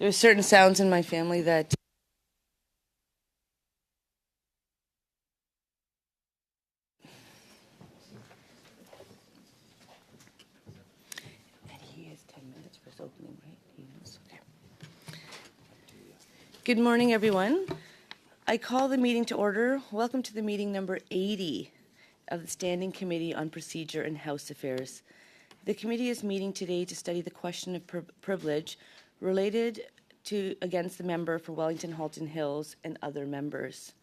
There's certain sounds in my family that he has 10 minutes for his opening, right? He knows. Okay. Good morning, everyone. I call the meeting to order. Welcome to the meeting number 80 of the Standing Committee on Procedure and House Affairs. The committee is meeting today to study the question of privilege related to against the member for Wellington Halton Hills and other members.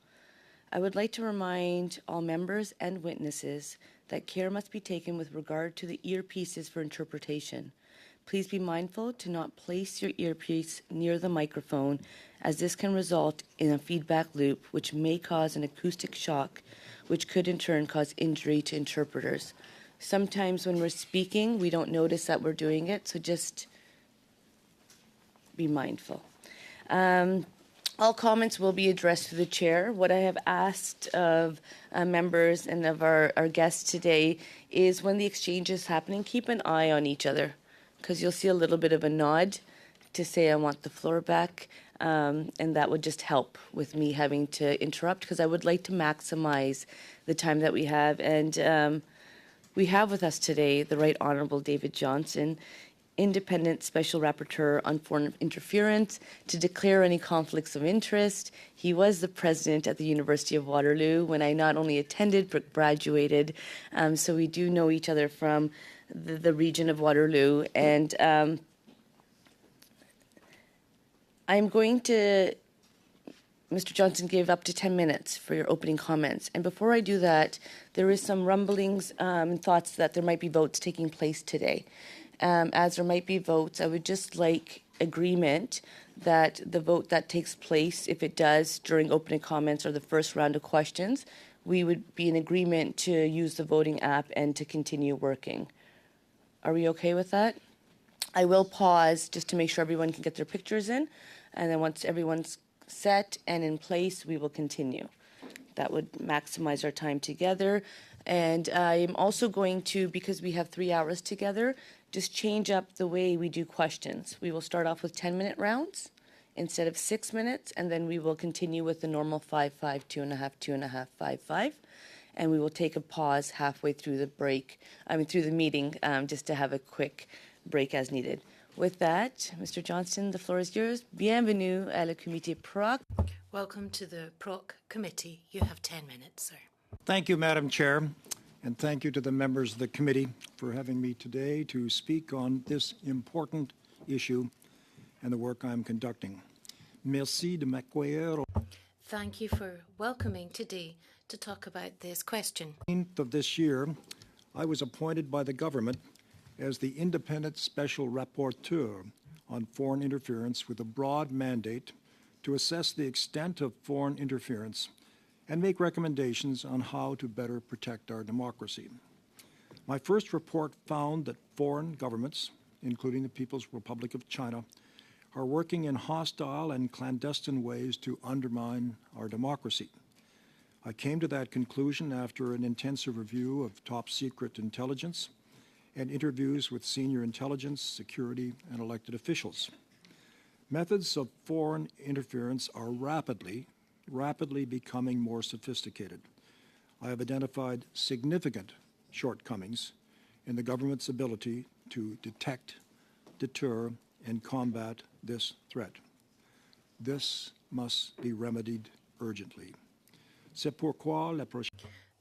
I would like to remind all members and witnesses that care must be taken with regard to the earpieces for interpretation. Please be mindful to not place your earpiece near the microphone, as this can result in a feedback loop which may cause an acoustic shock, which could in turn cause injury to interpreters. Sometimes when we're speaking, we don't notice that we're doing it, so just be mindful. All comments will be addressed to the chair. What I have asked of members and of our guests today is when the exchange is happening, keep an eye on each other, because you'll see a little bit of a nod to say I want the floor back, and that would just help with me having to interrupt, because I would like to maximize the time that we have. And we have with us today the Right Honourable David Johnston, Independent Special Rapporteur on Foreign Interference, to declare any conflicts of interest. He was the president at the University of Waterloo when I not only attended but graduated, so we do know each other from the region of Waterloo. And I'm going to, Mr. Johnston gave up to 10 minutes for your opening comments. And before I do that, there is some rumblings and thoughts that there might be votes taking place today. As there might be votes, I would just like agreement that the vote that takes place, if it does during opening comments or the first round of questions, we would be in agreement to use the voting app and to continue working. Are we okay with that? I will pause just to make sure everyone can get their pictures in, and then once everyone's set and in place, we will continue. That would maximize our time together. And I'm also going to, because we have 3 hours together, just change up the way we do questions. We will start off with 10-minute rounds instead of 6 minutes, and then we will continue with the normal 5-5, 2.5, 2.5, 5-5. And we will take a pause halfway through the through the meeting, just to have a quick break as needed. With that, Mr. Johnston, the floor is yours. Bienvenue à la Comité PROC. Welcome to the PROC Committee. You have 10 minutes, sir. Thank you, Madam Chair, and thank you to the members of the committee for having me today to speak on this important issue and the work I'm conducting. Merci de m'accueillir. Thank you for welcoming today to talk about this question. Of this year, I was appointed by the government as the Independent Special Rapporteur on Foreign Interference with a broad mandate to assess the extent of foreign interference and make recommendations on how to better protect our democracy. My first report found that foreign governments, including the People's Republic of China, are working in hostile and clandestine ways to undermine our democracy. I came to that conclusion after an intensive review of top-secret intelligence and interviews with senior intelligence, security, and elected officials. Methods of foreign interference are rapidly becoming more sophisticated. I have identified significant shortcomings in the government's ability to detect, deter, and combat this threat. This must be remedied urgently. C'est pourquoi la prochaine...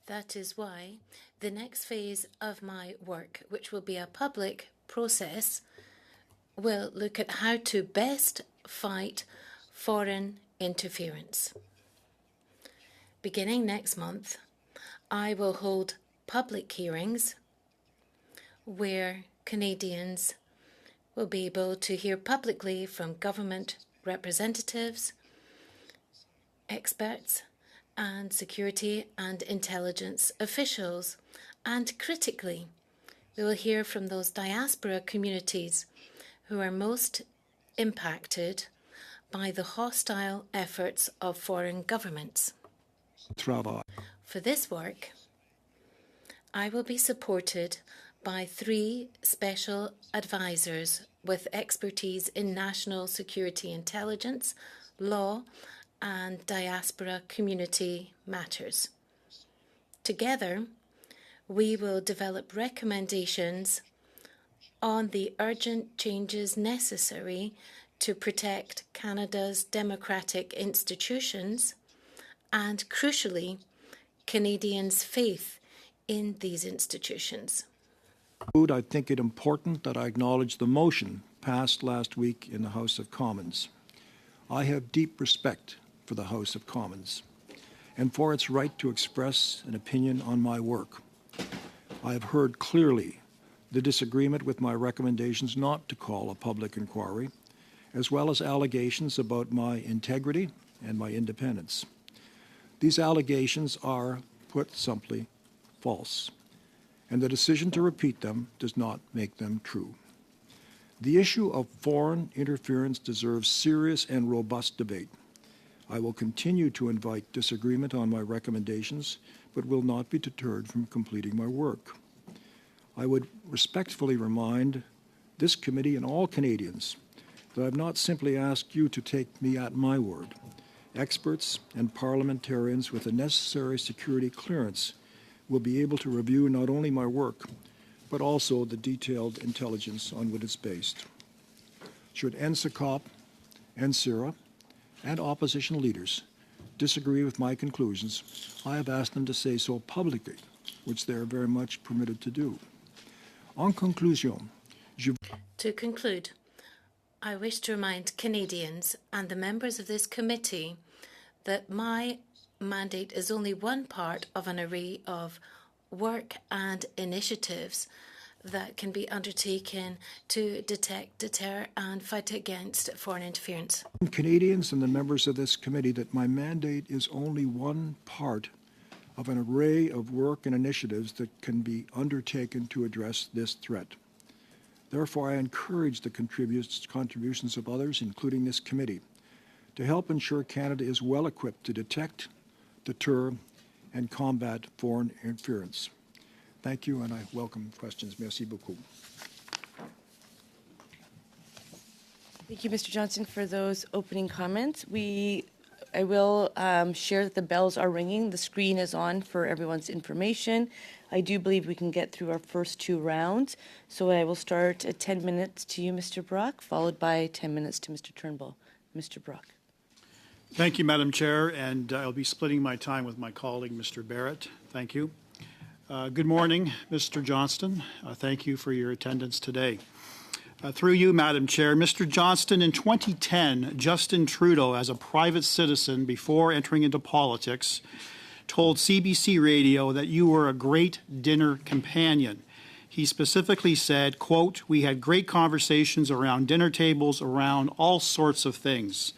That is why the next phase of my work, which will be a public process, will look at how to best fight foreign interference. Beginning next month, I will hold public hearings where Canadians will be able to hear publicly from government representatives, experts, and security and intelligence officials. And critically, we will hear from those diaspora communities who are most impacted by the hostile efforts of foreign governments. For this work, I will be supported by 3 special advisors with expertise in national security intelligence, law, and diaspora community matters. Together, we will develop recommendations on the urgent changes necessary to protect Canada's democratic institutions and, crucially, Canadians' faith in these institutions. I think it important that I acknowledge the motion passed last week in the House of Commons. I have deep respect for the House of Commons and for its right to express an opinion on my work. I have heard clearly the disagreement with my recommendations not to call a public inquiry, as well as allegations about my integrity and my independence. These allegations are, put simply, false, and the decision to repeat them does not make them true. The issue of foreign interference deserves serious and robust debate. I will continue to invite disagreement on my recommendations, but will not be deterred from completing my work. I would respectfully remind this committee and all Canadians that I have not simply asked you to take me at my word. Experts and parliamentarians with the necessary security clearance will be able to review not only my work, but also the detailed intelligence on which it's based. Should NSICOP, NSIRA, and opposition leaders disagree with my conclusions, I have asked them to say so publicly, which they are very much permitted to do. En conclusion, To conclude, I wish to remind Canadians and the members of this committee that my mandate is only one part of an array of work and initiatives that can be undertaken to detect, deter, and fight against foreign interference. Canadians and the members of this committee that my mandate is only one part of an array of work and initiatives that can be undertaken to address this threat. Therefore, I encourage the contributions of others, including this committee, to help ensure Canada is well equipped to detect, deter, and combat foreign interference. Thank you, and I welcome questions. Merci beaucoup. Thank you, Mr. Johnston, for those opening comments. I will share that the bells are ringing. The screen is on for everyone's information. I do believe we can get through our first 2 rounds. So I will start at 10 minutes to you, Mr. Brock, followed by 10 minutes to Mr. Turnbull. Mr. Brock. Thank you, Madam Chair, and I'll be splitting my time with my colleague, Mr. Barrett. Thank you. Good morning, Mr. Johnston. Thank you for your attendance today. Through you, Madam Chair, Mr. Johnston, in 2010, Justin Trudeau, as a private citizen before entering into politics, told CBC Radio that you were a great dinner companion. He specifically said, quote, "We had great conversations around dinner tables, around all sorts of things."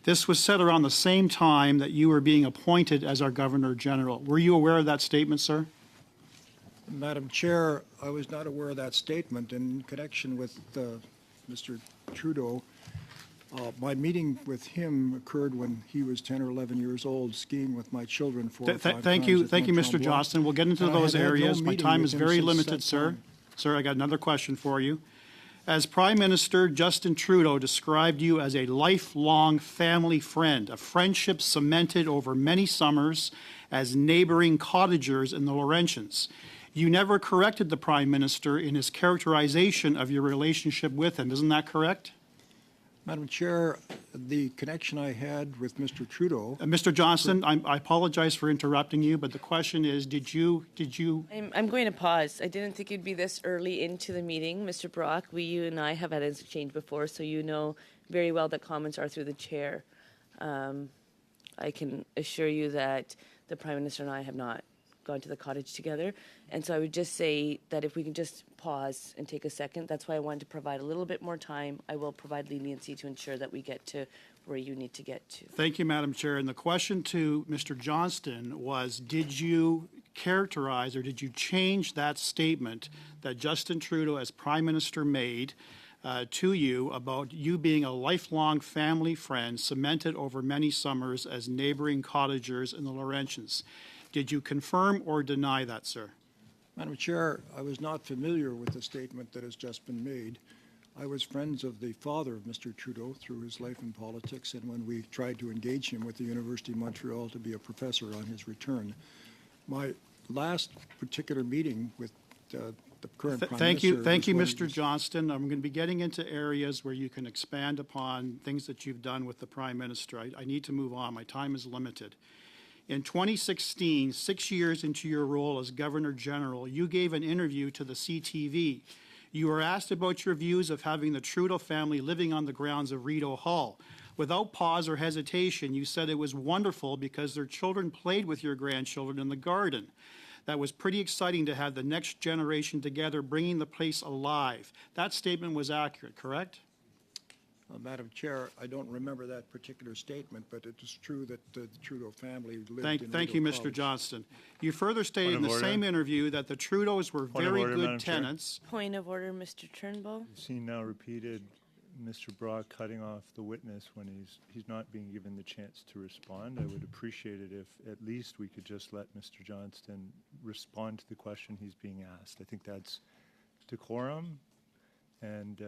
This was said around the same time that you were being appointed as our Governor General. Were you aware of that statement, sir? Madam Chair, I was not aware of that statement in connection with Mr. Trudeau. My meeting with him occurred when he was 10 or 11 years old, skiing with my children 4 or 5 times. Thank you, Mr. Johnston. We'll get into those areas. My time is very limited, sir. Sir, I got another question for you. As Prime Minister, Justin Trudeau described you as a lifelong family friend, a friendship cemented over many summers as neighboring cottagers in the Laurentians. You never corrected the Prime Minister in his characterization of your relationship with him. Isn't that correct? Madam Chair, the connection I had with Mr. Trudeau. Mr. Johnston, I apologize for interrupting you, but the question is, did you? I'm going to pause. I didn't think it'd be this early into the meeting, Mr. Brock. You and I have had an exchange before, so you know very well that comments are through the chair. I can assure you that the Prime Minister and I have not gone to the cottage together. And so I would just say that if we can just pause and take a second, that's why I wanted to provide a little bit more time. I will provide leniency to ensure that we get to where you need to get to. Thank you, Madam Chair. And the question to Mr. Johnston was, did you characterize or did you change that statement that Justin Trudeau as Prime Minister made to you about you being a lifelong family friend cemented over many summers as neighboring cottagers in the Laurentians? Did you confirm or deny that, sir? Madam Chair, I was not familiar with the statement that has just been made. I was friends of the father of Mr. Trudeau through his life in politics, and when we tried to engage him with the University of Montreal to be a professor on his return. My last particular meeting with the current Prime Thank you, Minister thank you, was when he Mr. was- Johnston. I'm going to be getting into areas where you can expand upon things that you've done with the Prime Minister. I need to move on. My time is limited. In 2016, 6 years into your role as Governor General, you gave an interview to the CTV. You were asked about your views of having the Trudeau family living on the grounds of Rideau Hall. Without pause or hesitation, you said it was wonderful because their children played with your grandchildren in the garden. That was pretty exciting to have the next generation together, bringing the place alive. That statement was accurate, correct? Madam Chair, I don't remember that particular statement, but it is true that the Trudeau family lived in Thank you, Rideau Mr. College. Johnston. You further stated in Point the of same order. interview that the Trudeaus were Point of very order, good Madam Chair. tenants. Point of order, Mr. Turnbull. Seen now repeated, Mr. Brock cutting off the witness when he's not being given the chance to respond. I would appreciate it if at least we could just let Mr. Johnston respond to the question he's being asked. I think that's decorum and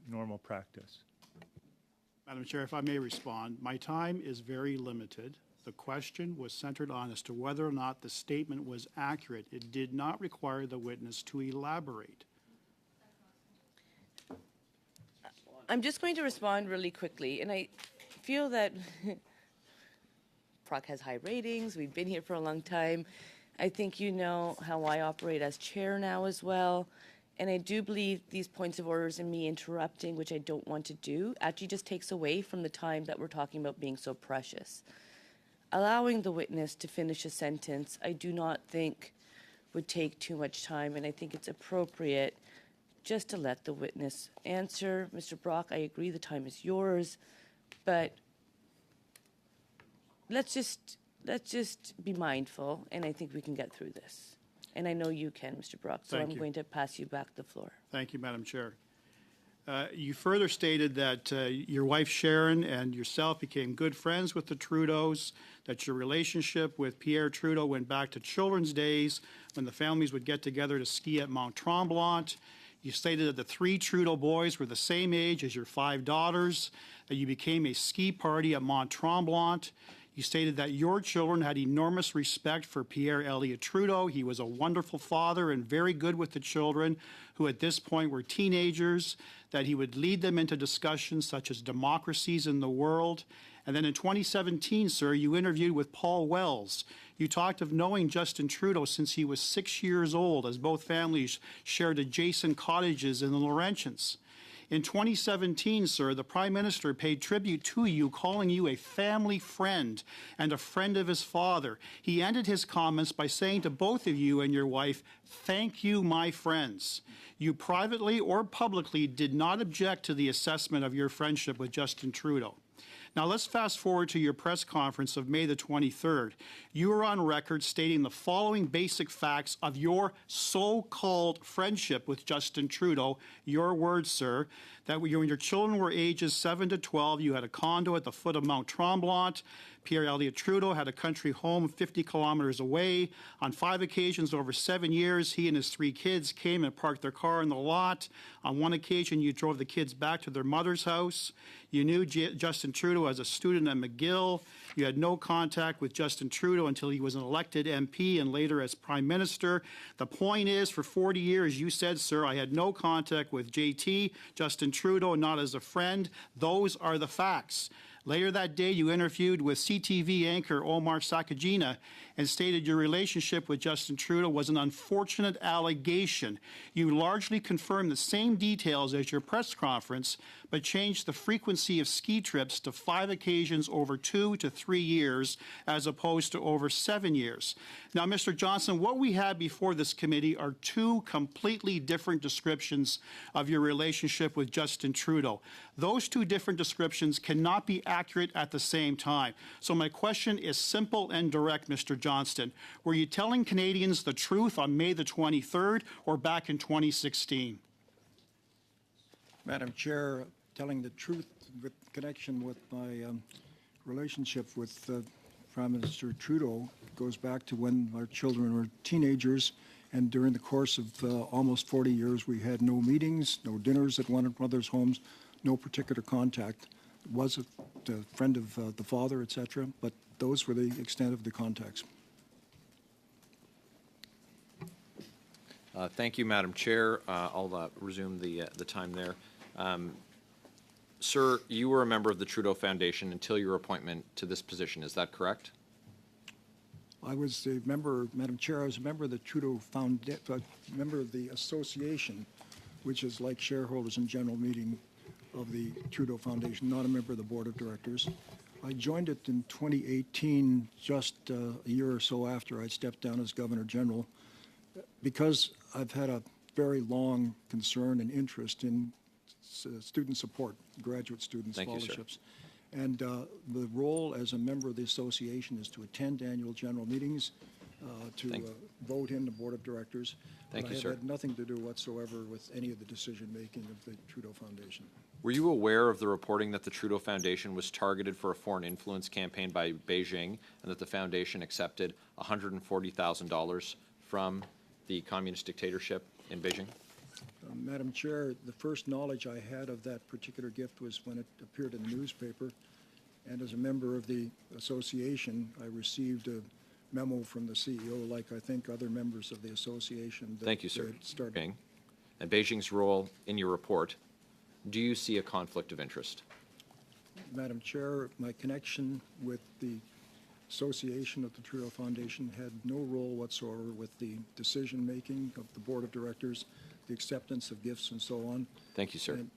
normal practice. Madam Chair, if I may respond, my time is very limited. The question was centered on as to whether or not the statement was accurate. It did not require the witness to elaborate. I'm just going to respond really quickly, and I feel that Proc has high ratings. We've been here for a long time. I think you know how I operate as chair now as well. And I do believe these points of orders and me interrupting, which I don't want to do, actually just takes away from the time that we're talking about being so precious. Allowing the witness to finish a sentence, I do not think would take too much time, and I think it's appropriate just to let the witness answer. Mr. Brock, I agree the time is yours, but let's just be mindful, and I think we can get through this. And I know you can, Mr. Brock, so Thank I'm you. going to pass you back the floor. Thank you, Madam Chair. You further stated that your wife Sharon and yourself became good friends with the Trudeaus, that your relationship with Pierre Trudeau went back to children's days when the families would get together to ski at Mount Tremblant. You stated that the 3 Trudeau boys were the same age as your 5 daughters, that you became a ski party at Mont Tremblant. You stated that your children had enormous respect for Pierre Elliott Trudeau. He was a wonderful father and very good with the children who at this point were teenagers, that he would lead them into discussions such as democracies in the world. And then in 2017, sir, you interviewed with Paul Wells. You talked of knowing Justin Trudeau since he was 6 years old, as both families shared adjacent cottages in the Laurentians. In 2017, sir, the Prime Minister paid tribute to you, calling you a family friend and a friend of his father. He ended his comments by saying to both of you and your wife, "Thank you, my friends." You privately or publicly did not object to the assessment of your friendship with Justin Trudeau. Now let's fast forward to your press conference of May the 23rd. You were on record stating the following basic facts of your so-called friendship with Justin Trudeau. Your words, sir, that when your children were ages 7 to 12, you had a condo at the foot of Mount Tremblant. Pierre Elliott Trudeau had a country home 50 kilometers away. On 5 occasions over 7 years, he and his 3 kids came and parked their car in the lot. On one occasion, you drove the kids back to their mother's house. You knew Justin Trudeau as a student at McGill. You had no contact with Justin Trudeau until he was an elected MP and later as Prime Minister. The point is, for 40 years, you said, sir, I had no contact with JT, Justin Trudeau, not as a friend. Those are the facts. Later that day, you interviewed with CTV anchor Omar Sakajina and stated your relationship with Justin Trudeau was an unfortunate allegation. You largely confirmed the same details as your press conference, but changed the frequency of ski trips to 5 occasions over 2 to 3 years, as opposed to over 7 years. Now, Mr. Johnson, what we have before this committee are 2 completely different descriptions of your relationship with Justin Trudeau. Those 2 different descriptions cannot be accurate at the same time. So my question is simple and direct, Mr. Johnston. Were you telling Canadians the truth on May the 23rd or back in 2016? Madam Chair, telling the truth with connection with my relationship with Prime Minister Trudeau goes back to when our children were teenagers And during the course of almost 40 years, we had no meetings, no dinners at one another's homes, no particular contact. Was a friend of the father, etc., but those were the extent of the contacts. Thank you, Madam Chair. I'll resume the time there. Sir, you were a member of the Trudeau Foundation until your appointment to this position. Is that correct? I was a member, Madam Chair, I was a member of the Trudeau member of the association, which is like shareholders in general meeting of the Trudeau Foundation, not a member of the board of directors. I joined it in 2018, just a year or so after I stepped down as Governor General, because I've had a very long concern and interest in student support, graduate student Thank you, sir. scholarships. And the role as a member of the association is to attend annual general meetings, to vote in the board of directors. Thank But you, I sir. have had nothing to do whatsoever with any of the decision-making of the Trudeau Foundation. Were you aware of the reporting that the Trudeau Foundation was targeted for a foreign influence campaign by Beijing and that the foundation accepted $140,000 from the communist dictatorship in Beijing? Madam Chair, the first knowledge I had of that particular gift was when it appeared in the newspaper. And as a member of the association, I received a memo from the CEO, like I think other members of the association. Thank you, sir. Started. Beijing. And Beijing's role in your report, do you see a conflict of interest? Madam Chair, my connection with the association of the Trudeau Foundation had no role whatsoever with the decision-making of the board of directors, the acceptance of gifts and so on. Thank you, sir. And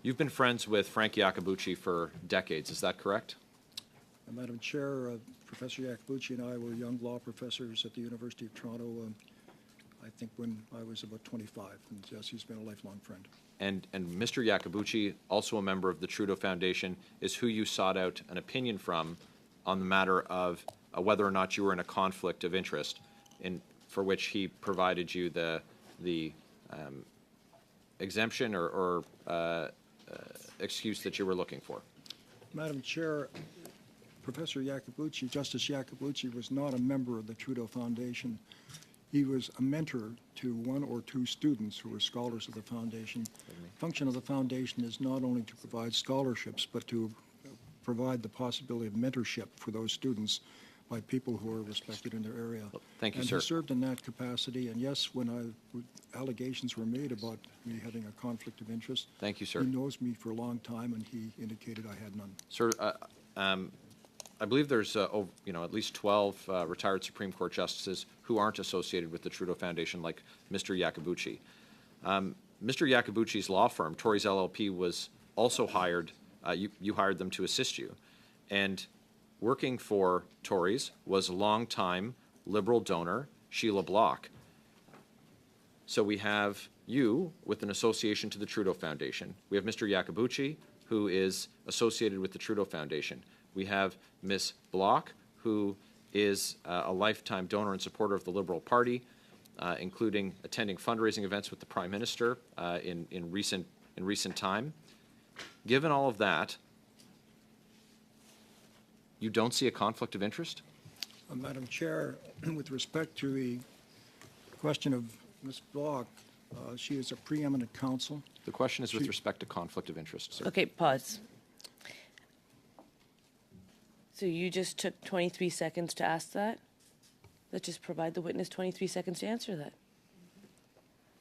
You've been friends with Frank Iacobucci for decades, is that correct? Madam Chair, Professor Iacobucci and I were young law professors at the University of Toronto, I think when I was about 25, and yes, he's been a lifelong friend. And Mr. Iacobucci, also a member of the Trudeau Foundation, is who you sought out an opinion from on the matter of whether or not you were in a conflict of interest, for which he provided you the exemption or excuse that you were looking for. Madam Chair, Professor Iacobucci, Justice Iacobucci, was not a member of the Trudeau Foundation. He was a mentor to one or two students who were scholars of the foundation. The function of the foundation is not only to provide scholarships, but to provide the possibility of mentorship for those students by people who are respected in their area. Thank you, and sir. he served in that capacity, and yes, when allegations were made about me having a conflict of interest, Thank you, sir. he knows me for a long time, and he indicated I had none. Sir, I believe there's at least 12 retired Supreme Court justices who aren't associated with the Trudeau Foundation, like Mr. Iacobucci. Mr. Iacobucci's law firm, Torys LLP, was also hired. You hired them to assist you, and working for Torys was a longtime Liberal donor, Sheila Block. So we have you with an association to the Trudeau Foundation. We have Mr. Iacobucci, who is associated with the Trudeau Foundation. We have Ms. Block, who is a lifetime donor and supporter of the Liberal Party, including attending fundraising events with the Prime Minister in recent time. Given all of that, you don't see a conflict of interest? Madam Chair, with respect to the question of Ms. Block, she is a preeminent counsel. The question is with respect to conflict of interest, sir. Okay, pause. So you just took 23 seconds to ask that? Let's just provide the witness 23 seconds to answer that.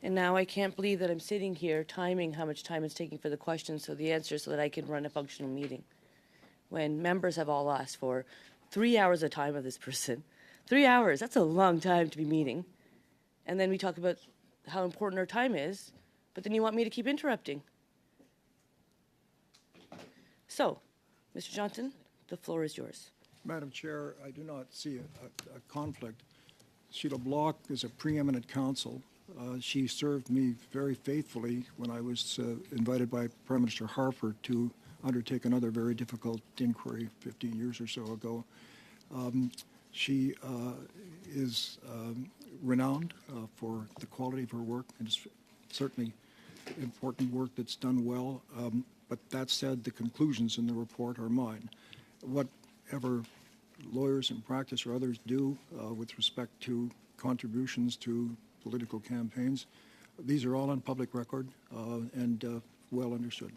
And now I can't believe that I'm sitting here timing how much time it's taking for the questions so the answer so that I can run a functional meeting. When members have all asked for 3 hours of time of this person. 3 hours, that's a long time to be meeting. And then we talk about how important our time is, but then you want me to keep interrupting. So, Mr. Johnson, the floor is yours. Madam Chair, I do not see a conflict. Sheila Block is a preeminent counsel. She served me very faithfully when I was invited by Prime Minister Harper to undertake another very difficult inquiry 15 years or so ago. She is renowned for the quality of her work, and it's certainly important work that's done well. But that said, the conclusions in the report are mine. Whatever lawyers in practice or others do with respect to contributions to political campaigns. These are all on public record and well understood.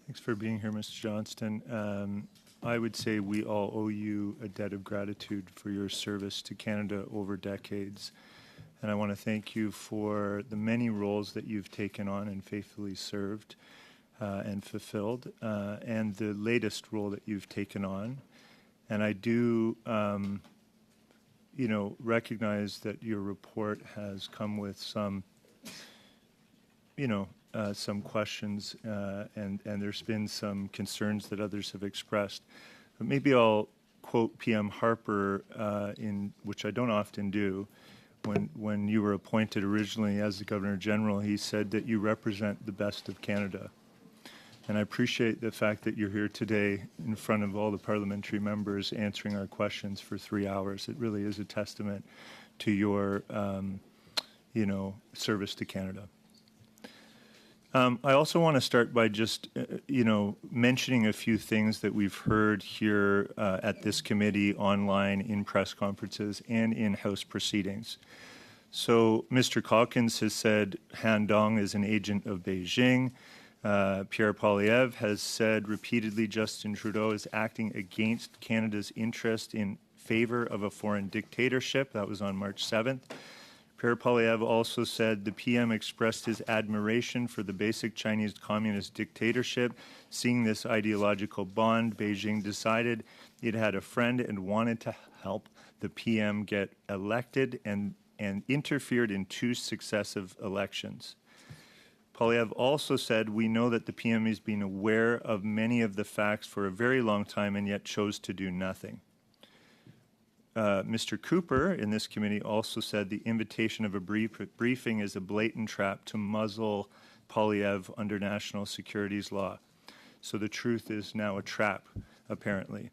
Thanks for being here, Mr. Johnston. I would say we all owe you a debt of gratitude for your service to Canada over decades. And I want to thank you for the many roles that you've taken on and faithfully served and fulfilled, and the latest role that you've taken on. And I do, recognize that your report has come with some, some questions, and there's been some concerns that others have expressed. But maybe I'll quote PM Harper, which I don't often do. When you were appointed originally as the Governor General, he said that you represent the best of Canada. And I appreciate the fact that you're here today in front of all the parliamentary members answering our questions for 3 hours. It really is a testament to your, service to Canada. I also want to start by just, mentioning a few things that we've heard here at this committee, online, in press conferences, and in House proceedings. So Mr. Calkins has said Han Dong is an agent of Beijing. Pierre Poilievre has said repeatedly Justin Trudeau is acting against Canada's interest in favor of a foreign dictatorship. That was on March 7th. Pierre Poilievre also said the PM expressed his admiration for the basic Chinese communist dictatorship. Seeing this ideological bond, Beijing decided it had a friend and wanted to help the PM get elected and interfered in 2 successive elections. Poilievre also said, we know that the PM has been aware of many of the facts for a very long time and yet chose to do nothing. Mr. Cooper in this committee also said the invitation of a briefing is a blatant trap to muzzle Poilievre under national securities law. So the truth is now a trap, apparently.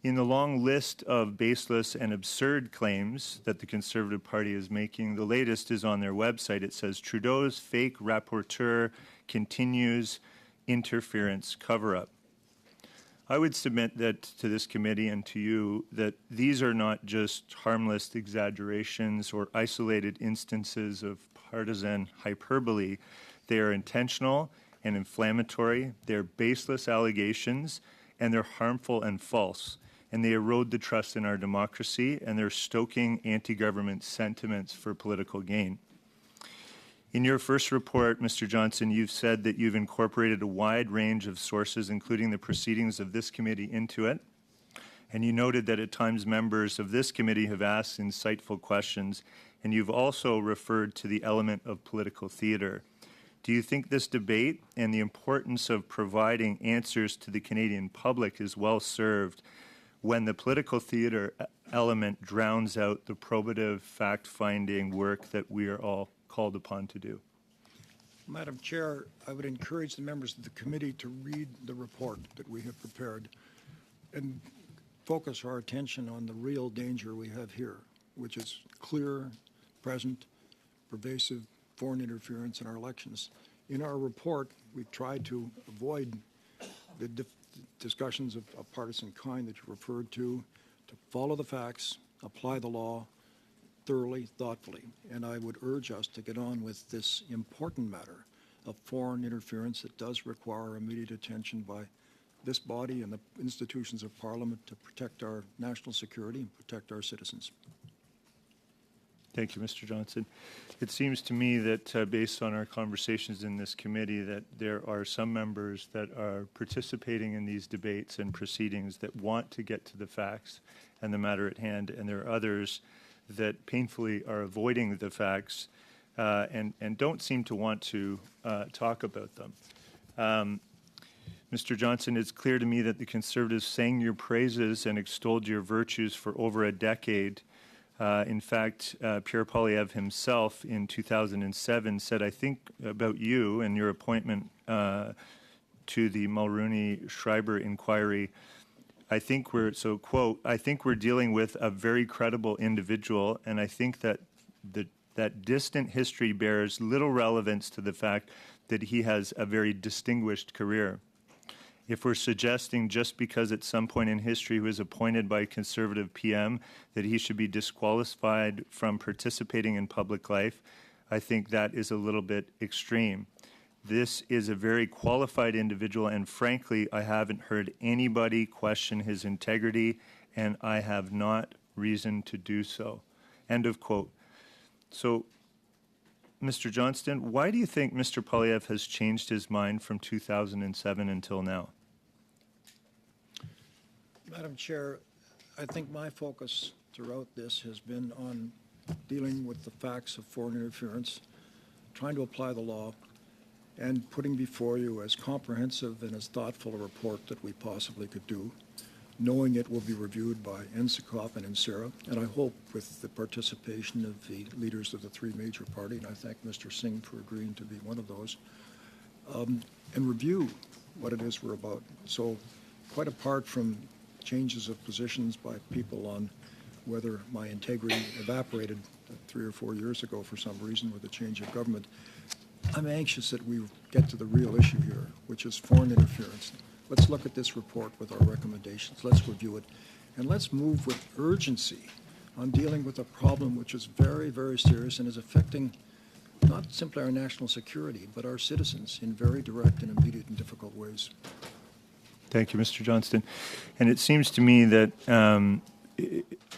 In the long list of baseless and absurd claims that the Conservative Party is making, the latest is on their website. It says Trudeau's fake rapporteur continues interference cover-up. I would submit that to this committee and to you that these are not just harmless exaggerations or isolated instances of partisan hyperbole. They are intentional and inflammatory. They're baseless allegations, and they're harmful and false. And they erode the trust in our democracy, and they're stoking anti-government sentiments for political gain. In your first report, Mr. Johnson, you've said that you've incorporated a wide range of sources, including the proceedings of this committee, into it. And you noted that at times members of this committee have asked insightful questions, and you've also referred to the element of political theater. Do you think this debate and the importance of providing answers to the Canadian public is well served when the political theater element drowns out the probative, fact-finding work that we are all called upon to do? Madam Chair, I would encourage the members of the committee to read the report that we have prepared and focus our attention on the real danger we have here, which is clear, present, pervasive foreign interference in our elections. In our report, we've tried to avoid the discussions of a partisan kind that you referred to follow the facts, apply the law thoroughly, thoughtfully. And I would urge us to get on with this important matter of foreign interference that does require immediate attention by this body and the institutions of Parliament to protect our national security and protect our citizens. Thank you, Mr. Johnson. It seems to me that based on our conversations in this committee that there are some members that are participating in these debates and proceedings that want to get to the facts and the matter at hand, and there are others that painfully are avoiding the facts and don't seem to want to talk about them. Mr. Johnson, it's clear to me that the Conservatives sang your praises and extolled your virtues for over a decade. In fact, Pierre Poilievre himself in 2007 said, I think about you and your appointment to the Mulroney-Schreiber inquiry, I think we're, so quote, I think we're dealing with a very credible individual, and I think that that distant history bears little relevance to the fact that he has a very distinguished career. If we're suggesting just because at some point in history he was appointed by a Conservative PM that he should be disqualified from participating in public life, I think that is a little bit extreme. This is a very qualified individual, and frankly, I haven't heard anybody question his integrity, and I have not reason to do so. End of quote. So, Mr. Johnston, why do you think Mr. Poilievre has changed his mind from 2007 until now? Madam Chair, I think my focus throughout this has been on dealing with the facts of foreign interference, trying to apply the law, and putting before you as comprehensive and as thoughtful a report that we possibly could do, knowing it will be reviewed by NSICOP and NSERA, and I hope with the participation of the leaders of the three major parties, and I thank Mr. Singh for agreeing to be one of those, and review what it is we're about. So quite apart from changes of positions by people on whether my integrity evaporated 3 or 4 years ago for some reason with a change of government, I'm anxious that we get to the real issue here, which is foreign interference. Let's look at this report with our recommendations. Let's review it. And let's move with urgency on dealing with a problem which is very, very serious and is affecting not simply our national security, but our citizens in very direct and immediate and difficult ways. Thank you, Mr. Johnston. And it seems to me that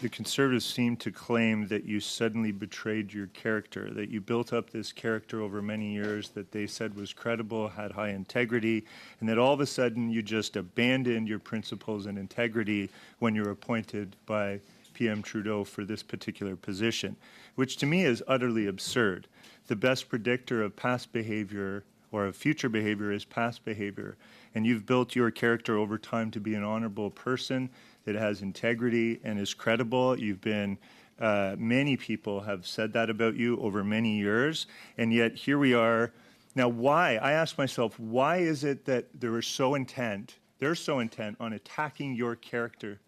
the Conservatives seem to claim that you suddenly betrayed your character, that you built up this character over many years that they said was credible, had high integrity, and that all of a sudden you just abandoned your principles and integrity when you were appointed by PM Trudeau for this particular position, which to me is utterly absurd. The best predictor of past behavior or of future behavior is past behavior. And you've built your character over time to be an honorable person that has integrity and is credible. You've been, many people have said that about you over many years, and yet here we are. Now, why? I ask myself, why is it that they're so intent on attacking your character?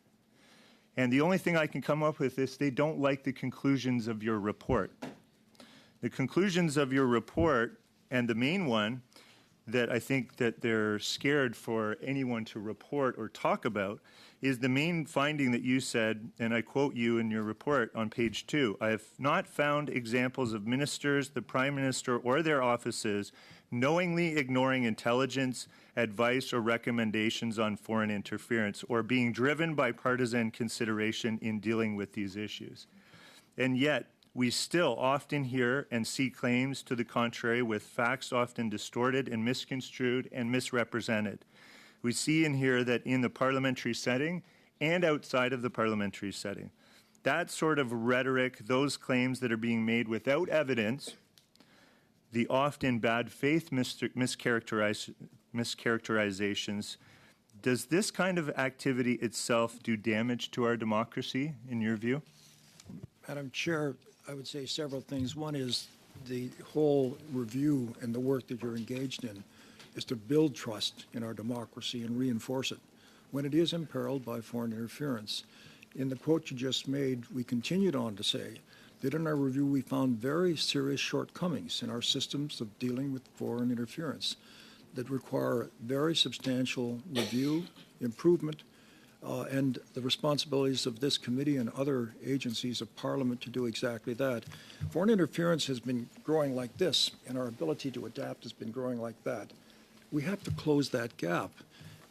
And the only thing I can come up with is they don't like the conclusions of your report. The conclusions of your report, and the main one that I think that they're scared for anyone to report or talk about, is the main finding that you said, and I quote you in your report on page 2, I have not found examples of ministers, the Prime Minister, or their offices knowingly ignoring intelligence, advice, or recommendations on foreign interference, or being driven by partisan consideration in dealing with these issues. And yet, we still often hear and see claims to the contrary, with facts often distorted and misconstrued and misrepresented. We see and hear that in the parliamentary setting and outside of the parliamentary setting, that sort of rhetoric, those claims that are being made without evidence, the often bad faith mischaracterizations, does this kind of activity itself do damage to our democracy, in your view? Madam Chair, I would say several things. One is the whole review and the work that you're engaged in is to build trust in our democracy and reinforce it when it is imperiled by foreign interference. In the quote you just made, we continued on to say that in our review we found very serious shortcomings in our systems of dealing with foreign interference that require very substantial review, improvement, and the responsibilities of this committee and other agencies of Parliament to do exactly that. Foreign interference has been growing like this, and our ability to adapt has been growing like that. We have to close that gap.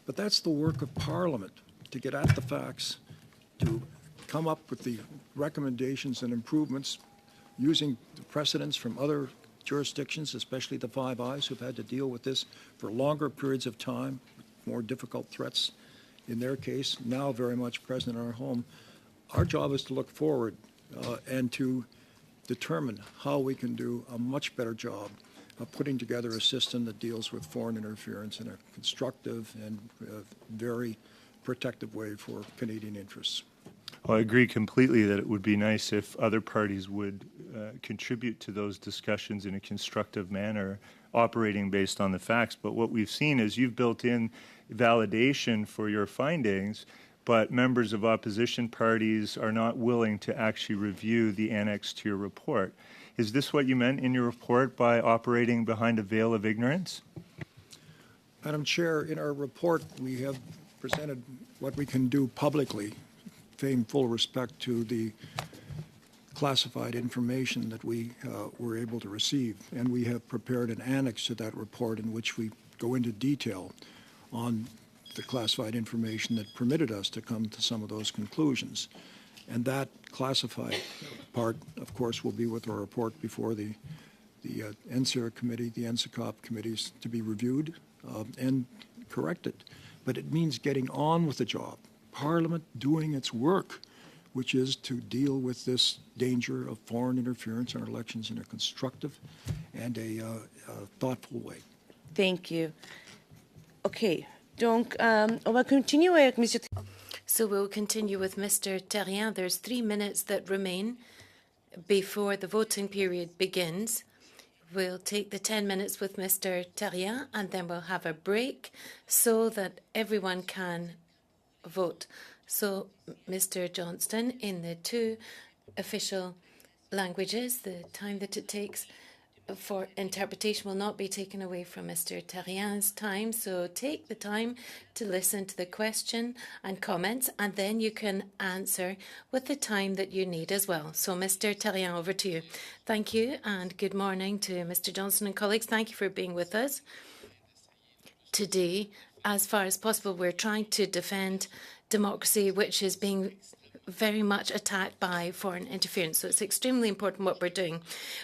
But that's the work of Parliament, to get at the facts, to come up with the recommendations and improvements using the precedents from other jurisdictions, especially the Five Eyes, who've had to deal with this for longer periods of time, more difficult threats in their case, now very much present in our home. Our job is to look forward and to determine how we can do a much better job of putting together a system that deals with foreign interference in a constructive and very protective way for Canadian interests. Well, I agree completely that it would be nice if other parties would contribute to those discussions in a constructive manner, operating based on the facts. But what we've seen is you've built in validation for your findings, but members of opposition parties are not willing to actually review the annex to your report. Is this what you meant in your report by operating behind a veil of ignorance? Madam Chair, in our report, we have presented what we can do publicly, paying full respect to the classified information that we were able to receive. And we have prepared an annex to that report in which we go into detail on the classified information that permitted us to come to some of those conclusions. And that classified part, of course, will be with our report before the NSER committee, the NSICOP committees, to be reviewed and corrected. But it means getting on with the job. Parliament doing its work, which is to deal with this danger of foreign interference in our elections in a constructive and a thoughtful way. Thank you. OK, donc, on va continuer avec Monsieur. So we'll continue with Mr. Terrien. There's 3 minutes that remain before the voting period begins. We'll take the 10 minutes with Mr. Terrien, and then we'll have a break so that everyone can vote. So, Mr. Johnston, in the 2 official languages, the time that it takes for interpretation will not be taken away from Mr. Terrien's time. So take the time to listen to the question and comments, and then you can answer with the time that you need as well. So, Mr. Terrien, over to you. Thank you, and good morning to Mr. Johnston and colleagues. Thank you for being with us today. As far as possible, we're trying to defend democracy, which is being very much attacked by foreign interference. So it's extremely important what we're doing.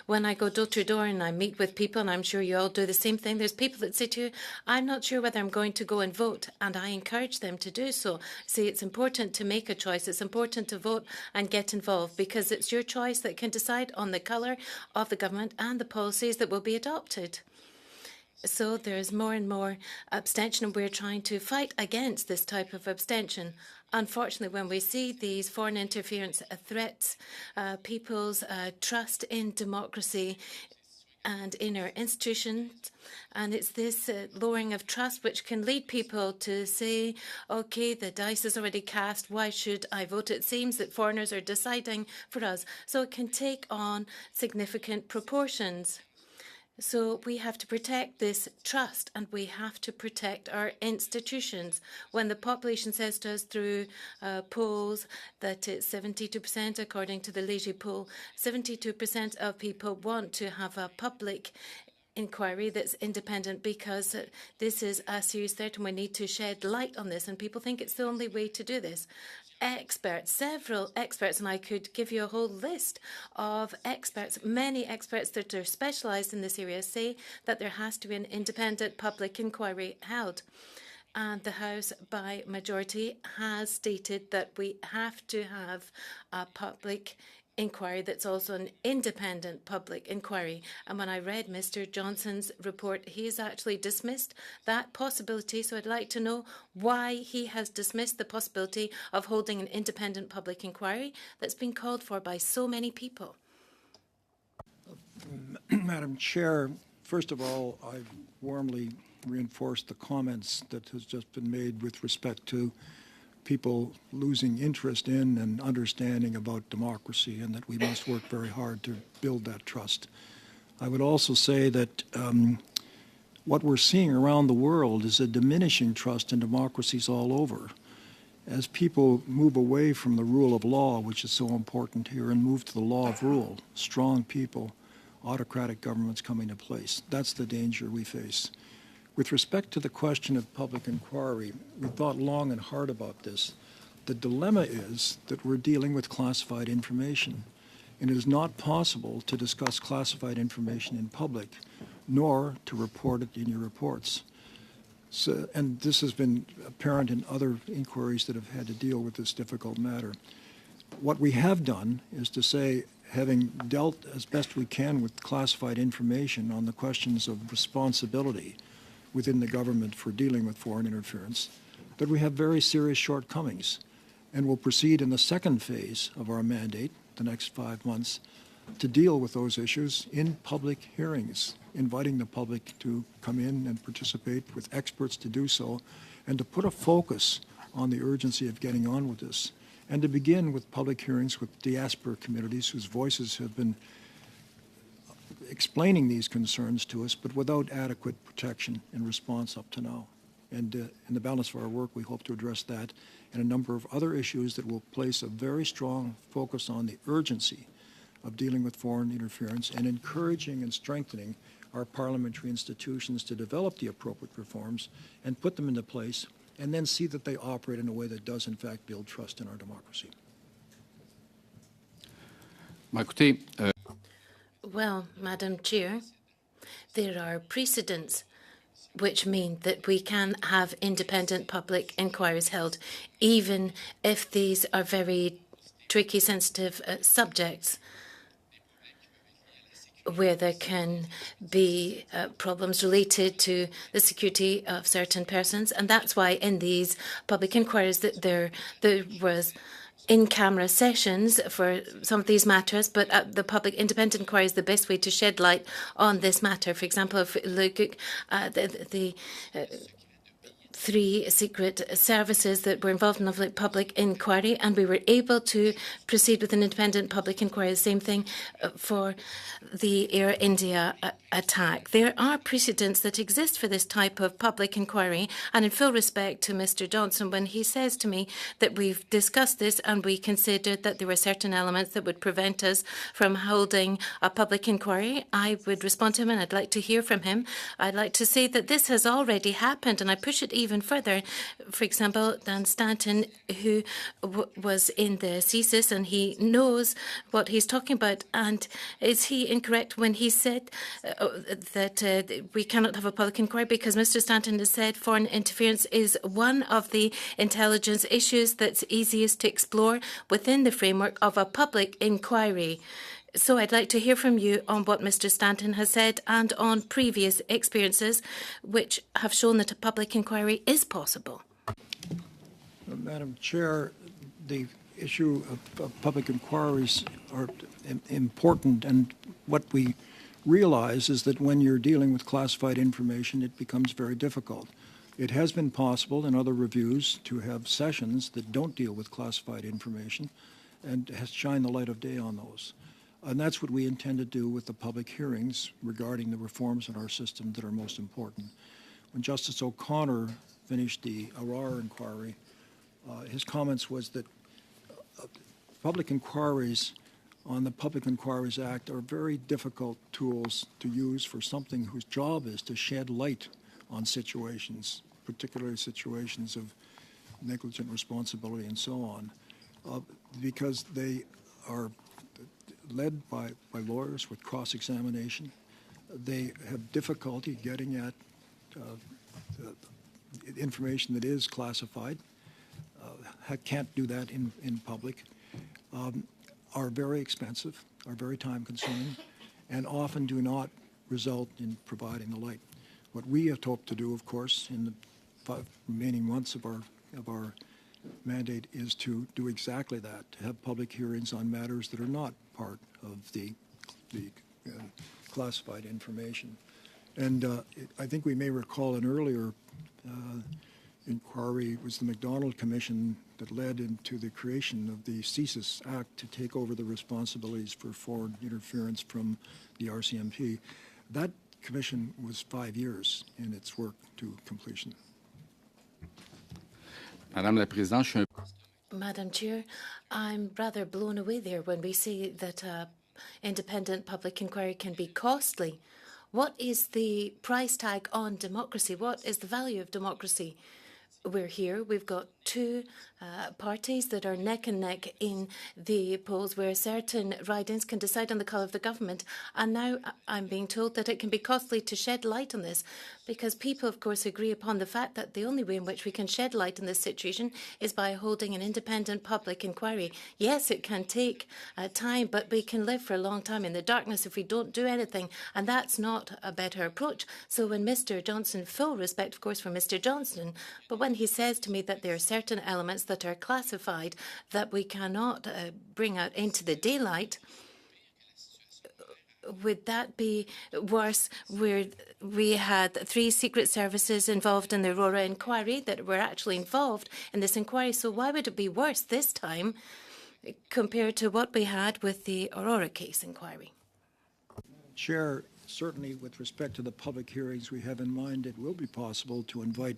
When I go door to door and I meet with people, and I'm sure you all do the same thing, there's people that say to you, I'm not sure whether I'm going to go and vote, and I encourage them to do so. See, it's important to make a choice. It's important to vote and get involved, because it's your choice that can decide on the colour of the government and the policies that will be adopted. So there's more and more abstention, and we're trying to fight against this type of abstention. Unfortunately, when we see these foreign interference threats, people's trust in democracy and in our institutions, and it's this lowering of trust which can lead people to say, OK, the dice is already cast, why should I vote? It seems that foreigners are deciding for us. So it can take on significant proportions. So we have to protect this trust, and we have to protect our institutions. When the population says to us through polls that it's 72%, according to the Léger poll, 72% of people want to have a public inquiry that's independent, because this is a serious threat and we need to shed light on this, and people think it's the only way to do this. Experts, several experts, and I could give you a whole list of experts, many experts that are specialised in this area, say that there has to be an independent public inquiry held. And the House, by majority, has stated that we have to have a public inquiry that's also an independent public inquiry. And when I read Mr. Johnson's report, he has actually dismissed that possibility. So I'd like to know why he has dismissed the possibility of holding an independent public inquiry that's been called for by so many people. Madam Chair, first of all, I warmly reinforce the comments that has just been made with respect to people losing interest in and understanding about democracy, and that we must work very hard to build that trust. I would also say that what we're seeing around the world is a diminishing trust in democracies all over. As people move away from the rule of law, which is so important here, and move to the law of rule, strong people, autocratic governments come into place. That's the danger we face. With respect to the question of public inquiry, we thought long and hard about this. The dilemma is that we're dealing with classified information, and it is not possible to discuss classified information in public, nor to report it in your reports. So, and this has been apparent in other inquiries that have had to deal with this difficult matter. What we have done is to say, having dealt as best we can with classified information on the questions of responsibility within the government for dealing with foreign interference, that we have very serious shortcomings, and will proceed in the second phase of our mandate, the next 5 months, to deal with those issues in public hearings, inviting the public to come in and participate with experts to do so, and to put a focus on the urgency of getting on with this, and to begin with public hearings with diaspora communities whose voices have been explaining these concerns to us, but without adequate protection and response up to now. And in the balance of our work, we hope to address that and a number of other issues that will place a very strong focus on the urgency of dealing with foreign interference and encouraging and strengthening our parliamentary institutions to develop the appropriate reforms and put them into place, and then see that they operate in a way that does, in fact, build trust in our democracy. Well, Madam Chair, there are precedents which mean that we can have independent public inquiries held, even if these are very tricky, sensitive subjects, where there can be problems related to the security of certain persons. And that's why in these public inquiries that there was in-camera sessions for some of these matters, but the public independent inquiry is the best way to shed light on this matter. For example, if we look at the three secret services that were involved in the public inquiry, and we were able to proceed with an independent public inquiry. The same thing for the Air India attack. There are precedents that exist for this type of public inquiry, and in full respect to Mr. Johnson, when he says to me that we've discussed this and we considered that there were certain elements that would prevent us from holding a public inquiry, I would respond to him and I'd like to hear from him. I'd like to say that this has already happened, and I push it even further. For example, Dan Stanton, who was in the CSIS, and he knows what he's talking about. And is he incorrect when he said that we cannot have a public inquiry? Because Mr. Stanton has said foreign interference is one of the intelligence issues that's easiest to explore within the framework of a public inquiry. So I'd like to hear from you on what Mr. Stanton has said and on previous experiences which have shown that a public inquiry is possible. Madam Chair, the issue of public inquiries are important, and what we realize is that when you're dealing with classified information, it becomes very difficult. It has been possible in other reviews to have sessions that don't deal with classified information and has shined the light of day on those. And that's what we intend to do with the public hearings regarding the reforms in our system that are most important. When Justice O'Connor finished the Arar inquiry, his comments was that public inquiries on the Public Inquiries Act are very difficult tools to use for something whose job is to shed light on situations, particularly situations of negligent responsibility and so on, because they are led by lawyers with cross-examination. They have difficulty getting at information that is classified, can't do that in public, are very expensive, are very time-consuming, and often do not result in providing the light. What we have hoped to do, of course, in the 5 remaining months of our mandate is to do exactly that, to have public hearings on matters that are not part of the classified information. And I think we may recall an earlier inquiry was the MacDonald Commission that led into the creation of the CSIS Act to take over the responsibilities for foreign interference from the RCMP. That commission was 5 years in its work to completion. Madam Chair, I'm rather blown away there when we say that independent public inquiry can be costly. What is the price tag on democracy? What is the value of democracy? We're here. We've got two parties that are neck and neck in the polls where certain ridings can decide on the colour of the government. And now I'm being told that it can be costly to shed light on this because people, of course, agree upon the fact that the only way in which we can shed light on this situation is by holding an independent public inquiry. Yes, it can take time, but we can live for a long time in the darkness if we don't do anything. And that's not a better approach. So when Mr. Johnson, full respect, of course, for Mr. Johnson, but when he says to me that there are certain elements that are classified that we cannot bring out into the daylight, would that be worse where we had 3 secret services involved in the Aurora inquiry that were actually involved in this inquiry? So why would it be worse this time compared to what we had with the Aurora case inquiry? Chair, certainly with respect to the public hearings we have in mind, it will be possible to invite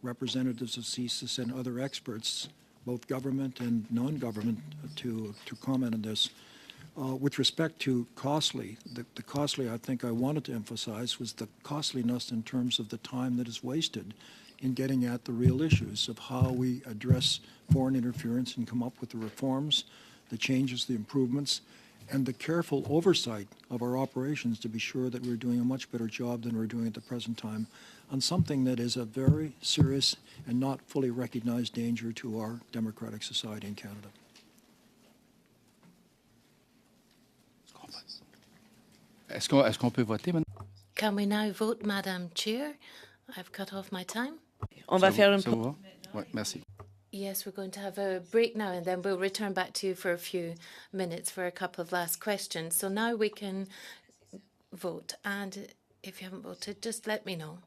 representatives of CSIS and other experts, both government and non-government, to comment on this. With respect to costly, the costly I think I wanted to emphasize was the costliness in terms of the time that is wasted in getting at the real issues of how we address foreign interference and come up with the reforms, the changes, the improvements, and the careful oversight of our operations to be sure that we're doing a much better job than we're doing at the present time on something that is a very serious and not fully recognized danger to our democratic society in Canada. Est-ce qu'on peut voter maintenant? Can we now vote, Madam Chair? I've cut off my time. On va faire une Ça vous va? Oui, merci. Yes, we're going to have a break now, and then we'll return back to you for a few minutes for a couple of last questions. So now we can vote, and if you haven't voted, just let me know.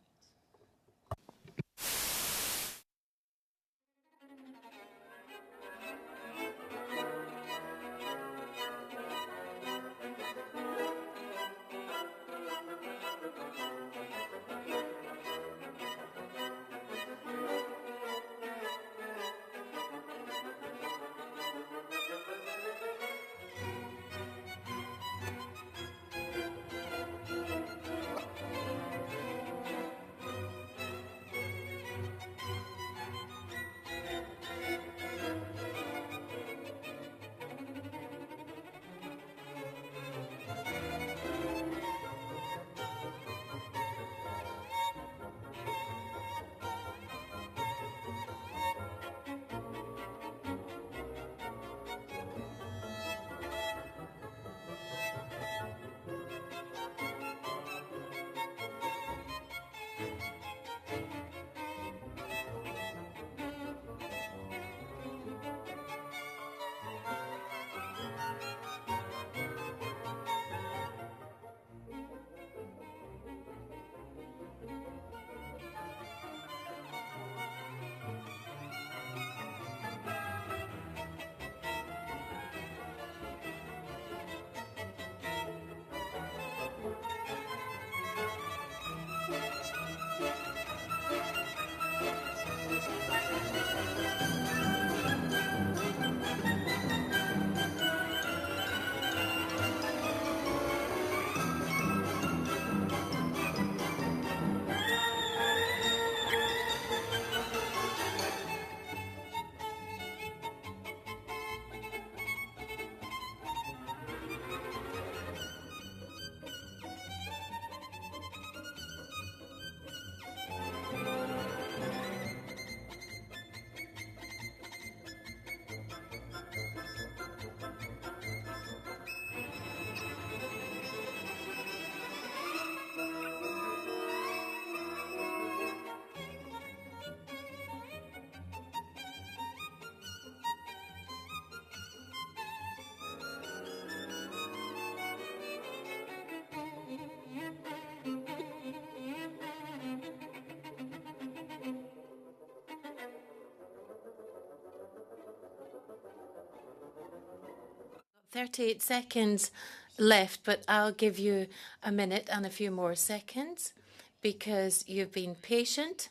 "38 seconds left, but I'll give you a minute and a few more seconds because you've been patient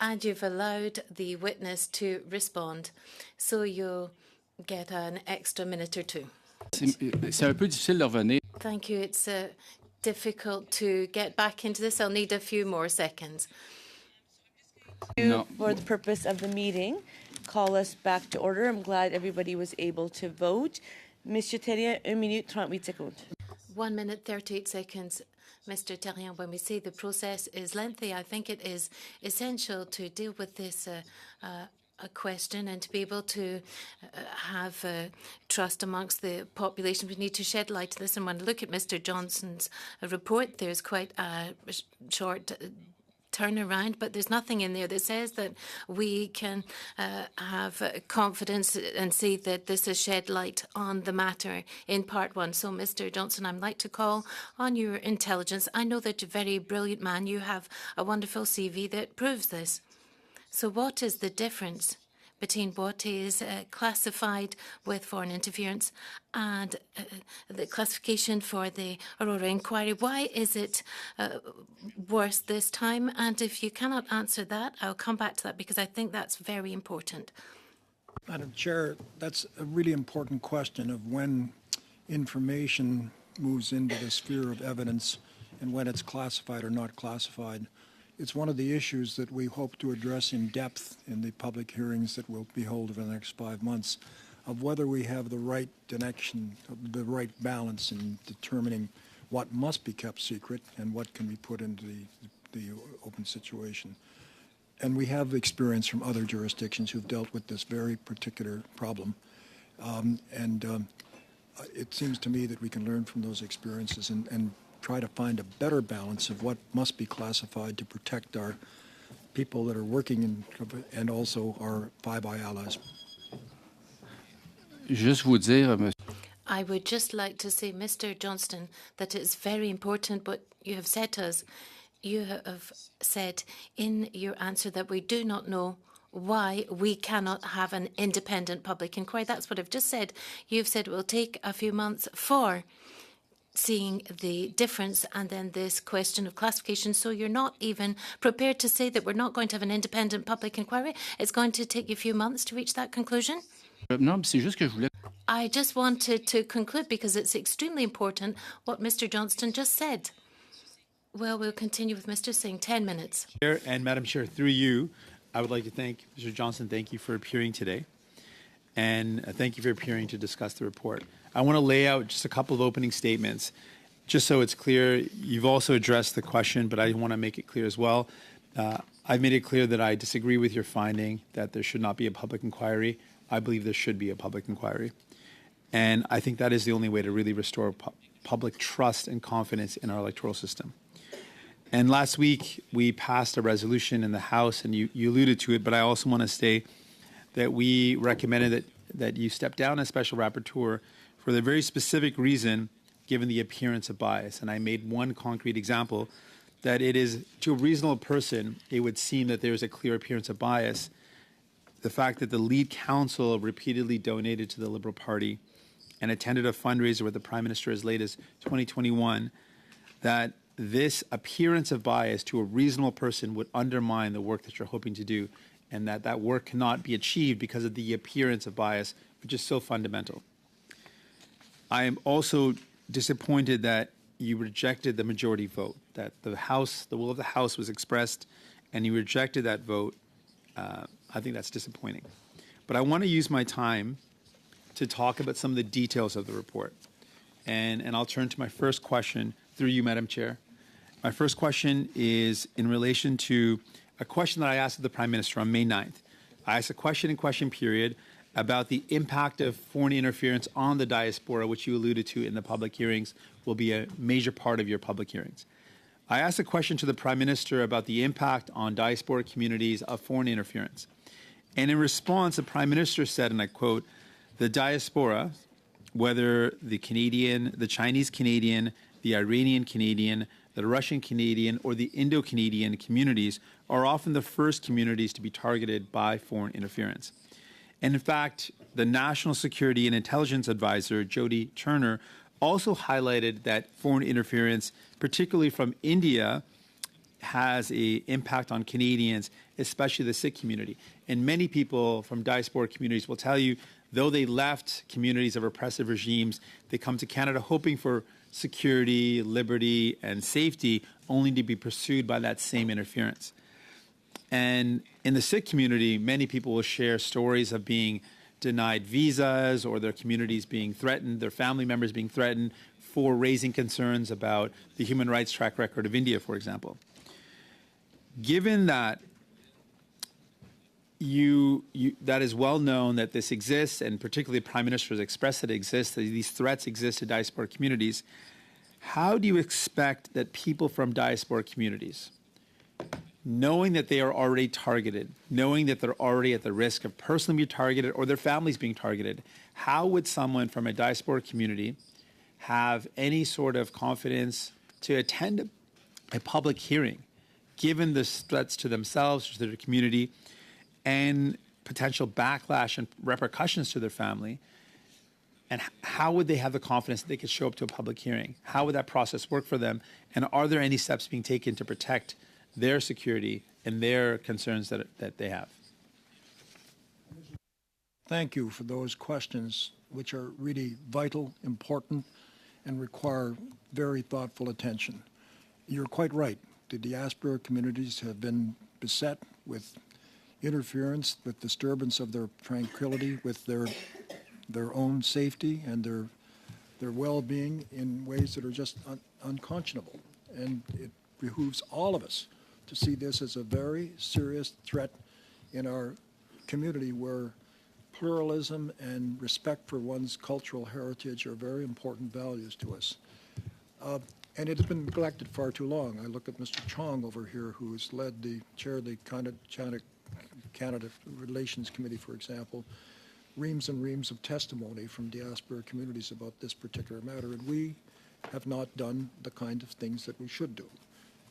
and you've allowed the witness to respond. So you'll get an extra minute or two. C'est un peu difficile de revenir. Thank you. It's difficult to get back into this. I'll need a few more seconds. No. For the purpose of the meeting, call us back to order. I'm glad everybody was able to vote. Monsieur Terrien, 1 minute 38 secondes. 1 minute, 38 seconds. Mr. Terrien, when we say the process is lengthy, I think it is essential to deal with this a question and to be able to have trust amongst the population. We need to shed light to this. And when I look at Mr. Johnson's report, there's quite a short turnaround, but there's nothing in there that says that we can have confidence and see that this has shed light on the matter in part one. So, Mr. Johnson, I'd like to call on your intelligence. I know that you're a very brilliant man. You have a wonderful CV that proves this. So what is the difference between what is classified with foreign interference and the classification for the Aurora inquiry. Why is it worse this time? And if you cannot answer that, I'll come back to that because I think that's very important. Madam Chair, that's a really important question of when information moves into the sphere of evidence and when it's classified or not classified. It's one of the issues that we hope to address in depth in the public hearings that we'll be holding over the next 5 months, of whether we have the right connection, the right balance in determining what must be kept secret and what can be put into the open situation. And we have experience from other jurisdictions who've dealt with this very particular problem. It seems to me that we can learn from those experiences and try to find a better balance of what must be classified to protect our people that are working and also our Five Eye allies. Juste vous dire, monsieur. I would just like to say, Mr. Johnston, that it's very important what you have said to us. You have said in your answer that we do not know why we cannot have an independent public inquiry. That's what I've just said. You've said it will take a few months for seeing the difference and then this question of classification. So you're not even prepared to say that we're not going to have an independent public inquiry. It's going to take you a few months to reach that conclusion. Non, c'est juste que je voulais. I just wanted to conclude because it's extremely important what Mr. Johnston just said. Well, we'll continue with Mr. Singh. 10 minutes. Chair and Madam Chair, through you, I would like to thank Mr. Johnston. Thank you for appearing today. And thank you for appearing to discuss the report. I want to lay out just a couple of opening statements, just so it's clear. You've also addressed the question, but I want to make it clear as well. I've made it clear that I disagree with your finding that there should not be a public inquiry. I believe there should be a public inquiry. And I think that is the only way to really restore public trust and confidence in our electoral system. And last week, we passed a resolution in the House, and you alluded to it, but I also want to say that we recommended that you step down as Special Rapporteur for the very specific reason, given the appearance of bias. And I made one concrete example, that it is, to a reasonable person, it would seem that there is a clear appearance of bias. The fact that the lead counsel repeatedly donated to the Liberal Party and attended a fundraiser with the Prime Minister as late as 2021, that this appearance of bias to a reasonable person would undermine the work that you're hoping to do, and that work cannot be achieved because of the appearance of bias, which is so fundamental. I am also disappointed that you rejected the majority vote, that the will of the House was expressed, and you rejected that vote. I think that's disappointing. But I want to use my time to talk about some of the details of the report. And I'll turn to my first question through you, Madam Chair. My first question is in relation to a question that I asked of the Prime Minister on May 9th. I asked a question in question period about the impact of foreign interference on the diaspora, which you alluded to in the public hearings, will be a major part of your public hearings. I asked a question to the Prime Minister about the impact on diaspora communities of foreign interference. And in response, the Prime Minister said, and I quote, "The diaspora, whether the Canadian, the Chinese Canadian, the Iranian Canadian, the Russian Canadian, or the Indo-Canadian communities are often the first communities to be targeted by foreign interference." And in fact, the National Security and Intelligence Advisor, Jody Turner, also highlighted that foreign interference, particularly from India, has an impact on Canadians, especially the Sikh community. And many people from diaspora communities will tell you, though they left communities of oppressive regimes, they come to Canada hoping for security, liberty, and safety, only to be pursued by that same interference. And in the Sikh community, many people will share stories of being denied visas or their communities being threatened, their family members being threatened for raising concerns about the human rights track record of India, for example. Given that that is well known that this exists, and particularly the Prime Minister has expressed that it exists, that these threats exist to diaspora communities, how do you expect that people from diaspora communities, knowing that they are already targeted, knowing that they're already at the risk of personally being targeted or their families being targeted, how would someone from a diaspora community have any sort of confidence to attend a public hearing, given the threats to themselves, to their community? And potential backlash and repercussions to their family? And how would they have the confidence that they could show up to a public hearing? How would that process work for them? And are there any steps being taken to protect their security and their concerns that they have? Thank you for those questions, which are really vital, important, and require very thoughtful attention. You're quite right. The diaspora communities have been beset with interference, with disturbance of their tranquility, with their own safety and their well-being in ways that are just unconscionable. And it behooves all of us to see this as a very serious threat in our community where pluralism and respect for one's cultural heritage are very important values to us. And it has been neglected far too long. I look at Mr. Chong over here, who has led the chair of the Canada Relations Committee, for example, reams and reams of testimony from diaspora communities about this particular matter, and we have not done the kind of things that we should do,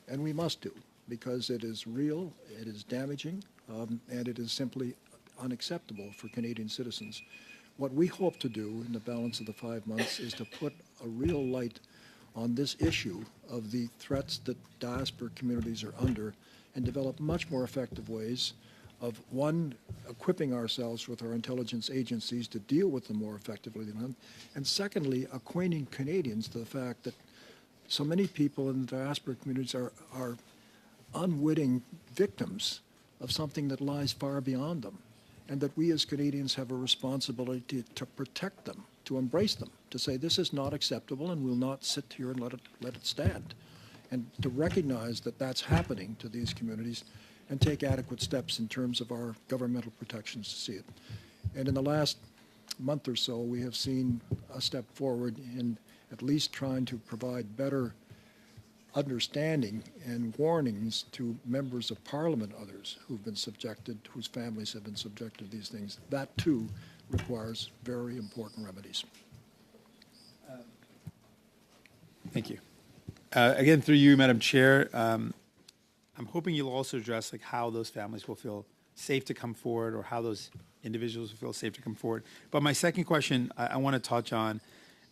and we must do, because it is real, it is damaging, and it is simply unacceptable for Canadian citizens. What we hope to do in the balance of the 5 months is to put a real light on this issue of the threats that diaspora communities are under and develop much more effective ways of, one, equipping ourselves with our intelligence agencies to deal with them more effectively than them, and secondly, acquainting Canadians to the fact that so many people in the diaspora communities are unwitting victims of something that lies far beyond them, and that we as Canadians have a responsibility to protect them, to embrace them, to say this is not acceptable and we'll not sit here and let it stand, and to recognize that that's happening to these communities and take adequate steps in terms of our governmental protections to see it. And in the last month or so, we have seen a step forward in at least trying to provide better understanding and warnings to members of Parliament, others who've been subjected, whose families have been subjected to these things. That too requires very important remedies. Thank you. Again, through you, Madam Chair, I'm hoping you'll also address like how those families will feel safe to come forward, or how those individuals will feel safe to come forward. But my second question I want to touch on,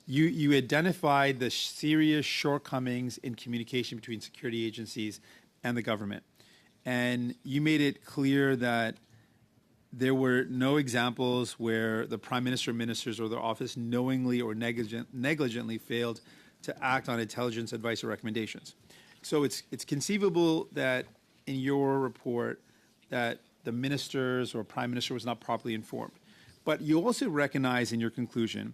you identified the serious shortcomings in communication between security agencies and the government. And you made it clear that there were no examples where the Prime Minister, ministers, or their office knowingly or negligently failed to act on intelligence advice or recommendations. So it's conceivable that in your report that the ministers or Prime Minister was not properly informed. But you also recognize in your conclusion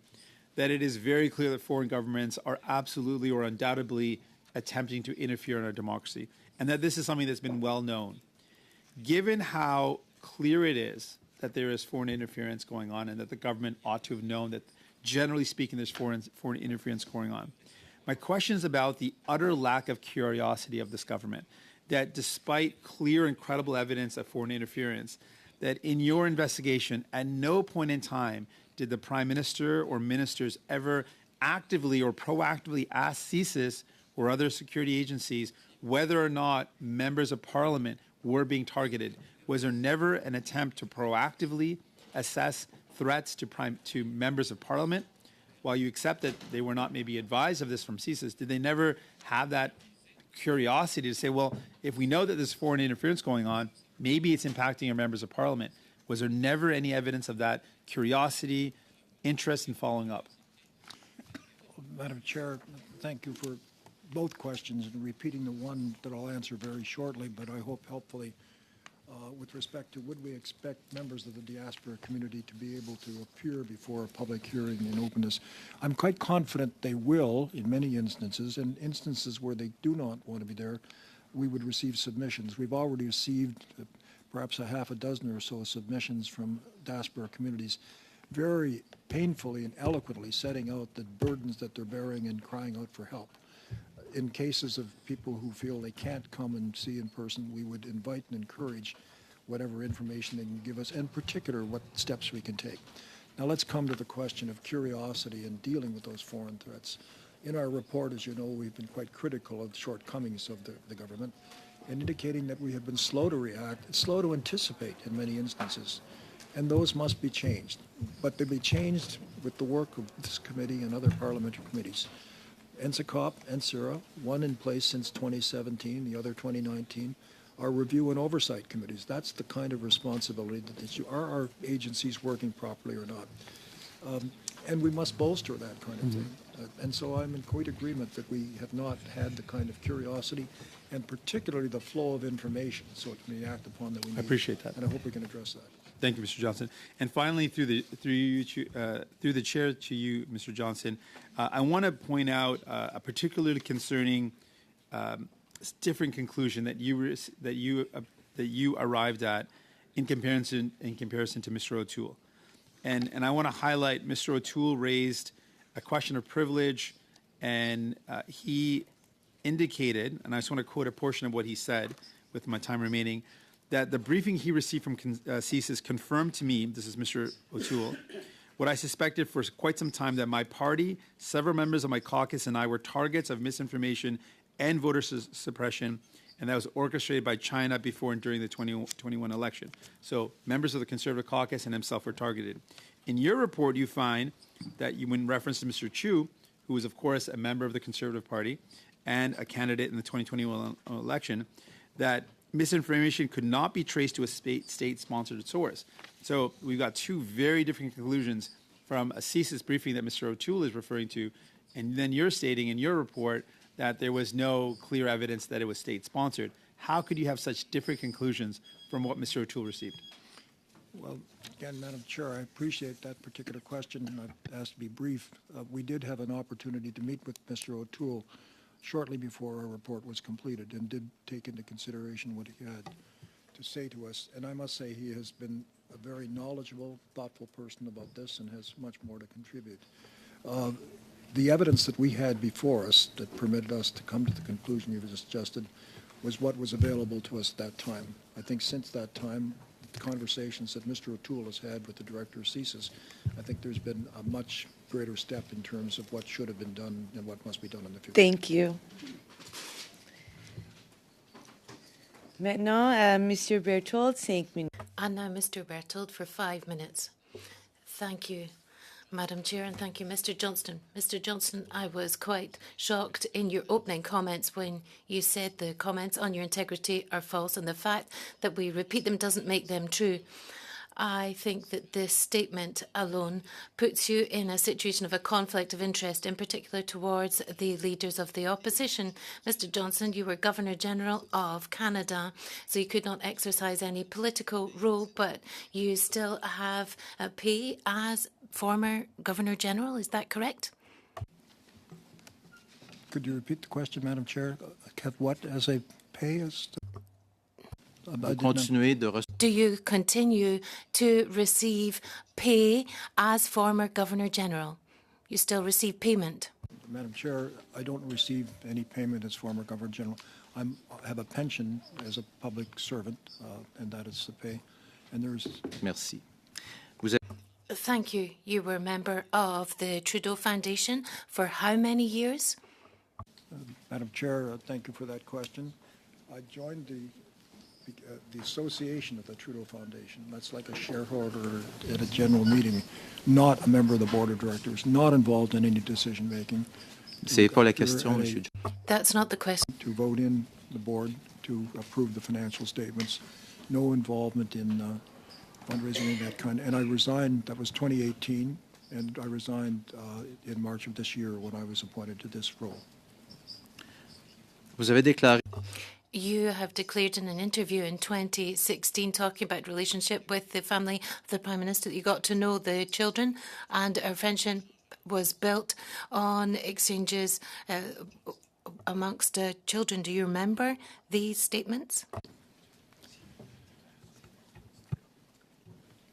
that it is very clear that foreign governments are absolutely or undoubtedly attempting to interfere in our democracy, and that this is something that's been well known. Given how clear it is that there is foreign interference going on, and that the government ought to have known that, generally speaking, there's foreign interference going on, my question is about the utter lack of curiosity of this government, that despite clear and credible evidence of foreign interference, that in your investigation, at no point in time did the Prime Minister or ministers ever actively or proactively ask CSIS or other security agencies whether or not members of Parliament were being targeted. Was there never an attempt to proactively assess threats to members of Parliament? While you accept that they were not maybe advised of this from CSIS, did they never have that curiosity to say, well, if we know that there's foreign interference going on, maybe it's impacting our members of Parliament? Was there never any evidence of that curiosity, interest in following up? Madam Chair, thank you for both questions and repeating the one that I'll answer very shortly, but I hope helpfully, with respect to would we expect members of the diaspora community to be able to appear before a public hearing in openness. I'm quite confident they will in many instances, and instances where they do not want to be there, we would receive submissions. We've already received perhaps a half a dozen or so submissions from diaspora communities, very painfully and eloquently setting out the burdens that they're bearing and crying out for help. In cases of people who feel they can't come and see in person, we would invite and encourage whatever information they can give us, and in particular what steps we can take. Now let's come to the question of curiosity and dealing with those foreign threats. In our report, as you know, we've been quite critical of the shortcomings of the government, and indicating that we have been slow to react, slow to anticipate in many instances. and those must be changed. But they'll be changed with the work of this committee and other parliamentary committees. NSICOP and CIRA, one in place since 2017, the other 2019, are review and oversight committees. That's the kind of responsibility that you are our agencies working properly or not. And we must bolster that kind of thing. And so I'm in quite agreement that we have not had the kind of curiosity and particularly the flow of information so it can be acted upon that we need. I appreciate that. And I hope we can address that. Thank you, Mr. Johnson. And finally, through the chair to you, Mr. Johnson, I want to point out a particularly concerning different conclusion that you arrived at in comparison to Mr. O'Toole. And I want to highlight Mr. O'Toole raised a question of privilege, and he indicated, and I just want to quote a portion of what he said with my time remaining, that the briefing he received from CSIS confirmed to me, this is Mr. O'Toole, what I suspected for quite some time, that my party, several members of my caucus, and I were targets of misinformation and voter suppression, and that was orchestrated by China before and during the 2021 election. So members of the Conservative caucus and himself were targeted. In your report, you find that you, in reference to Mr. Chu, who was, of course, a member of the Conservative Party and a candidate in the 2021 election, that misinformation could not be traced to a state-sponsored source. So we've got two very different conclusions from a CSIS briefing that Mr. O'Toole is referring to, and then you're stating in your report that there was no clear evidence that it was state-sponsored. How could you have such different conclusions from what Mr. O'Toole received? Well, again, Madam Chair, I appreciate that particular question, and I've asked to be brief. We did have an opportunity to meet with Mr. O'Toole shortly before our report was completed and did take into consideration what he had to say to us. And I must say he has been a very knowledgeable, thoughtful person about this and has much more to contribute. The evidence that we had before us that permitted us to come to the conclusion you've just suggested was what was available to us at that time. I think since that time, the conversations that Mr. O'Toole has had with the director of CSIS, I think there's been a much greater step in terms of what should have been done and what must be done in the future. Thank you. Maintenant, Monsieur Berthold, 5 minutes. And now Mr. Berthold for 5 minutes. Thank you, Madam Chair, and thank you, Mr. Johnston. Mr. Johnston, I was quite shocked in your opening comments when you said the comments on your integrity are false, and the fact that we repeat them doesn't make them true. I think that this statement alone puts you in a situation of a conflict of interest, in particular towards the leaders of the opposition. Mr. Johnson, you were Governor-General of Canada, so you could not exercise any political role, but you still have a pay as former Governor-General. Is that correct? Could you repeat the question, Madam Chair? Have what as a pay? Do you continue to receive pay as former Governor-General? You still receive payment? Madam Chair, I don't receive any payment as former Governor General. I have a pension as a public servant, and that is the pay. And there's. Merci. Thank you. You were a member of the Trudeau Foundation for how many years? Madam Chair, thank you for that question. I joined the association of the Trudeau Foundation. That's like a shareholder at a general meeting, not a member of the board of directors, not involved in any decision making. C'est pas la question, Monsieur. That's not the question. To vote in the board to approve the financial statements, no involvement in fundraising of that kind. And I resigned, that was 2018, and I resigned in March of this year when I was appointed to this role. Vous avez déclaré. You have declared in an interview in 2016 talking about relationship with the family of the Prime Minister that you got to know the children, and our friendship was built on exchanges amongst children. Do you remember these statements?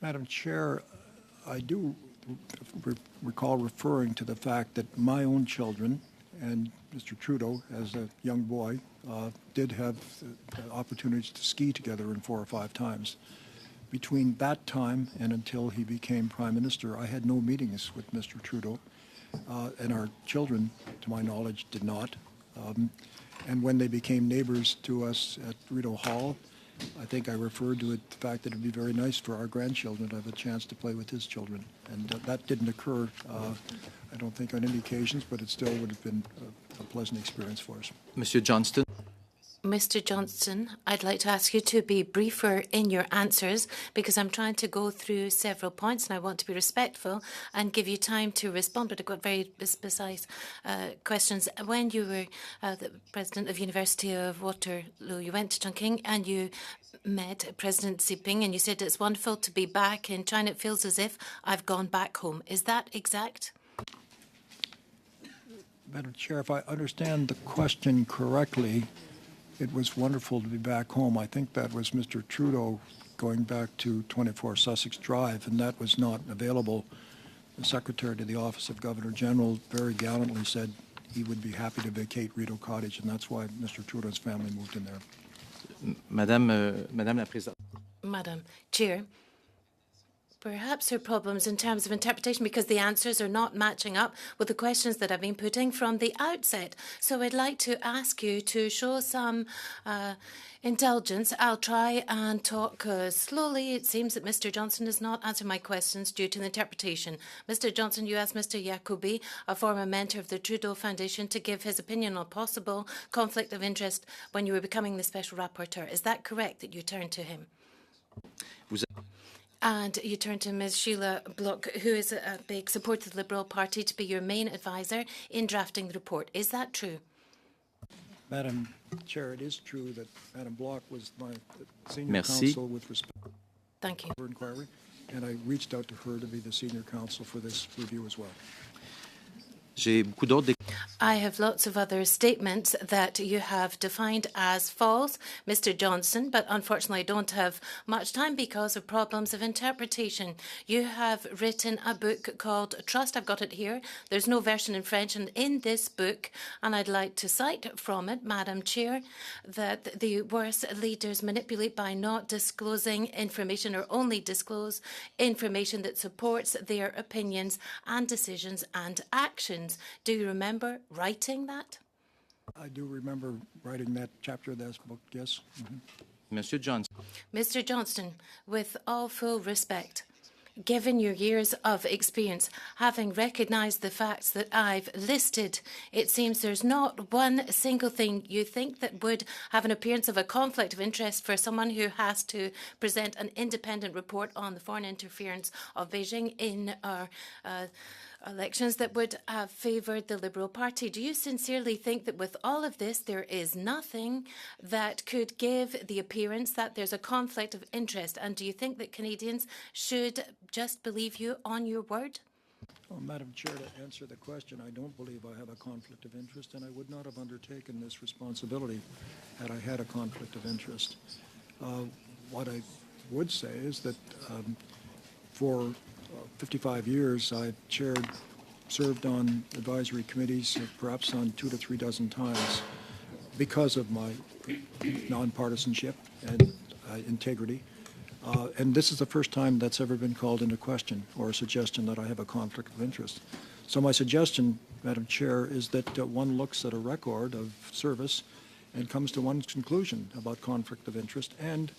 Madam Chair, I do recall referring to the fact that my own children and Mr. Trudeau, as a young boy, did have opportunities to ski together 4 or 5 times. Between that time and until he became Prime Minister, I had no meetings with Mr. Trudeau, and our children, to my knowledge, did not. And when they became neighbors to us at Rideau Hall, I think I referred to it, the fact that it'd be very nice for our grandchildren to have a chance to play with his children. And that didn't occur, I don't think, on any occasions, but it still would have been a pleasant experience for us. Monsieur Johnston. Mr. Johnston, I'd like to ask you to be briefer in your answers because I'm trying to go through several points and I want to be respectful and give you time to respond, but I've got very precise questions. When you were the president of University of Waterloo, you went to Chongqing and you met President Xi Jinping and you said it's wonderful to be back in China. It feels as if I've gone back home. Is that exact? Madam Chair, if I understand the question correctly, it was wonderful to be back home. I think that was Mr. Trudeau going back to 24 Sussex Drive, and that was not available. The Secretary to the Office of Governor General very gallantly said he would be happy to vacate Rideau Cottage, and that's why Mr. Trudeau's family moved in there. Madame la Présidente. Madam Chair, perhaps there are problems in terms of interpretation because the answers are not matching up with the questions that I've been putting from the outset. So I'd like to ask you to show some indulgence. I'll try and talk slowly. It seems that Mr. Johnson is not answering my questions due to the interpretation. Mr. Johnson, you asked Mr. Jacobi, a former mentor of the Trudeau Foundation, to give his opinion on possible conflict of interest when you were becoming the special rapporteur. Is that correct that you turned to him? And you turn to Ms. Sheila Bloch, who is a big supporter of the Liberal Party, to be your main advisor in drafting the report. Is that true? Madam Chair, it is true that Madam Bloch was my senior Merci. counsel with respect Thank you. to her inquiry, and I reached out to her to be the senior counsel for this review as well. J'ai beaucoup d'autres. I have lots of other statements that you have defined as false, Mr. Johnson, but unfortunately I don't have much time because of problems of interpretation. You have written a book called Trust. I've got it here. There's no version in French, and in this book, and I'd like to cite from it, Madam Chair, that the worst leaders manipulate by not disclosing information or only disclose information that supports their opinions and decisions and actions. Do you remember writing that? I do remember writing that chapter of this book, yes. Monsieur Johnson. Mr. Johnston, with all full respect, given your years of experience, having recognised the facts that I've listed, it seems there's not one single thing you think that would have an appearance of a conflict of interest for someone who has to present an independent report on the foreign interference of Beijing in our elections that would have favoured the Liberal Party. Do you sincerely think that with all of this, there is nothing that could give the appearance that there's a conflict of interest? And do you think that Canadians should just believe you on your word? Well, Madam Chair, to answer the question, I don't believe I have a conflict of interest, and I would not have undertaken this responsibility had I had a conflict of interest. What I would say is that for 55 years, I've served on advisory committees, perhaps on 2 to 3 dozen times, because of my nonpartisanship and integrity. And this is the first time that's ever been called into question or a suggestion that I have a conflict of interest. So my suggestion, Madam Chair, is that one looks at a record of service and comes to one's conclusion about conflict of interest. And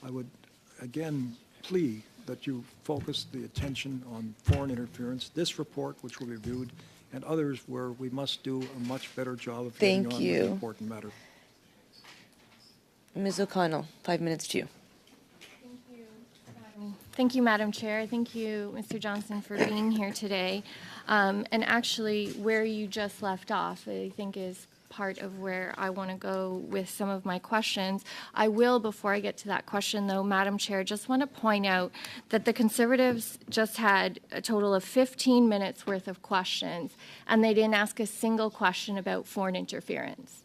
I would, again, plea that you focus the attention on foreign interference, this report, which will be reviewed, and others where we must do a much better job of getting on with the important matter. Ms. O'Connell, 5 minutes to you. Thank you, Madam Chair. Thank you, Mr. Johnson, for being here today. And actually, where you just left off, I think is part of where I want to go with some of my questions. I will, before I get to that question, though, Madam Chair, just want to point out that the Conservatives just had a total of 15 minutes worth of questions, and they didn't ask a single question about foreign interference.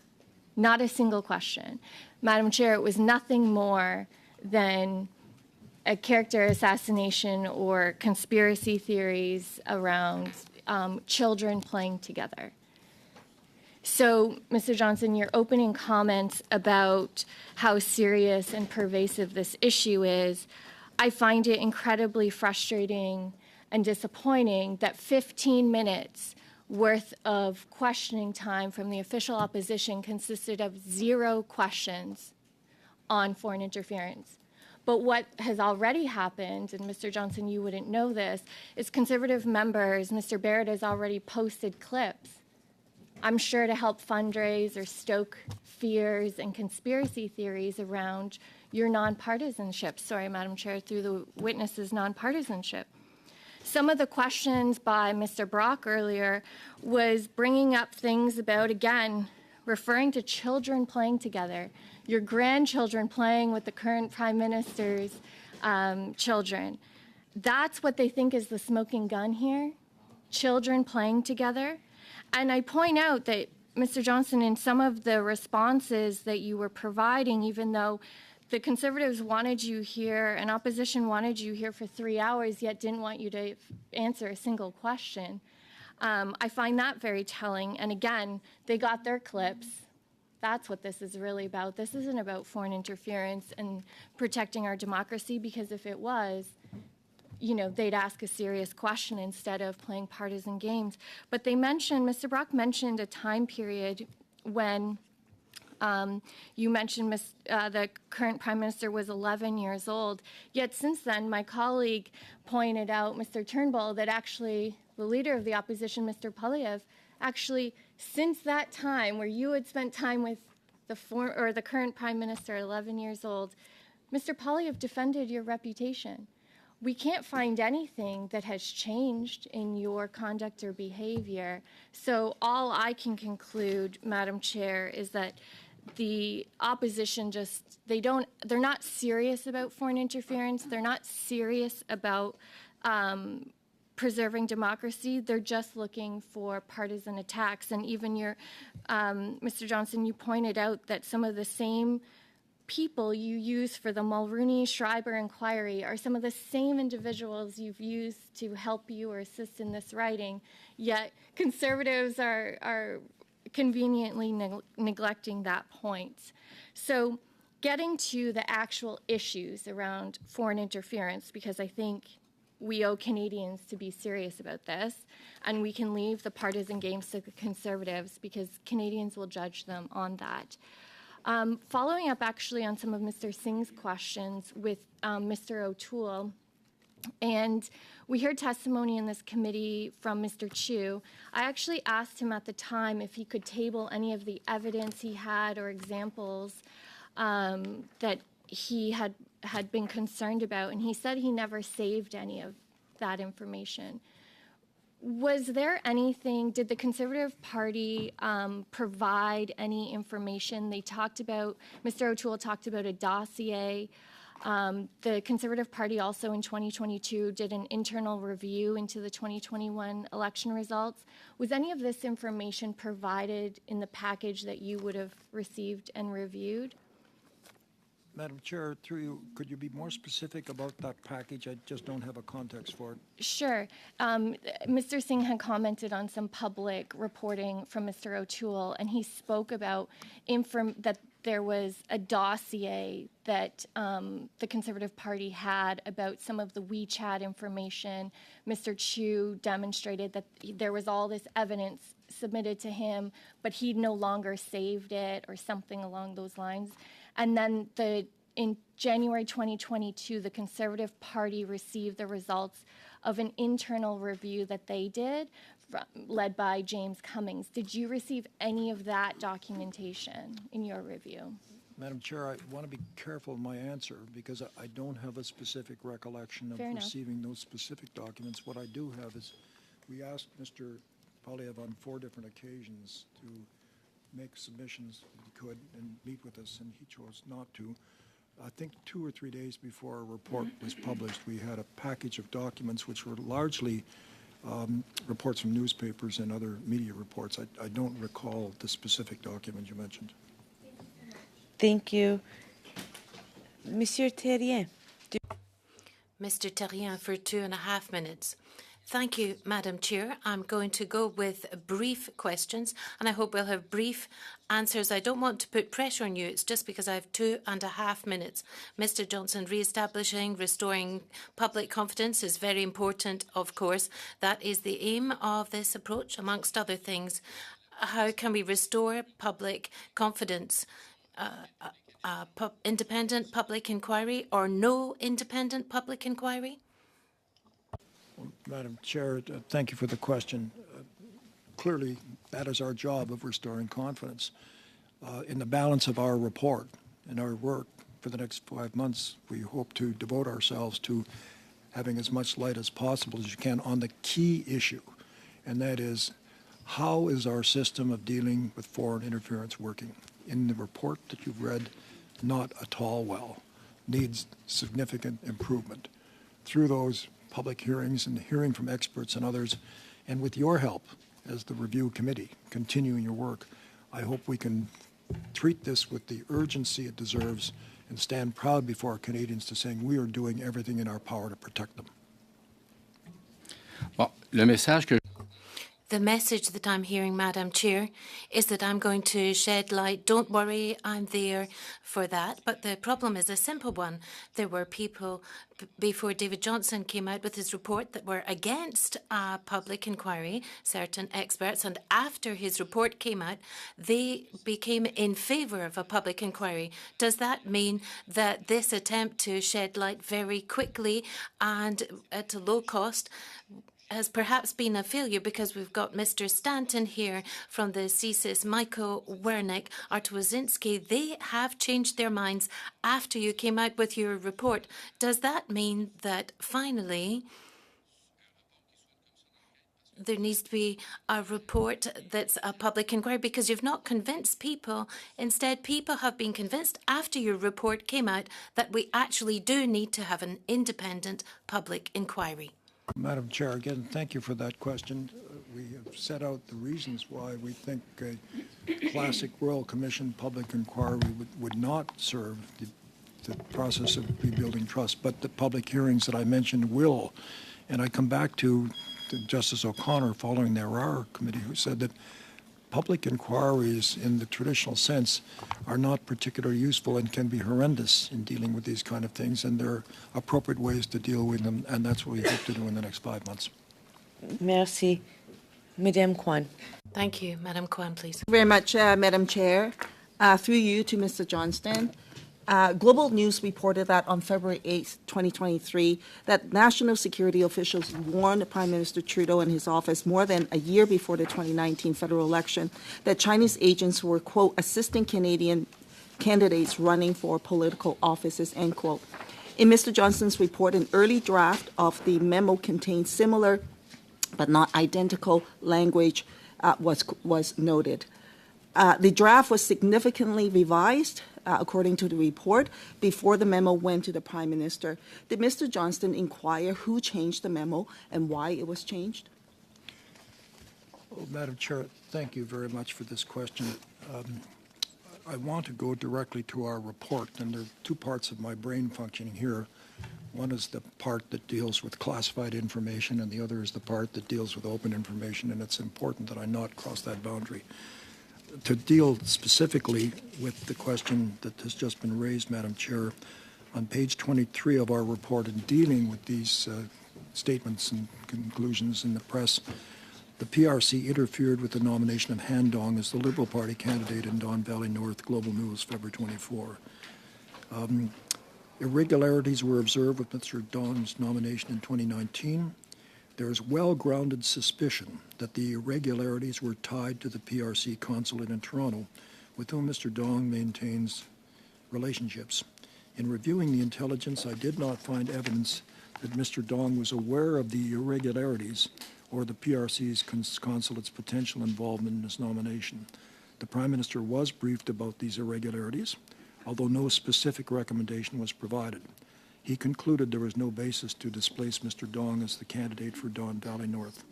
Not a single question. Madam Chair, it was nothing more than a character assassination or conspiracy theories around children playing together. So, Mr. Johnson, your opening comments about how serious and pervasive this issue is, I find it incredibly frustrating and disappointing that 15 minutes worth of questioning time from the official opposition consisted of 0 questions on foreign interference. But what has already happened, and Mr. Johnson, you wouldn't know this, is Conservative members, Mr. Barrett has already posted clips, I'm sure to help fundraise or stoke fears and conspiracy theories around your nonpartisanship. Sorry, Madam Chair, through the witness's nonpartisanship. Some of the questions by Mr. Brock earlier was bringing up things about, again, referring to children playing together, your grandchildren playing with the current Prime Minister's children. That's what they think is the smoking gun here, children playing together. And I point out that, Mr. Johnson, in some of the responses that you were providing, even though the Conservatives wanted you here and opposition wanted you here for 3 hours, yet didn't want you to answer a single question, I find that very telling. And again, they got their clips. That's what this is really about. This isn't about foreign interference and protecting our democracy, because if it was, you know, they'd ask a serious question instead of playing partisan games. But they mentioned, Mr. Brock mentioned a time period when you mentioned the current Prime Minister was 11 years old. Yet since then, my colleague pointed out, Mr. Turnbull, that actually the leader of the opposition, Mr. Poilievre, actually since that time where you had spent time with the current Prime Minister, 11 years old, Mr. Poilievre defended your reputation. We can't find anything that has changed in your conduct or behavior. So all I can conclude, Madam Chair, is that the opposition they're not serious about foreign interference. They're not serious about preserving democracy. They're just looking for partisan attacks. And even Mr. Johnson, you pointed out that some of the same people you use for the Mulroney-Schreiber inquiry are some of the same individuals you've used to help you or assist in this writing, yet Conservatives are conveniently neglecting that point. So getting to the actual issues around foreign interference, because I think we owe Canadians to be serious about this, and we can leave the partisan games to the Conservatives because Canadians will judge them on that. Following up actually on some of Mr. Singh's questions with Mr. O'Toole, and we heard testimony in this committee from Mr. Chu. I actually asked him at the time if he could table any of the evidence he had or examples that he had been concerned about, and he said he never saved any of that information. Was there anything, did the Conservative Party provide any information? They talked about, Mr. O'Toole talked about a dossier. The Conservative Party also in 2022 did an internal review into the 2021 election results. Was any of this information provided in the package that you would have received and reviewed? Madam Chair, through you, could you be more specific about that package? I just don't have a context for it. Sure. Mr. Singh had commented on some public reporting from Mr. O'Toole, and he spoke about that there was a dossier that the Conservative Party had about some of the WeChat information. Mr. Chu demonstrated that there was all this evidence submitted to him, but he no longer saved it or something along those lines. And then in January 2022, the Conservative Party received the results of an internal review that they did, led by James Cummings. Did you receive any of that documentation in your review? Madam Chair, I want to be careful in my answer because I don't have a specific recollection of receiving those specific documents. What I do have is we asked Mr. Poilievre on 4 different occasions to make submissions if he could and meet with us, and he chose not to. I think 2 or 3 days before our report was published, we had a package of documents which were largely reports from newspapers and other media reports. I don't recall the specific document you mentioned. Thank you. Monsieur Terrien. Mr. Terrien for 2.5 minutes. Thank you, Madam Chair. I'm going to go with brief questions, and I hope we'll have brief answers. I don't want to put pressure on you. It's just because I have 2.5 minutes. Mr. Johnson, re-establishing, restoring public confidence is very important, of course. That is the aim of this approach, amongst other things. How can we restore public confidence? a independent public inquiry or no independent public inquiry? Madam Chair, thank you for the question. Clearly, that is our job of restoring confidence. In the balance of our report and our work for the next 5 months, we hope to devote ourselves to having as much light as possible as you can on the key issue, and that is, how is our system of dealing with foreign interference working? In the report that you've read, not at all well, needs significant improvement. Through those public hearings and hearing from experts and others, and with your help as the review committee, continuing your work, I hope we can treat this with the urgency it deserves and stand proud before our Canadians to saying we are doing everything in our power to protect them. Bon, le message que The message that I'm hearing, Madam Chair, is that I'm going to shed light. Don't worry, I'm there for that. But the problem is a simple one. There were people before David Johnston came out with his report that were against a public inquiry, certain experts, and after his report came out, they became in favour of a public inquiry. Does that mean that this attempt to shed light very quickly and at a low cost has perhaps been a failure, because we've got Mr. Stanton here from the CSIS, Michael Wernick, Artwazinski. They have changed their minds after you came out with your report. Does that mean that finally there needs to be a report that's a public inquiry? Because you've not convinced people. Instead, people have been convinced after your report came out that we actually do need to have an independent public inquiry. Madam Chair, again, thank you for that question. We have set out the reasons why we think a classic Royal Commission public inquiry would not serve the process of rebuilding trust, but the public hearings that I mentioned will. And I come back to Justice O'Connor following the Arar Committee, who said that public inquiries in the traditional sense are not particularly useful and can be horrendous in dealing with these kind of things, and there are appropriate ways to deal with them, and that's what we hope to do in the next 5 months. Merci. Madame Kwan. Thank you. Madam Kwan, please. Very much, Madam Chair. Through you to Mr. Johnston. Global News reported that on February 8, 2023, that national security officials warned Prime Minister Trudeau and his office more than a year before the 2019 federal election that Chinese agents were, quote, assisting Canadian candidates running for political offices, end quote. In Mr. Johnston's report, an early draft of the memo contained similar but not identical language was noted. The draft was significantly revised, according to the report, before the memo went to the Prime Minister. Did Mr. Johnston inquire who changed the memo and why it was changed? Well, Madam Chair, thank you very much for this question. I want to go directly to our report, and there are two parts of my brain functioning here. One is the part that deals with classified information, and the other is the part that deals with open information, and it's important that I not cross that boundary. To deal specifically with the question that has just been raised, Madam Chair, on page 23 of our report, in dealing with these statements and conclusions in the press, the PRC interfered with the nomination of Han Dong as the Liberal Party candidate in Don Valley North. Global News, February 24. Irregularities were observed with Mr. Dong's nomination in 2019. There is well-grounded suspicion that the irregularities were tied to the PRC consulate in Toronto, with whom Mr. Dong maintains relationships. In reviewing the intelligence, I did not find evidence that Mr. Dong was aware of the irregularities or the PRC's consulate's potential involvement in his nomination. The Prime Minister was briefed about these irregularities, although no specific recommendation was provided. He concluded there was no basis to displace Mr. Dong as the candidate for Don Valley North.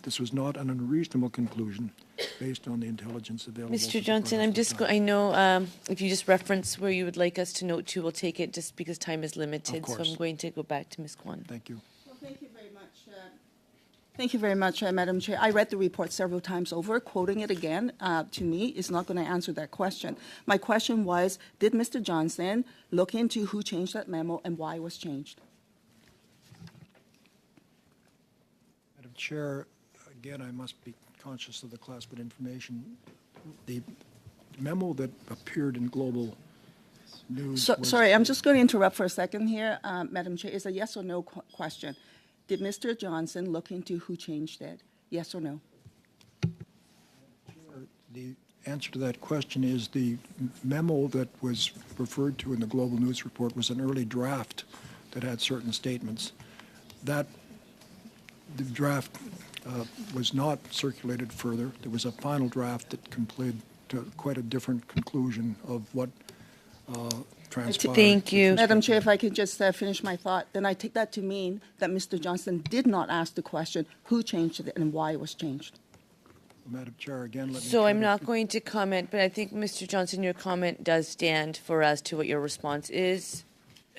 This was not an unreasonable conclusion based on the intelligence available. Mr. Johnson, I know if you just reference where you would like us to note to, we'll take it just because time is limited. So I'm going to go back to Ms. Kwan. Thank you. Well, thank you very much. Thank you very much, Madam Chair. I read the report several times over. Quoting it again, to me, is not going to answer that question. My question was, did Mr. Johnston look into who changed that memo and why it was changed? Madam Chair, again, I must be conscious of the classified information. The memo that appeared in Global news was... Sorry, I'm just going to interrupt for a second here, Madam Chair. It's a yes or no question. Did Mr. Johnson look into who changed it? Yes or no? The answer to that question is the memo that was referred to in the Global News report was an early draft that had certain statements. The draft was not circulated further. There was a final draft that completed to quite a different conclusion of what transpired. Thank you. Madam Chair, if I could just finish my thought, then I take that to mean that Mr. Johnson did not ask the question who changed it and why it was changed. Madam Chair, again, let me... So try I'm to- not going to comment, but I think, Mr. Johnson, your comment does stand for us to what your response is.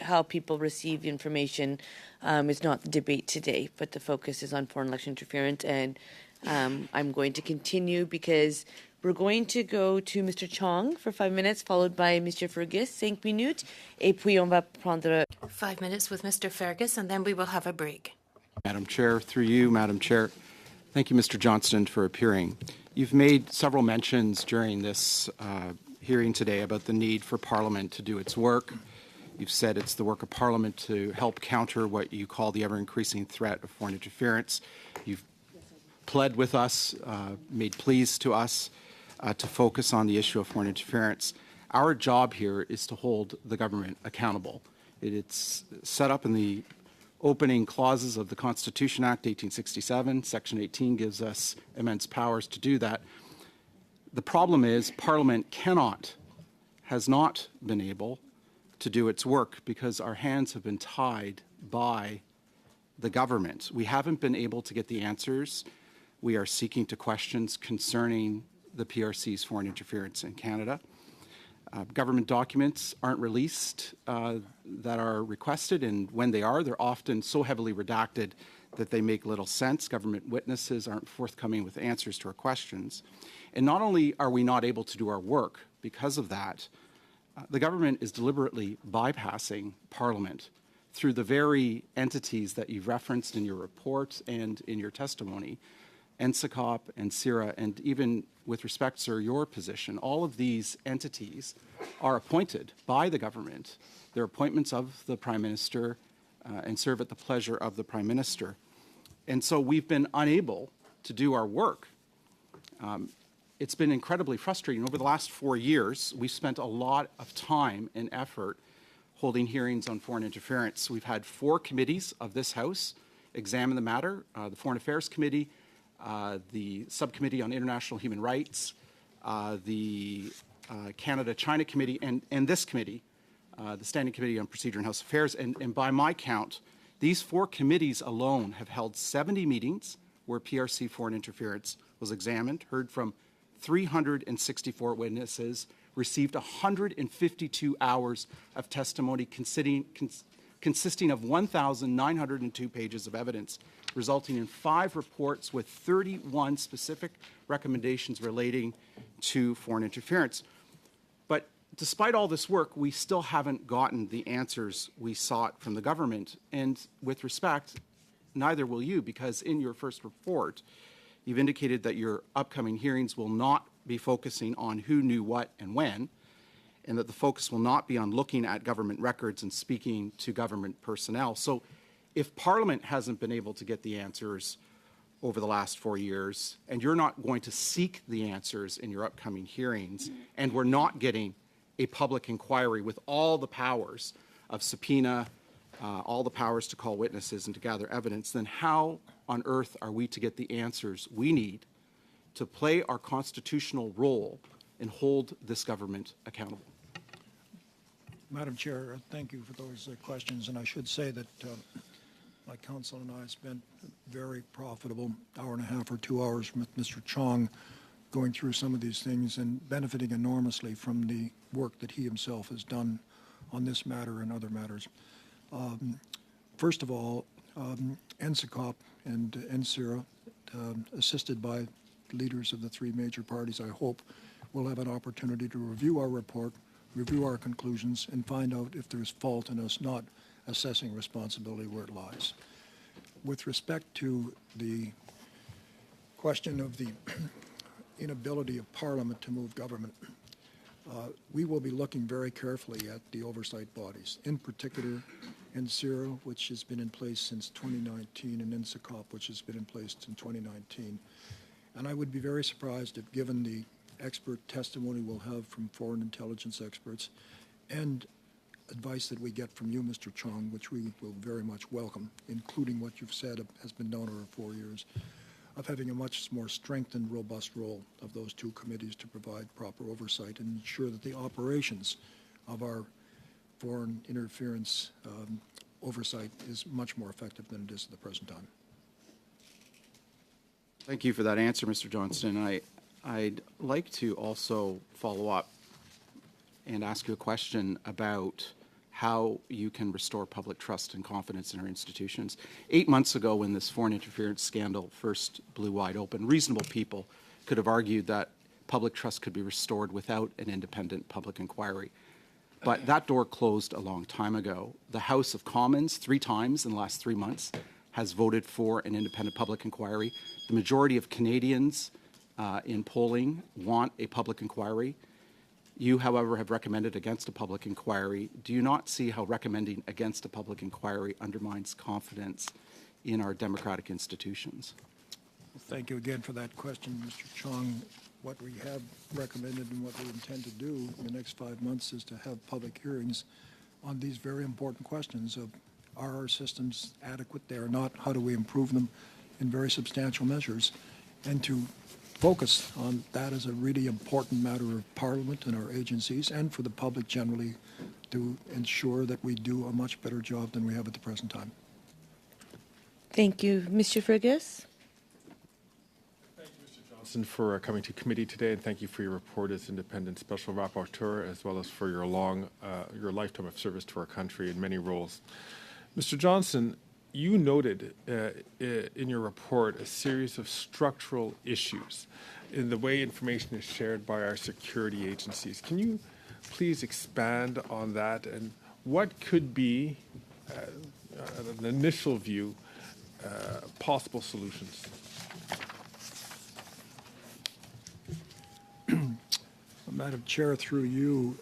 How people receive information is not the debate today, but the focus is on foreign election interference. And I'm going to continue because we're going to go to Mr. Chong for 5 minutes, followed by Mr. Fergus, 5 minutes. Et puis on va prendre... 5 minutes with Mr. Fergus, and then we will have a break. Madam Chair, through you, Madam Chair. Thank you, Mr. Johnston, for appearing. You've made several mentions during this hearing today about the need for Parliament to do its work. You've said it's the work of Parliament to help counter what you call the ever-increasing threat of foreign interference. You've pled with us, made pleas to us to focus on the issue of foreign interference. Our job here is to hold the government accountable. It's set up in the opening clauses of the Constitution Act 1867. Section 18 gives us immense powers to do that. The problem is Parliament has not been able to do its work because our hands have been tied by the government. We haven't been able to get the answers we are seeking to questions concerning the PRC's foreign interference in Canada. Government documents aren't released that are requested, and when they are, they're often so heavily redacted that they make little sense. Government witnesses aren't forthcoming with answers to our questions. And not only are we not able to do our work because of that, the government is deliberately bypassing Parliament through the very entities that you've referenced in your report and in your testimony, NSICOP and CIRA, and even with respect, sir, your position, all of these entities are appointed by the government. They're appointments of the Prime Minister and serve at the pleasure of the Prime Minister. And so we've been unable to do our work. It's been incredibly frustrating. Over the last 4 years, we've spent a lot of time and effort holding hearings on foreign interference. We've had 4 committees of this House examine the matter, the Foreign Affairs Committee, the Subcommittee on International Human Rights, the Canada-China Committee, and this committee, the Standing Committee on Procedure and House Affairs. And by my count, these 4 committees alone have held 70 meetings where PRC foreign interference was examined, heard from 364 witnesses, received 152 hours of testimony consisting of 1,902 pages of evidence, resulting in 5 reports with 31 specific recommendations relating to foreign interference. But despite all this work, we still haven't gotten the answers we sought from the government. And with respect, neither will you, because in your first report, you've indicated that your upcoming hearings will not be focusing on who knew what and when, and that the focus will not be on looking at government records and speaking to government personnel. So if Parliament hasn't been able to get the answers over the last 4 years, and you're not going to seek the answers in your upcoming hearings, and we're not getting a public inquiry with all the powers of subpoena, all the powers to call witnesses and to gather evidence, then how on earth are we to get the answers we need to play our constitutional role and hold this government accountable? Madam Chair, thank you for those questions. And I should say that my counsel and I spent a very profitable hour and a half or 2 hours with Mr. Chong going through some of these things and benefiting enormously from the work that he himself has done on this matter and other matters. First of all, NSICOP and NSIRA, assisted by leaders of the 3 major parties, I hope, will have an opportunity to review our report, review our conclusions, and find out if there's fault in us not assessing responsibility where it lies. With respect to the question of the inability of Parliament to move government, We will be looking very carefully at the oversight bodies, in particular NCIRA, which has been in place since 2019, and NSICOP, which has been in place since 2019. And I would be very surprised if, given the expert testimony we'll have from foreign intelligence experts and advice that we get from you, Mr. Chong, which we will very much welcome, including what you've said has been done over 4 years, of having a much more strengthened, robust role of those two committees to provide proper oversight and ensure that the operations of our foreign interference oversight is much more effective than it is at the present time. Thank you for that answer, Mr. Johnston. I'd like to also follow up and ask you a question about how you can restore public trust and confidence in our institutions. 8 months ago, when this foreign interference scandal first blew wide open, reasonable people could have argued that public trust could be restored without an independent public inquiry. But that door closed a long time ago. The House of Commons, 3 times in the last 3 months, has voted for an independent public inquiry. The majority of Canadians in polling want a public inquiry. You, however, have recommended against a public inquiry. Do you not see how recommending against a public inquiry undermines confidence in our democratic institutions? Well, thank you again for that question, Mr. Chong. What we have recommended and what we intend to do in the next 5 months is to have public hearings on these very important questions of, are our systems adequate? They are not. How do we improve them in very substantial measures? And to focus on that as a really important matter of Parliament and our agencies and for the public generally to ensure that we do a much better job than we have at the present time. Thank you. Mr. Fergus? Thank you, Mr. Johnson, for coming to committee today, and thank you for your report as independent special rapporteur, as well as for your your lifetime of service to our country in many roles. Mr. Johnson, you noted in your report a series of structural issues in the way information is shared by our security agencies. Can you please expand on that, and what could be, an initial view, possible solutions? Madam Chair, through you,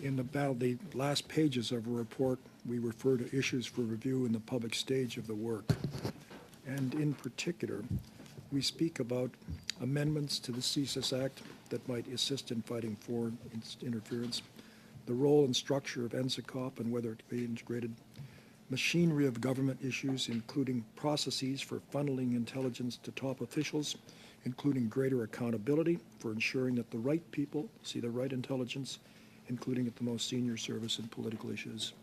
in about the last pages of a report, we refer to issues for review in the public stage of the work. And in particular, we speak about amendments to the CSIS Act that might assist in fighting foreign interference, the role and structure of NSICOP and whether it can be integrated, machinery of government issues, including processes for funneling intelligence to top officials, including greater accountability for ensuring that the right people see the right intelligence, including at the most senior service and political issues,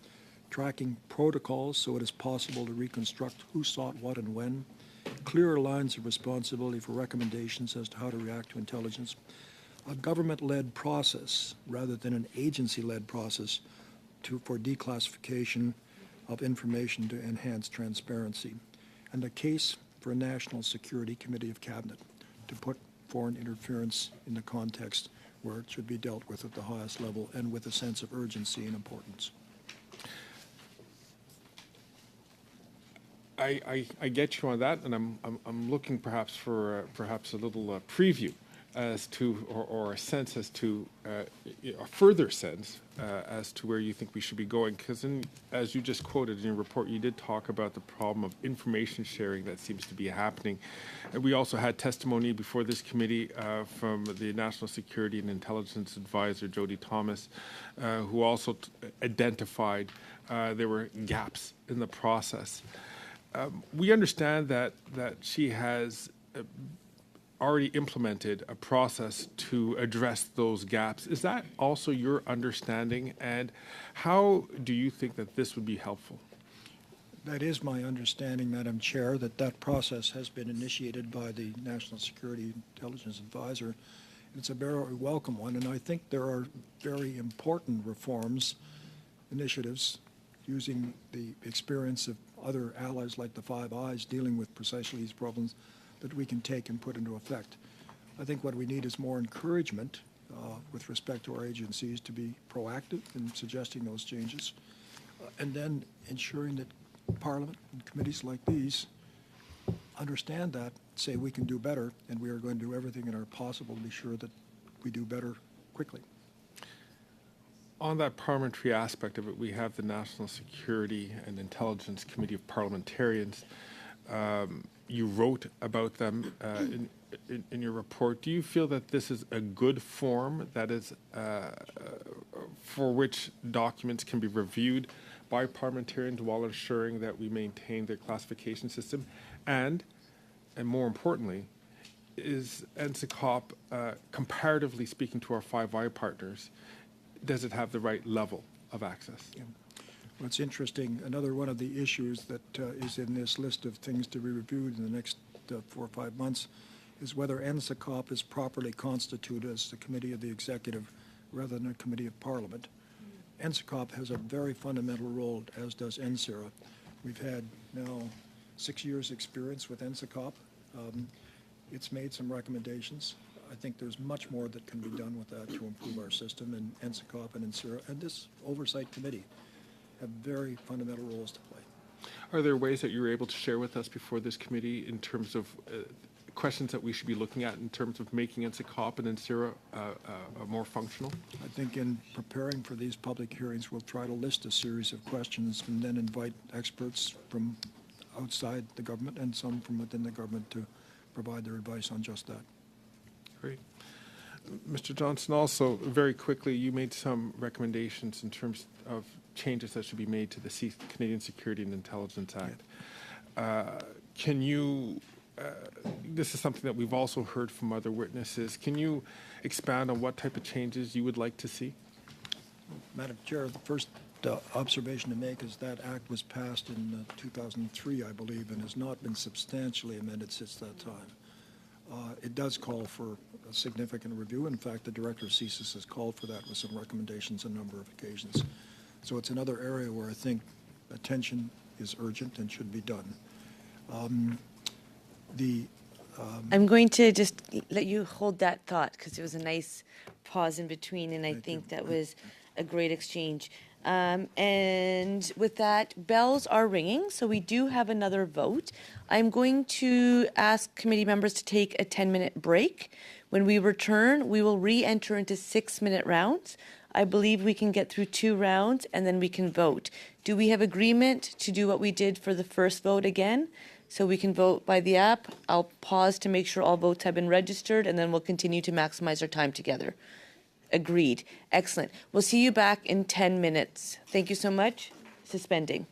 tracking protocols so it is possible to reconstruct who sought what and when, clearer lines of responsibility for recommendations as to how to react to intelligence, a government-led process rather than an agency-led process for declassification of information to enhance transparency, and a case for a National Security Committee of Cabinet to put foreign interference in the context where it should be dealt with at the highest level and with a sense of urgency and importance. I get you on that, and I'm looking perhaps for perhaps a little preview as to, or a sense as to, a further sense as to where you think we should be going. Because as you just quoted in your report, you did talk about the problem of information sharing that seems to be happening. And we also had testimony before this committee from the National Security and Intelligence Advisor, Jody Thomas, who also identified there were gaps in the process. We understand that she has already implemented a process to address those gaps. Is that also your understanding, and how do you think that this would be helpful? That is my understanding, Madam Chair, that process has been initiated by the National Security Intelligence Advisor. It's a very welcome one, and I think there are very important reforms, initiatives, using the experience of other allies like the Five Eyes dealing with precisely these problems that we can take and put into effect. I think what we need is more encouragement with respect to our agencies to be proactive in suggesting those changes, and then ensuring that Parliament and committees like these understand that, say we can do better, and we are going to do everything in our possible to be sure that we do better quickly. On that parliamentary aspect of it, we have the National Security and Intelligence Committee of Parliamentarians. You wrote about them in your report. Do you feel that this is a good form that is for which documents can be reviewed by parliamentarians while ensuring that we maintain their classification system? And more importantly, is NSICOP, comparatively speaking to our Five Eye partners, does it have the right level of access? Yeah. What's interesting, another one of the issues that is in this list of things to be reviewed in the next 4 or 5 months is whether NSICOP is properly constituted as a committee of the executive rather than a committee of parliament. NSICOP has a very fundamental role, as does NSERA. We've had now 6 years' experience with NSICOP. It's made some recommendations. I think there's much more that can be done with that to improve our system, and NSICOP and NSERA and this oversight committee have very fundamental roles to play. Are there ways that you're able to share with us before this committee in terms of questions that we should be looking at in terms of making NSICOP and NSERA more functional? I think in preparing for these public hearings, we'll try to list a series of questions and then invite experts from outside the government and some from within the government to provide their advice on just that. Great. Mr. Johnston, also very quickly, you made some recommendations in terms of changes that should be made to the Canadian Security and Intelligence Act. Can you, this is something that we've also heard from other witnesses, can you expand on what type of changes you would like to see? Madam Chair, the first observation to make is that act was passed in 2003, I believe, and has not been substantially amended since that time. It does call for a significant review. In fact, the Director of CSIS has called for that with some recommendations on a number of occasions. So it's another area where I think attention is urgent and should be done. I'm going to just let you hold that thought because there was a nice pause in between, and I think that was a great exchange. And with that, bells are ringing, so we do have another vote. I'm going to ask committee members to take a 10-minute break. When we return, we will re-enter into 6-minute rounds. I believe we can get through 2 rounds, and then we can vote. Do we have agreement to do what we did for the first vote again? So we can vote by the app. I'll pause to make sure all votes have been registered, and then we'll continue to maximize our time together. Agreed. Excellent. We'll see you back in 10 minutes. Thank you so much. Suspending.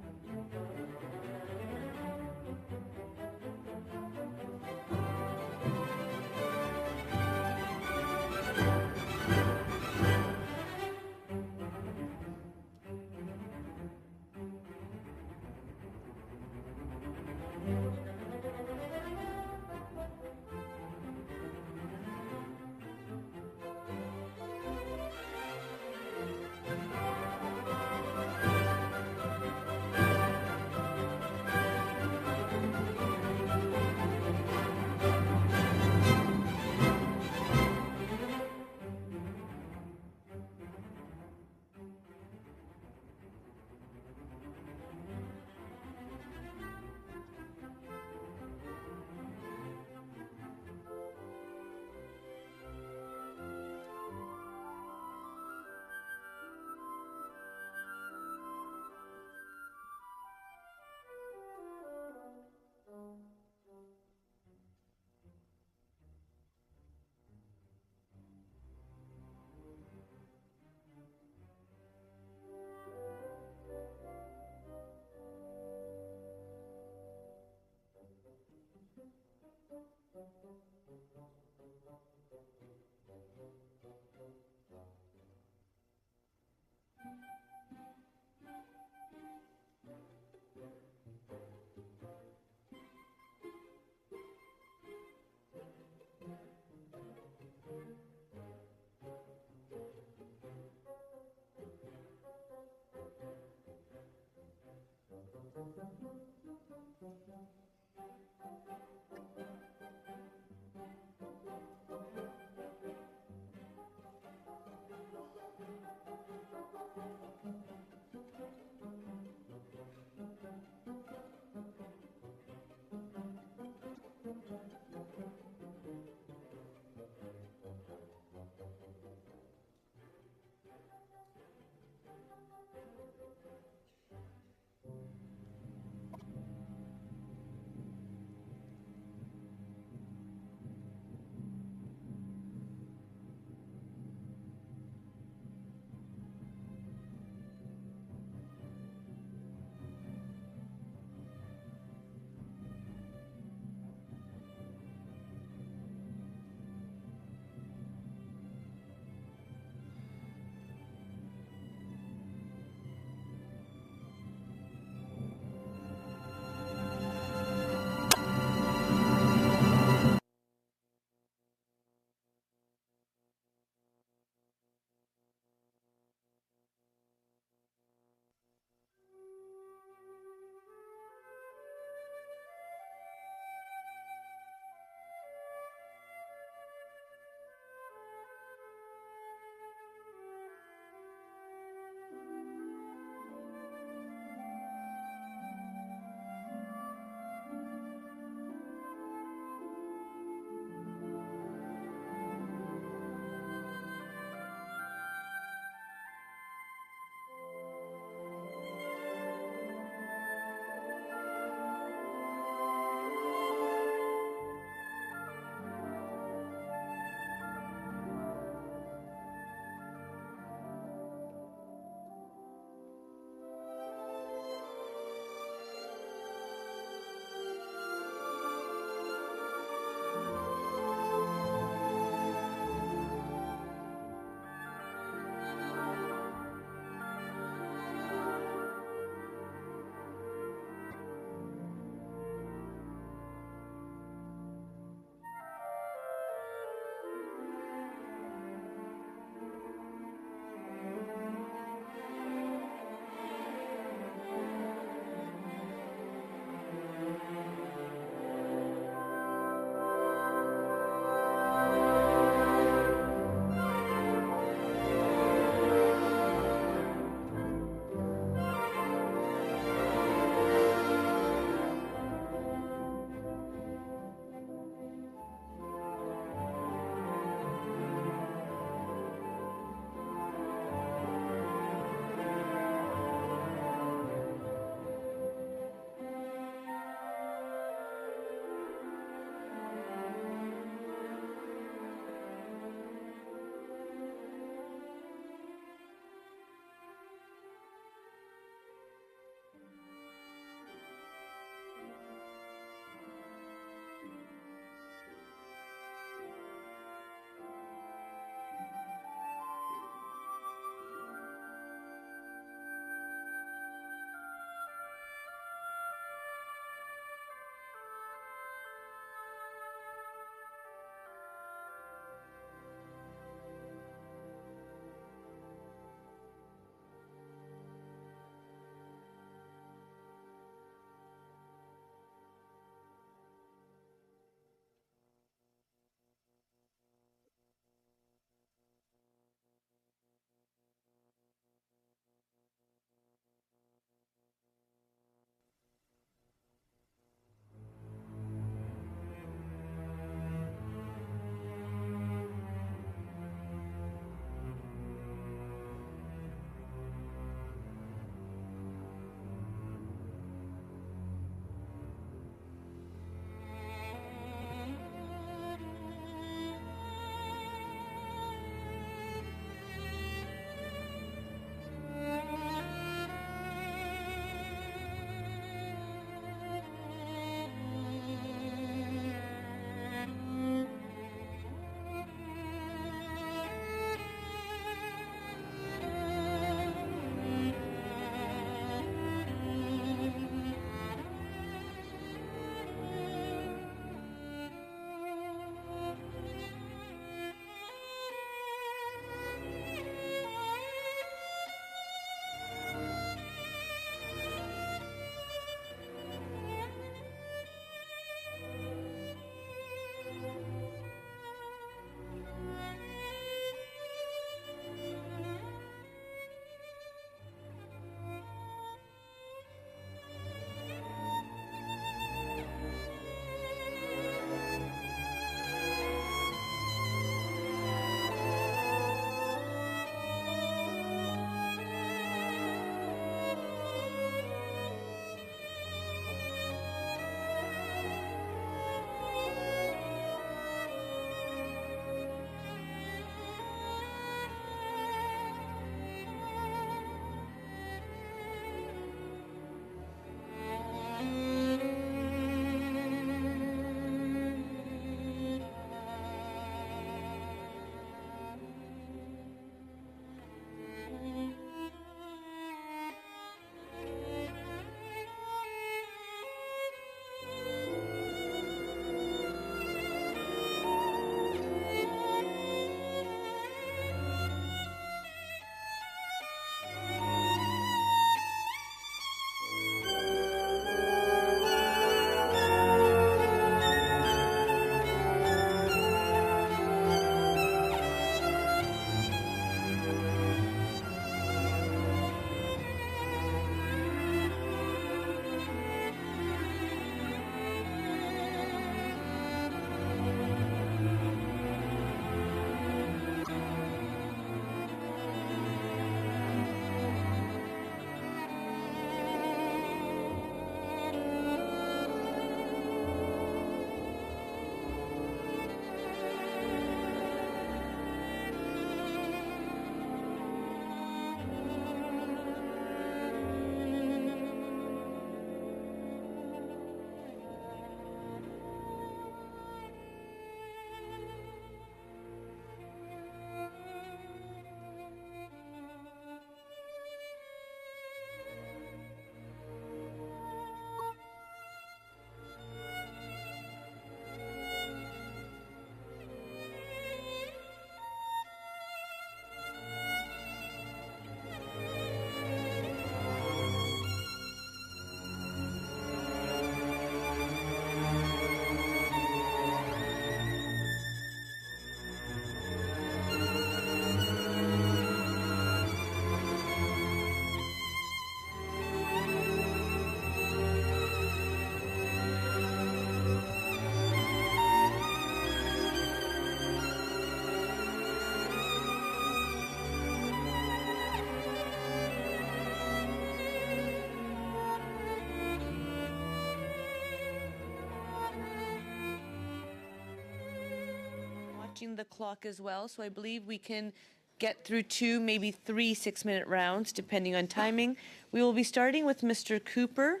watching the clock as well, so I believe we can get through 2, maybe 3 6-minute rounds, depending on timing. We will be starting with Mr. Cooper,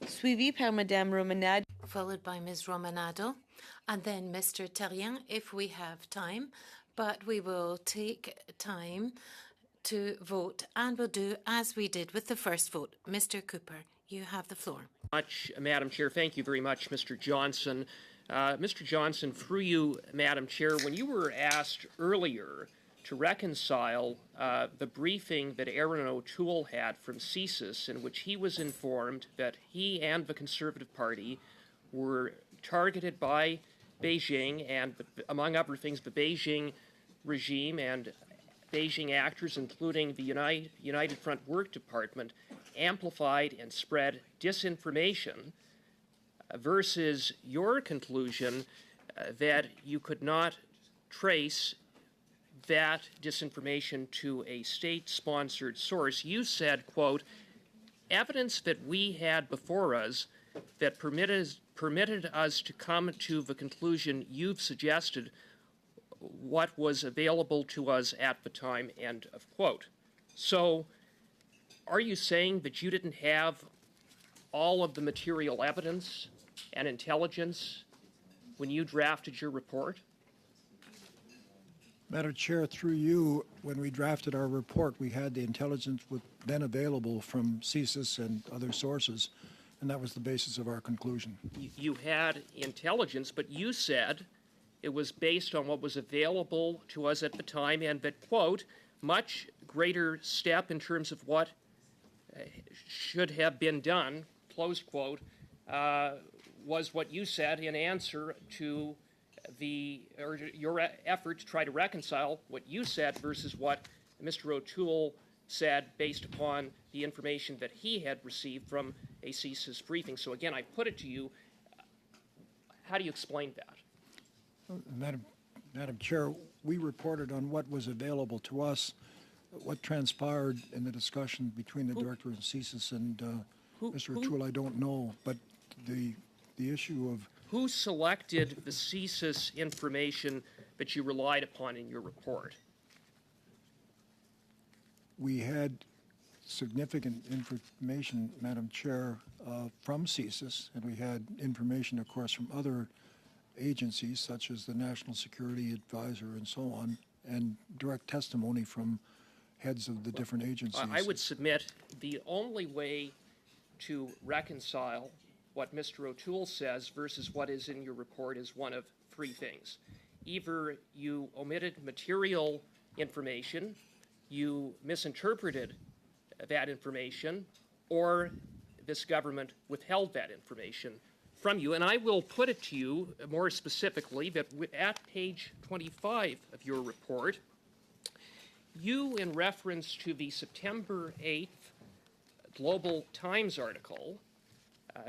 suivi par Madame Romanade. Followed by Ms. Romanado, and then Mr. Terrien if we have time. But we will take time to vote, and we'll do as we did with the first vote. Mr. Cooper, you have the floor. Madam Chair, thank you very much, Mr. Johnson. Mr. Johnson, through you, Madam Chair, when you were asked earlier to reconcile the briefing that Aaron O'Toole had from CSIS, in which he was informed that he and the Conservative Party were targeted by Beijing and, among other things, the Beijing regime and Beijing actors, including the United Front Work Department, amplified and spread disinformation, versus your conclusion that you could not trace that disinformation to a state-sponsored source. You said, quote, evidence that we had before us that permitted us to come to the conclusion you've suggested what was available to us at the time, end of quote. So are you saying that you didn't have all of the material evidence and intelligence when you drafted your report? Madam Chair, through you, when we drafted our report, we had the intelligence then available from CSIS and other sources, and that was the basis of our conclusion. You had intelligence, but you said it was based on what was available to us at the time, and that, quote, much greater step in terms of what should have been done, close quote, was what you said in answer to your effort to try to reconcile what you said versus what Mr. O'Toole said based upon the information that he had received from a CSIS briefing. So again, I put it to you, how do you explain that? Madam Chair, we reported on what was available to us. What transpired in the discussion between the director of CSIS and Mr. O'Toole, I don't know, but the issue of who selected the CSIS information that you relied upon in your report? we had significant information, Madam Chair, from CSIS, and we had information, of course, from other agencies such as the National Security Advisor and so on, and direct testimony from heads of the different agencies. I would submit the only way to reconcile what Mr. O'Toole says versus what is in your report is one of three things. Either you omitted material information, you misinterpreted that information, or this government withheld that information from you. And I will put it to you more specifically that at page 25 of your report, you, in reference to the September 8th Global Times article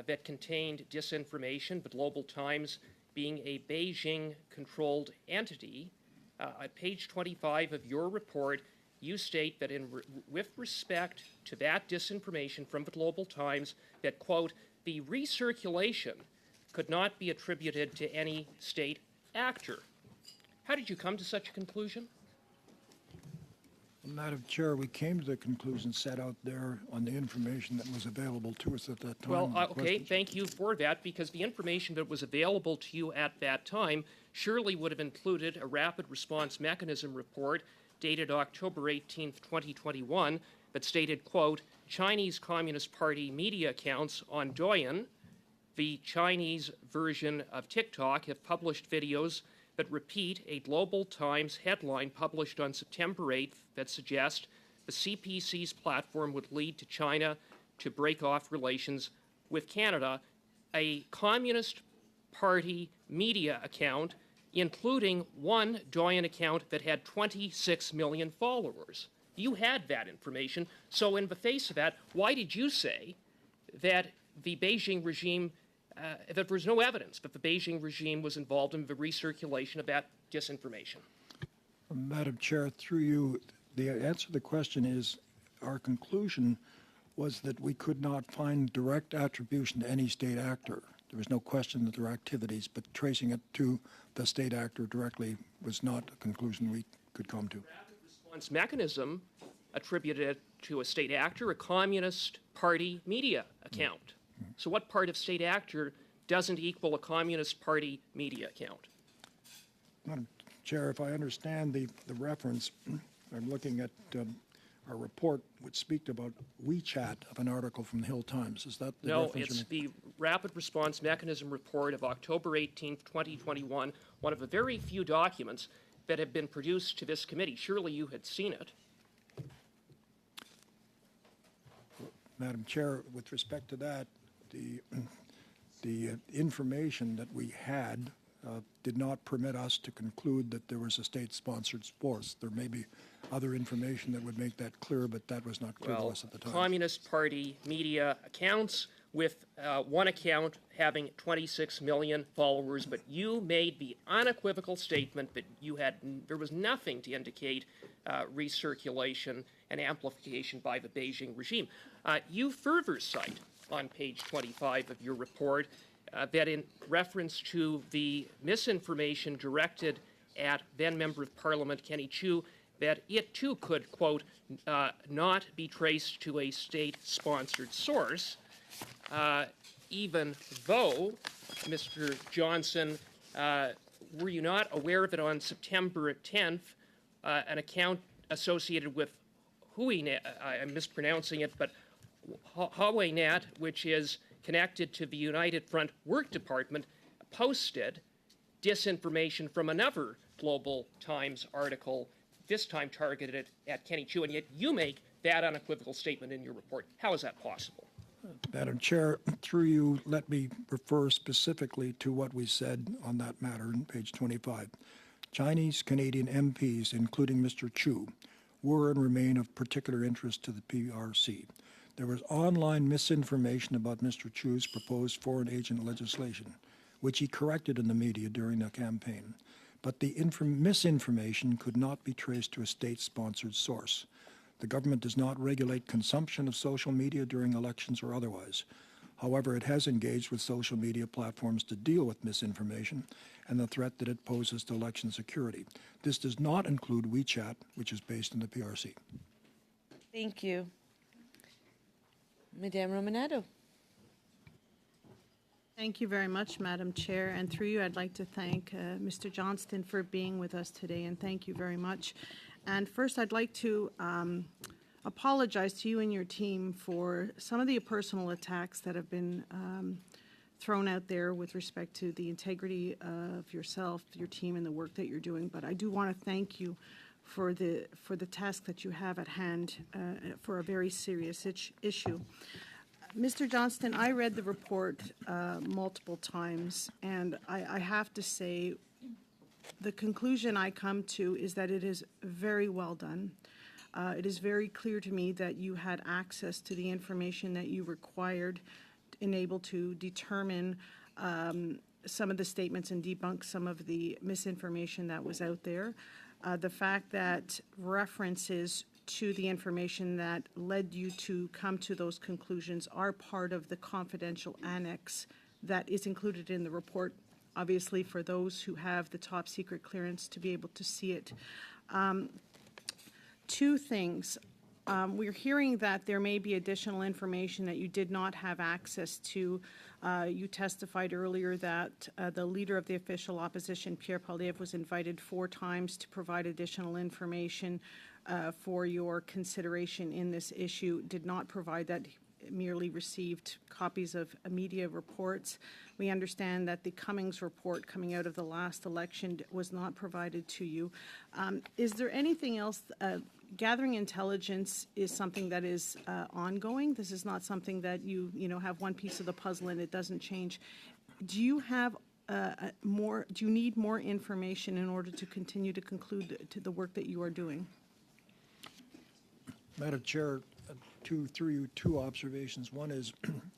that contained disinformation, the Global Times being a Beijing-controlled entity, at page 25 of your report, you state that with respect to that disinformation from the Global Times, that, quote, the recirculation could not be attributed to any state actor. How did you come to such a conclusion? Madam Chair, we came to the conclusion set out there on the information that was available to us at that time. Well, okay, thank you for that, because the information that was available to you at that time surely would have included a rapid response mechanism report dated October 18th, 2021, that stated, quote, Chinese Communist Party media accounts on Douyin, the Chinese version of TikTok, have published videos that repeat a Global Times headline published on September 8th that suggests the CPC's platform would lead to China to break off relations with Canada. A Communist Party media account, including one Douyin account that had 26 million followers. You had that information. So in the face of that, why did you say that the Beijing regime that there was no evidence that the Beijing regime was involved in the recirculation of that disinformation? Madam Chair, through you, the answer to the question is our conclusion was that we could not find direct attribution to any state actor. There was no question that there were activities, but tracing it to the state actor directly was not a conclusion we could come to. Response mechanism attributed it to a state actor, a Communist Party media account. So what part of state actor doesn't equal a Communist Party media account? Madam Chair, if I understand the reference, I'm looking at our report which speak about WeChat of an article from the Hill Times. Is that the No, reference? it's the Rapid Response Mechanism report of October 18th, 2021, one of the very few documents that have been produced to this committee. Surely you had seen it. Madam Chair, with respect to that, the information that we had did not permit us to conclude that there was a state-sponsored force. There may be other information that would make that clear, but that was not clear to us at the time. Communist Party media accounts with one account having 26 million followers, but you made the unequivocal statement that there was nothing to indicate recirculation and amplification by the Beijing regime. You further cite on page 25 of your report that in reference to the misinformation directed at then Member of Parliament Kenny Chiu, that it too could, quote, not be traced to a state-sponsored source, even though, Mr. Johnson, were you not aware that on September 10th, an account associated with HuiNet, I'm mispronouncing it, but HuiNet, which is connected to the United Front Work Department, posted disinformation from another Global Times article, this time targeted at Kenny Chiu, and yet you make that unequivocal statement in your report. How is that possible? Madam Chair, through you, let me refer specifically to what we said on that matter on page 25. Chinese Canadian MPs, including Mr. Chiu, were and remain of particular interest to the PRC. There was online misinformation about Mr. Chiu's proposed foreign agent legislation, which he corrected in the media during the campaign. But the misinformation could not be traced to a state-sponsored source. The government does not regulate consumption of social media during elections or otherwise. However, it has engaged with social media platforms to deal with misinformation and the threat that it poses to election security. This does not include WeChat, which is based in the PRC. Thank you. Madame Romanado. Thank you very much, Madam Chair. And through you, I'd like to thank Mr. Johnston for being with us today, and thank you very much. And first, I'd like to apologize to you and your team for some of the personal attacks that have been thrown out there with respect to the integrity of yourself, your team, and the work that you're doing. But I do want to thank you for the task that you have at hand for a very serious issue. Mr. Johnston, I read the report multiple times, and I have to say the conclusion I come to is that it is very well done. It is very clear to me that you had access to the information that you required and able to determine some of the statements and debunk some of the misinformation that was out there. The fact that references to the information that led you to come to those conclusions are part of the confidential annex that is included in the report, obviously for those who have the top secret clearance to be able to see it. Two things. We're hearing that there may be additional information that you did not have access to. You testified earlier that the leader of the official opposition, Pierre Poilievre, was invited 4 times to provide additional information for your consideration in this issue, did not provide that, merely received copies of media reports. We understand that the Cummings report coming out of the last election was not provided to you. Is there anything else? Gathering intelligence is something that is ongoing. This is not something that you have one piece of the puzzle and it doesn't change. Do you have do you need more information in order to continue to conclude to the work that you are doing? Madam Chair, through you, 2 observations. One is,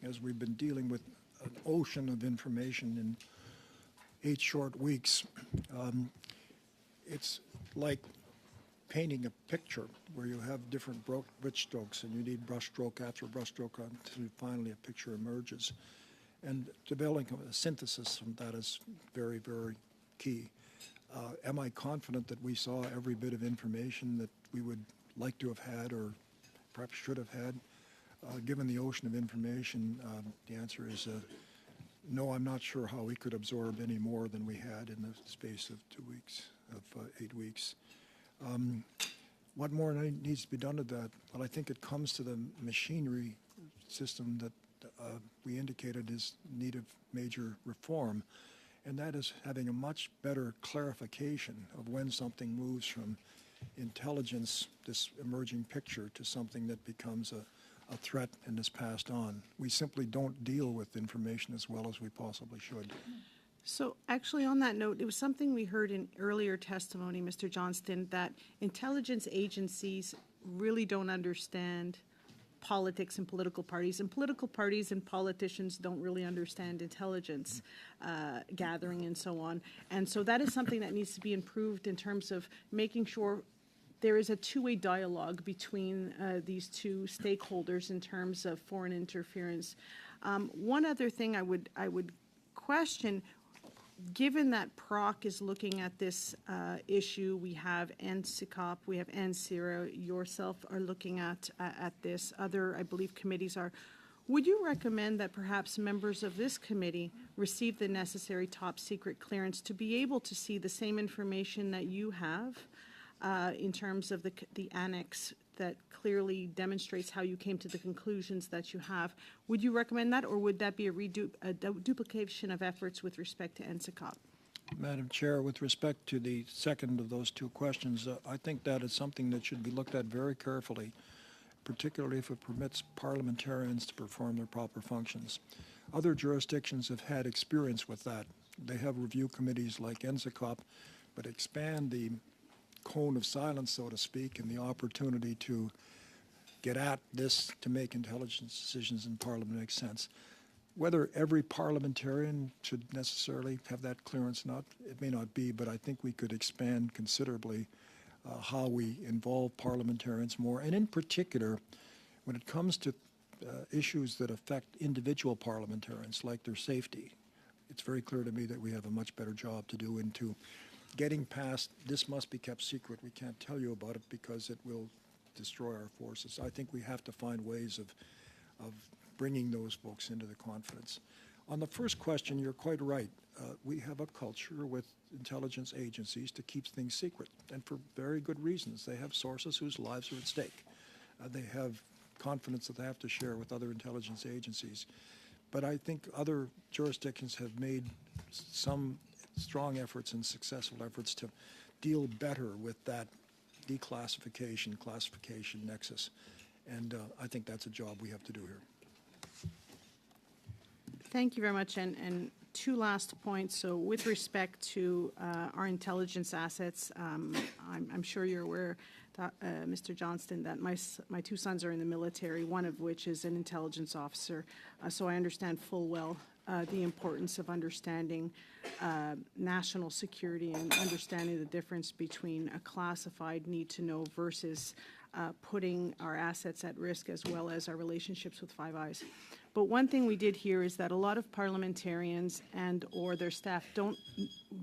as we've been dealing with an ocean of information in 8 short weeks, it's like painting a picture where you have different brush strokes and you need brush stroke after brush stroke until finally a picture emerges. And developing a synthesis from that is very, very key. Am I confident that we saw every bit of information that we would like to have had or perhaps should have had? Given the ocean of information, the answer is no, I'm not sure how we could absorb any more than we had in the space of 2 weeks, of 8 weeks. What more needs to be done to that? Well, I think it comes to the machinery system that we indicated is in need of major reform, and that is having a much better clarification of when something moves from intelligence, this emerging picture, to something that becomes a threat and is passed on. We simply don't deal with information as well as we possibly should. So actually, on that note, it was something we heard in earlier testimony, Mr. Johnston, that intelligence agencies really don't understand politics and political parties and politicians don't really understand intelligence gathering and so on. And so that is something that needs to be improved in terms of making sure there is a two-way dialogue between these two stakeholders in terms of foreign interference. One other thing I would question, given that PROC is looking at this issue, we have NCCOP, we have NCIRA, yourself are looking at this, other, I believe, committees are. Would you recommend that perhaps members of this committee receive the necessary top secret clearance to be able to see the same information that you have in terms of the annex that clearly demonstrates how you came to the conclusions that you have? Would you recommend that, or would that be a duplication of efforts with respect to NCCOP? Madam Chair, with respect to the second of those two questions, I think that is something that should be looked at very carefully, particularly if it permits parliamentarians to perform their proper functions. Other jurisdictions have had experience with that. They have review committees like NCCOP, but expand the cone of silence, so to speak, and the opportunity to get at this to make intelligence decisions in Parliament makes sense. Whether every parliamentarian should necessarily have that clearance, it may not be, but I think we could expand considerably how we involve parliamentarians more, and in particular, when it comes to issues that affect individual parliamentarians, like their safety. It's very clear to me that we have a much better job to do into getting past, this must be kept secret, we can't tell you about it because it will destroy our forces. I think we have to find ways of bringing those folks into the confidence. On the first question, you're quite right. We have a culture with intelligence agencies to keep things secret, and for very good reasons. They have sources whose lives are at stake. They have confidence that they have to share with other intelligence agencies. But I think other jurisdictions have made some strong efforts and successful efforts to deal better with that declassification, classification nexus. And I think that's a job we have to do here. Thank you very much. And two last points. So with respect to our intelligence assets, I'm sure you're aware, Mr. Johnston, that my two sons are in the military, one of which is an intelligence officer. So I understand full well the importance of understanding national security and understanding the difference between a classified need to know versus putting our assets at risk, as well as our relationships with Five Eyes. But one thing we did hear is that a lot of parliamentarians and or their staff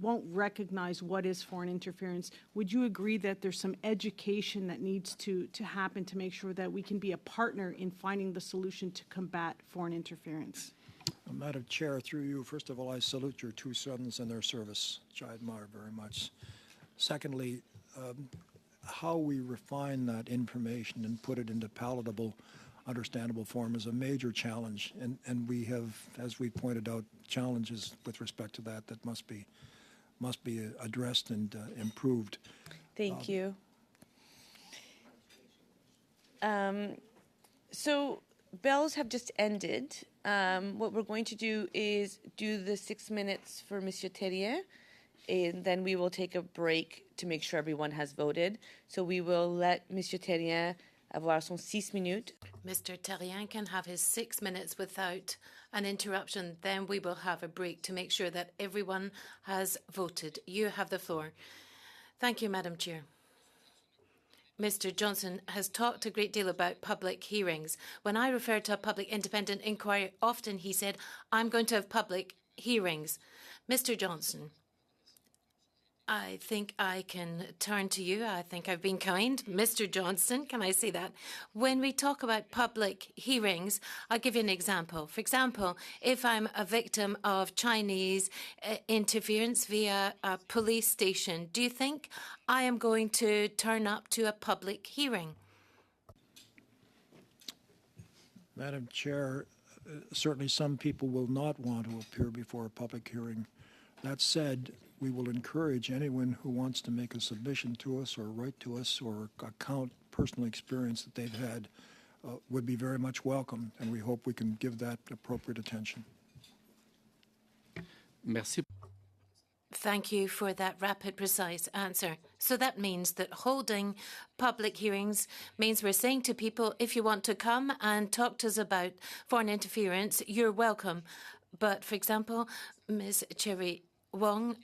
won't recognize what is foreign interference. Would you agree that there's some education that needs to happen to make sure that we can be a partner in finding the solution to combat foreign interference? Madam Chair, through you, first of all, I salute your two sons and their service, which I admire very much. Secondly, how we refine that information and put it into palatable, understandable form is a major challenge, and we have, as we pointed out, challenges with respect to that must be addressed and improved. Thank you. So bells have just ended. What we're going to do is do the 6 minutes for Monsieur Terrien, and then we will take a break to make sure everyone has voted. So we will let Monsieur Terrien avoir son 6 minutes. Mr. Terrien can have his 6 minutes without an interruption. Then we will have a break to make sure that everyone has voted. You have the floor. Thank you, Madam Chair. Mr. Johnson has talked a great deal about public hearings. When I referred to a public independent inquiry, often he said, I'm going to have public hearings. Mr. Johnson, I think I can turn to you. I think I've been kind. Mr. Johnston, can I say that? When we talk about public hearings, I'll give you an example. For example, if I'm a victim of Chinese interference via a police station, do you think I am going to turn up to a public hearing? Madam Chair, certainly some people will not want to appear before a public hearing. That said, we will encourage anyone who wants to make a submission to us or write to us or account personal experience that they've had would be very much welcome, and we hope we can give that appropriate attention. Merci. Thank you for that rapid, precise answer. So that means that holding public hearings means we're saying to people, if you want to come and talk to us about foreign interference, you're welcome. But, for example, Ms. Cherry Wong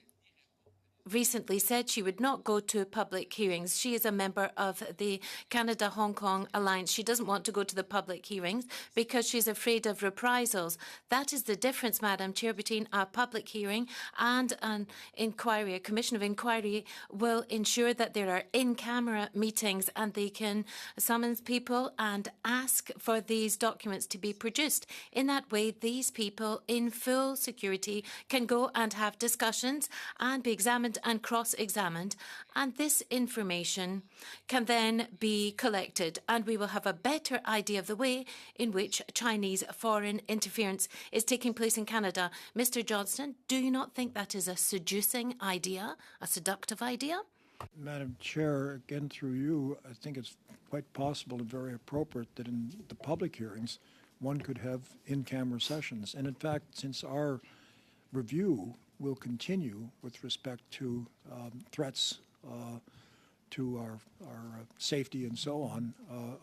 recently said she would not go to public hearings. She is a member of the Canada-Hong Kong Alliance. She doesn't want to go to the public hearings because she's afraid of reprisals. That is the difference, Madam Chair, between a public hearing and an inquiry. A commission of inquiry will ensure that there are in-camera meetings and they can summons people and ask for these documents to be produced. In that way, these people in full security can go and have discussions and be examined and cross-examined, and this information can then be collected, and we will have a better idea of the way in which Chinese foreign interference is taking place in Canada. Mr. Johnston, do you not think that is a seducing idea, a seductive idea? Madam Chair, again through you, I think it's quite possible and very appropriate that in the public hearings, one could have in-camera sessions. And in fact, since our review will continue with respect to threats to our safety and so on,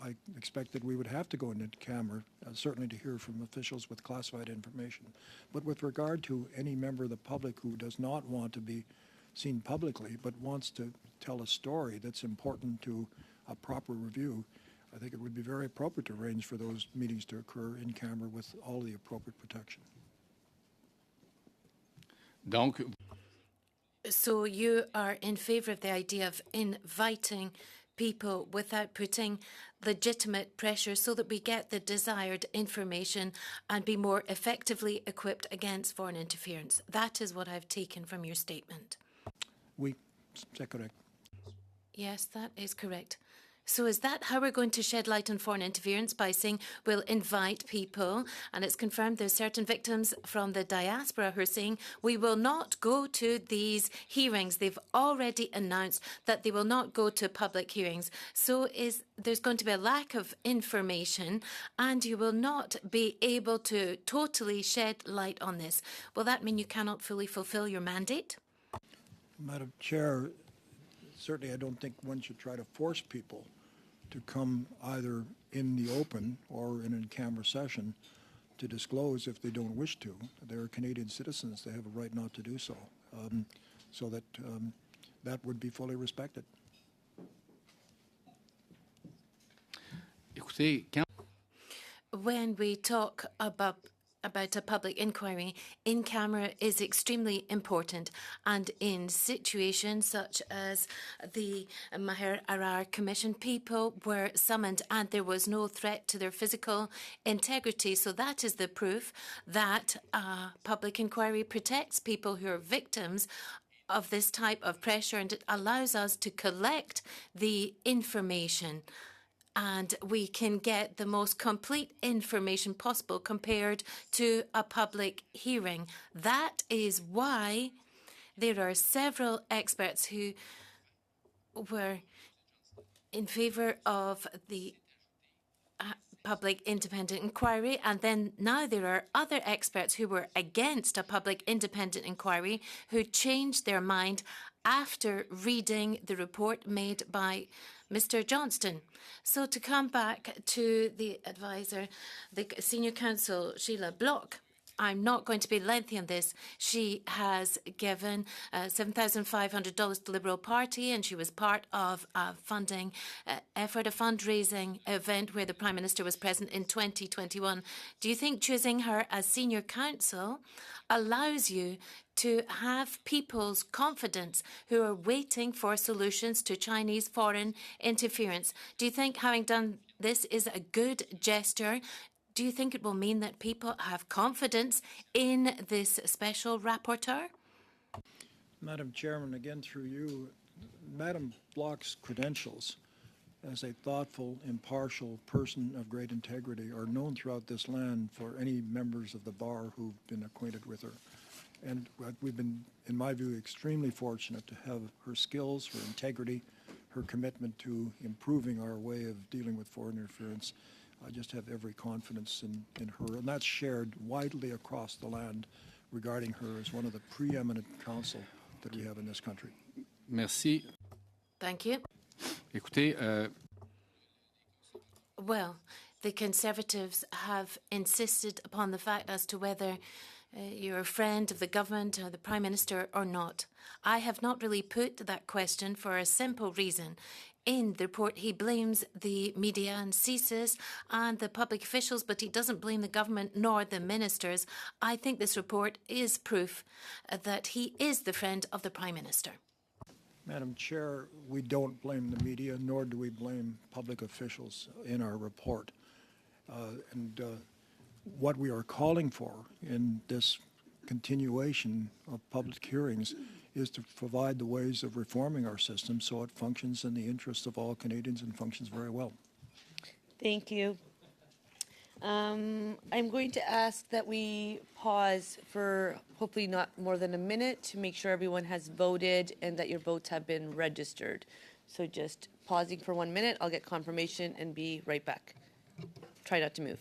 I expect that we would have to go into camera, certainly to hear from officials with classified information. But with regard to any member of the public who does not want to be seen publicly but wants to tell a story that's important to a proper review, I think it would be very appropriate to arrange for those meetings to occur in camera with all the appropriate protection. So you are in favour of the idea of inviting people without putting legitimate pressure so that we get the desired information and be more effectively equipped against foreign interference. That is what I've taken from your statement. Oui, c'est correct. Yes, that is correct. So is that how we're going to shed light on foreign interference, by saying we'll invite people? And it's confirmed there's certain victims from the diaspora who are saying we will not go to these hearings. They've already announced that they will not go to public hearings. So there's going to be a lack of information and you will not be able to totally shed light on this. Will that mean you cannot fully fulfill your mandate? Madam Chair, certainly I don't think one should try to force people to come either in the open or in a in-camera session to disclose if they don't wish to. They're Canadian citizens. They have a right not to do so, so that that would be fully respected. When we talk about a public inquiry, in camera is extremely important, and in situations such as the Maher Arar Commission, people were summoned and there was no threat to their physical integrity. So that is the proof that a public inquiry protects people who are victims of this type of pressure, and it allows us to collect the information. And we can get the most complete information possible compared to a public hearing. That is why there are several experts who were in favour of the public independent inquiry, and then now there are other experts who were against a public independent inquiry who changed their mind after reading the report made by Mr. Johnston. So to come back to the advisor, the senior counsel, Sheila Block, I'm not going to be lengthy on this. She has given $7,500 to the Liberal Party, and she was part of a funding effort, a fundraising event where the Prime Minister was present in 2021. Do you think choosing her as senior counsel allows you to have people's confidence who are waiting for solutions to Chinese foreign interference? Do you think having done this is a good gesture? Do you think it will mean that people have confidence in this special rapporteur? Madam Chairman, again through you, Madam Bloch's credentials as a thoughtful, impartial person of great integrity are known throughout this land for any members of the bar who've been acquainted with her. And we've been, in my view, extremely fortunate to have her skills, her integrity, her commitment to improving our way of dealing with foreign interference. I just have every confidence in her, and that's shared widely across the land regarding her as one of the preeminent counsel that we have in this country. Merci. Thank you. Écoutez, Well, the Conservatives have insisted upon the fact as to whether you're a friend of the government or the Prime Minister or not. I have not really put that question for a simple reason. In the report, he blames the media and CSIS and the public officials, but he doesn't blame the government nor the ministers. I think this report is proof that he is the friend of the Prime Minister. Madam Chair, we don't blame the media, nor do we blame public officials in our report. What we are calling for in this continuation of public hearings is to provide the ways of reforming our system so it functions in the interest of all Canadians and functions very well. Thank you. I'm going to ask that we pause for hopefully not more than a minute to make sure everyone has voted and that your votes have been registered. So just pausing for 1 minute. I'll get confirmation and be right back. Try not to move.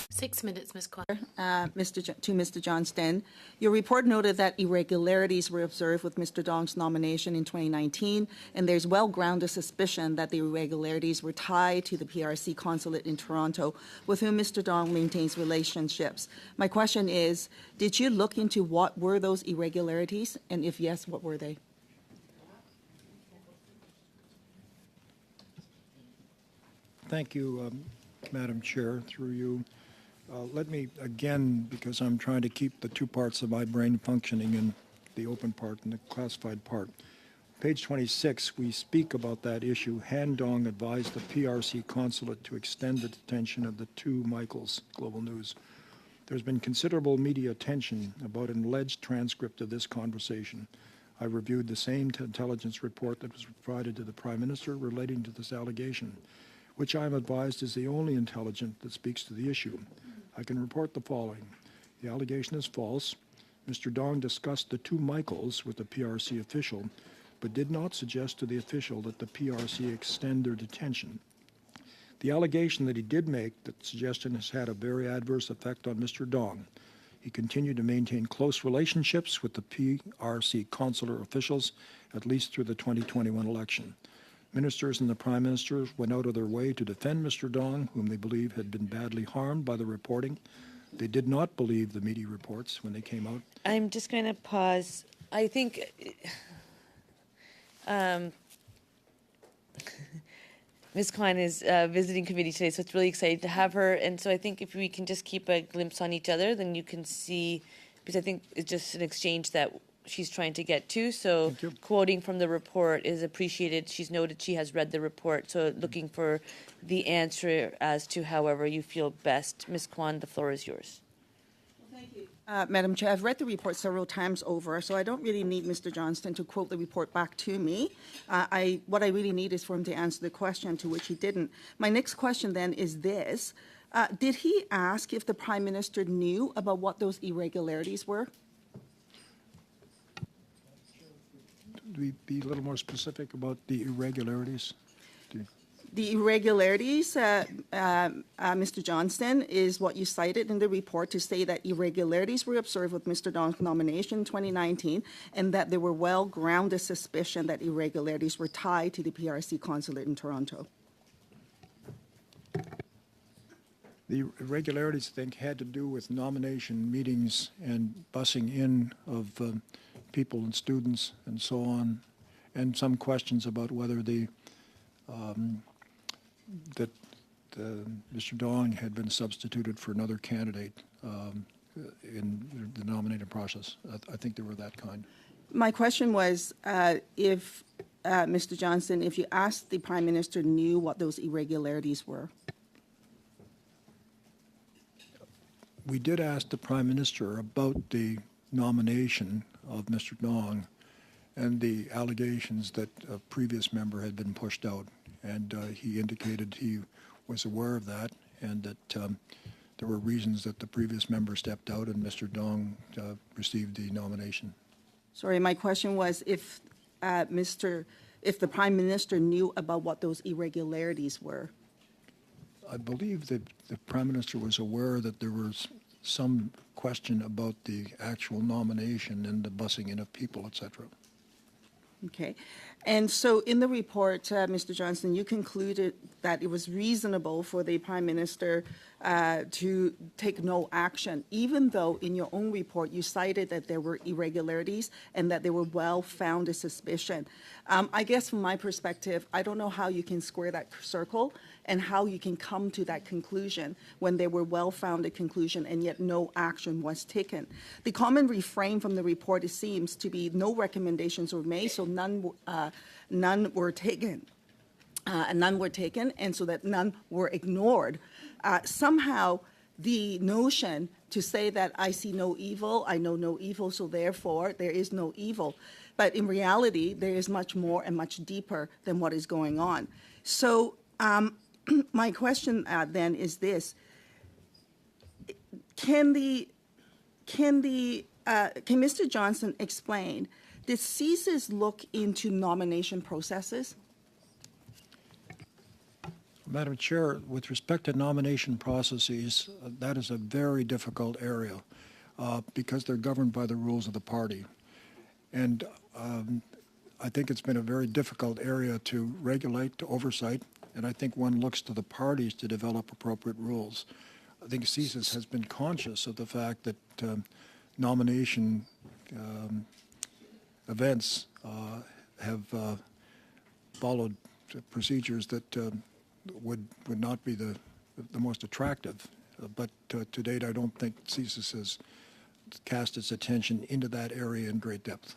Six minutes, Ms. Kwan. To Mr. Johnston, your report noted that irregularities were observed with Mr. Dong's nomination in 2019, and there's well-grounded suspicion that the irregularities were tied to the PRC consulate in Toronto, with whom Mr. Dong maintains relationships. My question is, did you look into what were those irregularities, and if yes, what were they? Thank you, Madam Chair, through you. Let me, again, because I'm trying to keep the two parts of my brain functioning in the open part and the classified part. Page 26, we speak about that issue. Han Dong advised the PRC consulate to extend the detention of the two Michaels, Global News. There's been considerable media attention about an alleged transcript of this conversation. I reviewed the same intelligence report that was provided to the Prime Minister relating to this allegation, which I am advised is the only intelligence that speaks to the issue. I can report the following. The allegation is false. Mr. Dong discussed the two Michaels with the PRC official, but did not suggest to the official that the PRC extend their detention. The allegation that he did make, that suggestion has had a very adverse effect on Mr. Dong. He continued to maintain close relationships with the PRC consular officials, at least through the 2021 election. Ministers and the Prime Minister went out of their way to defend Mr. Dong, whom they believe had been badly harmed by the reporting. They did not believe the media reports when they came out. I'm just going to pause. I think Ms. Kwan is visiting committee today, so it's really exciting to have her. And so I think if we can just keep a glimpse on each other, then you can see, because I think it's just an exchange that she's trying to get to. So quoting from the report is appreciated. She's noted she has read the report, so looking for the answer as to however you feel best. Ms. Kwan, the floor is yours. Madam Chair, I've read the report several times over, so I don't really need Mr. Johnston to quote the report back to me. What I really need is for him to answer the question, to which he didn't. My next question then is this. Did he ask if the Prime Minister knew about what those irregularities were? Could we be a little more specific about the irregularities? The irregularities, Mr. Johnston, is what you cited in the report to say that irregularities were observed with Mr. Dong's nomination in 2019 and that there were well-grounded suspicion that irregularities were tied to the PRC consulate in Toronto. The irregularities, I think, had to do with nomination meetings and busing in of people and students and so on, and some questions about whether Mr. Dong had been substituted for another candidate in the nominating process. I think they were that kind. My question was if, Mr. Johnston, if you asked the Prime Minister knew what those irregularities were. We did ask the Prime Minister about the nomination of Mr. Dong and the allegations that a previous member had been pushed out. And he indicated he was aware of that and that there were reasons that the previous member stepped out and Mr. Dong received the nomination. Sorry, my question was if if the Prime Minister knew about what those irregularities were. I believe that the Prime Minister was aware that there was some question about the actual nomination and the busing in of people, etc. Okay. And so in the report, Mr. Johnston, you concluded that it was reasonable for the Prime Minister to take no action, even though in your own report you cited that there were irregularities and that there were well-founded suspicion. I guess from my perspective, I don't know how you can square that circle and how you can come to that conclusion when there were well-founded conclusion and yet no action was taken. The common refrain from the report, it seems to be no recommendations were made, so none were taken. None were taken, and so that none were ignored. Somehow, the notion to say that I see no evil, I know no evil, so therefore there is no evil. But in reality, there is much more and much deeper than what is going on. So my question then is this: Can Mr. Johnston explain? Did CSIS look into nomination processes? Madam Chair, with respect to nomination processes, that is a very difficult area because they're governed by the rules of the party. And I think it's been a very difficult area to regulate, to oversight, and I think one looks to the parties to develop appropriate rules. I think CSIS has been conscious of the fact that nomination events have followed procedures that would not be the most attractive. But to date, I don't think CSIS has cast its attention into that area in great depth.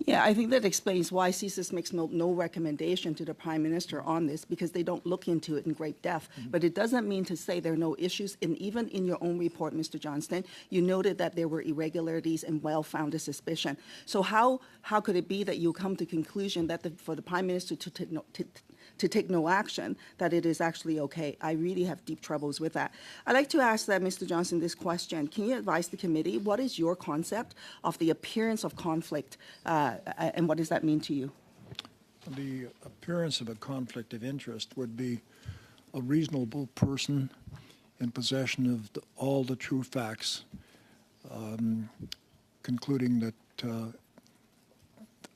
Yeah, I think that explains why CSIS makes no recommendation to the Prime Minister on this, because they don't look into it in great depth. But it doesn't mean to say there are no issues. And even in your own report, Mr. Johnston, you noted that there were irregularities and well-founded suspicion. So how could it be that you come to the conclusion that for the Prime Minister to take no action, that it is actually okay? I really have deep troubles with that. I'd like to ask that, Mr. Johnston, this question. Can you advise the committee, what is your concept of the appearance of conflict, and what does that mean to you? The appearance of a conflict of interest would be a reasonable person in possession of all the true facts, concluding that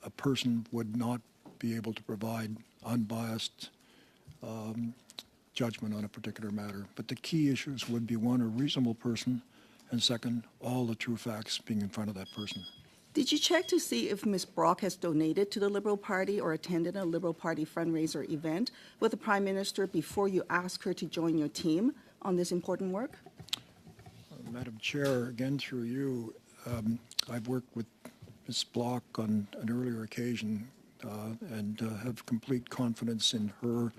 a person would not be able to provide unbiased judgment on a particular matter. But the key issues would be, one, a reasonable person, and second, all the true facts being in front of that person. Did you check to see if Ms. Brock has donated to the Liberal Party or attended a Liberal Party fundraiser event with the Prime Minister before you asked her to join your team on this important work? Madam Chair, again through you, I've worked with Ms. Block on an earlier occasion and have complete confidence in her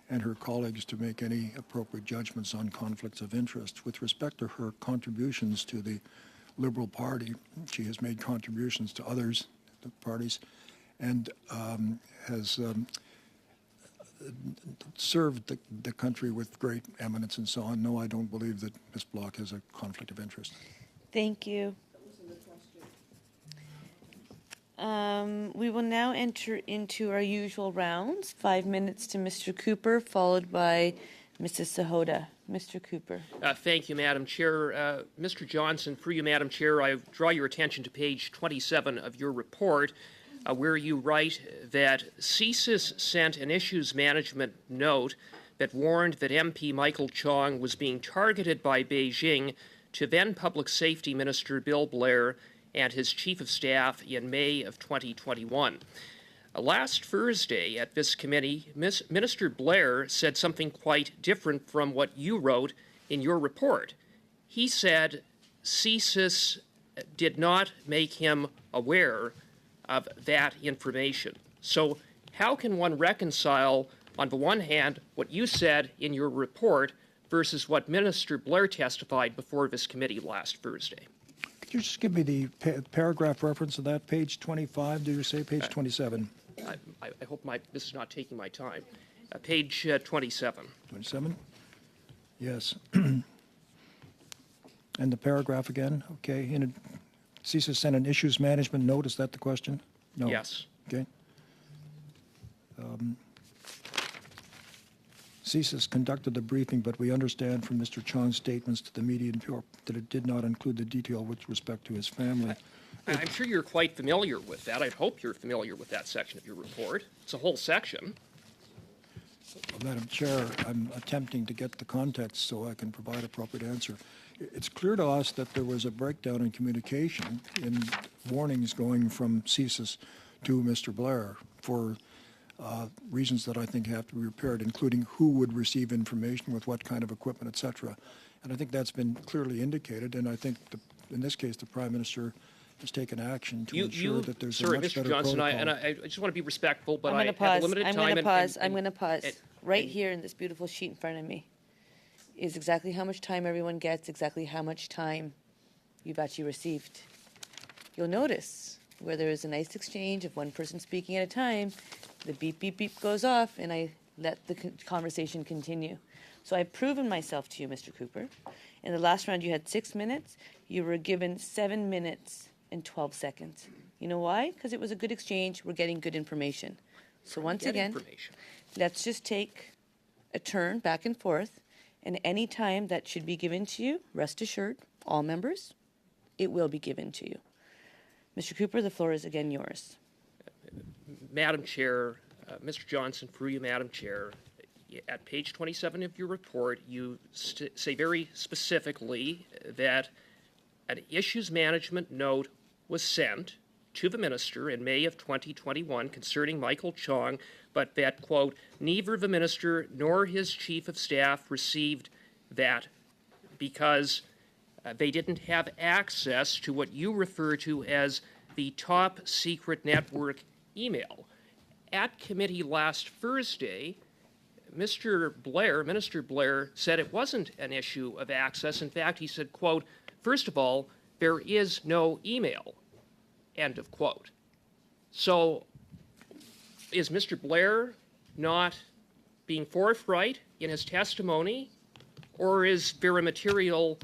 and her colleagues to make any appropriate judgments on conflicts of interest. With respect to her contributions to the Liberal Party, she has made contributions to others, the parties, and has served the country with great eminence and so on. No, I don't believe that Ms. Block has a conflict of interest. Thank you. We will now enter into our usual rounds. 5 minutes to Mr. Cooper, followed by Mrs. Sahota. Mr. Cooper. Thank you, Madam Chair. Mr. Johnson, through you, Madam Chair, I draw your attention to page 27 of your report, where you write that CSIS sent an issues management note that warned that MP Michael Chong was being targeted by Beijing to then Public Safety Minister Bill Blair and his Chief of Staff in May of 2021. Last Thursday at this committee, Minister Blair said something quite different from what you wrote in your report. He said CSIS did not make him aware of that information. So how can one reconcile, on the one hand, what you said in your report versus what Minister Blair testified before this committee last Thursday? Could you just give me the paragraph reference of that, page 25, did you say page 27? I hope this is not taking my time. Page 27. 27? Yes. And the paragraph again? Okay. CSIS sent an issues management note. Is that the question? No. Yes. Okay. CSIS conducted the briefing, but we understand from Mr. Chong's statements to the media that it did not include the detail with respect to his family. I'm sure you're quite familiar with that. I hope you're familiar with that section of your report. It's a whole section. Madam Chair, I'm attempting to get the context so I can provide appropriate answer. It's clear to us that there was a breakdown in communication in warnings going from CSIS to Mr. Blair for reasons that I think have to be repaired, including who would receive information with what kind of equipment, et cetera. And I think that's been clearly indicated, and I think in this case the Prime Minister has taken action to ensure that there's a much Mr. better Johnson, protocol. I just want to be respectful, but I'm I going to have pause. limited time. I'm going to pause. Right here in this beautiful sheet in front of me is exactly how much time everyone gets, exactly how much time you've actually received. You'll notice where there is a nice exchange of one person speaking at a time, the beep, beep, beep goes off, and I let the conversation continue. So I've proven myself to you, Mr. Cooper. In the last round, you had 6 minutes. You were given 7 minutes and 12 seconds. You know why? Because it was a good exchange. We're getting good information. So once again, let's just take a turn back and forth, and any time that should be given to you, rest assured, all members, it will be given to you. Mr. Cooper, the floor is again yours. Madam Chair, Mr. Johnson, through you, Madam Chair, at page 27 of your report, you say very specifically that an issues management note was sent to the minister in May of 2021 concerning Michael Chong, but that, quote, neither the minister nor his chief of staff received that because they didn't have access to what you refer to as the top secret network email. At committee last Thursday, Minister Blair said it wasn't an issue of access. In fact, he said, quote, first of all, there is no email, end of quote. So is Mr. Blair not being forthright in his testimony, or is there a material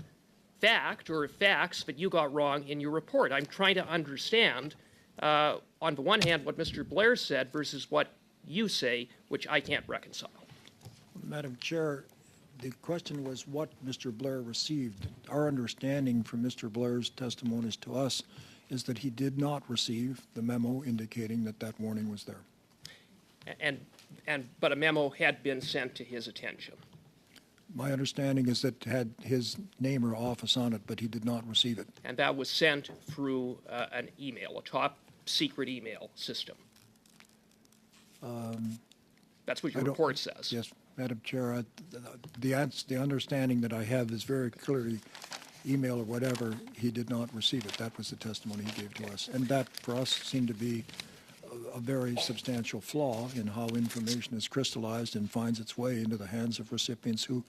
fact or facts that you got wrong in your report? I'm trying to understand, on the one hand, what Mr. Blair said versus what you say, which I can't reconcile. Madam Chair, the question was what Mr. Blair received. Our understanding from Mr. Blair's testimonies to us is that he did not receive the memo indicating that that warning was there. but a memo had been sent to his attention. My understanding is that had his name or office on it, but he did not receive it. And that was sent through an email, a top secret email system. That's what your report says. Yes, Madam Chair, the understanding that I have is very clearly email or whatever, he did not receive it. That was the testimony he gave to us. And that, for us, seemed to be a very substantial flaw in how information is crystallized and finds its way into the hands of recipients who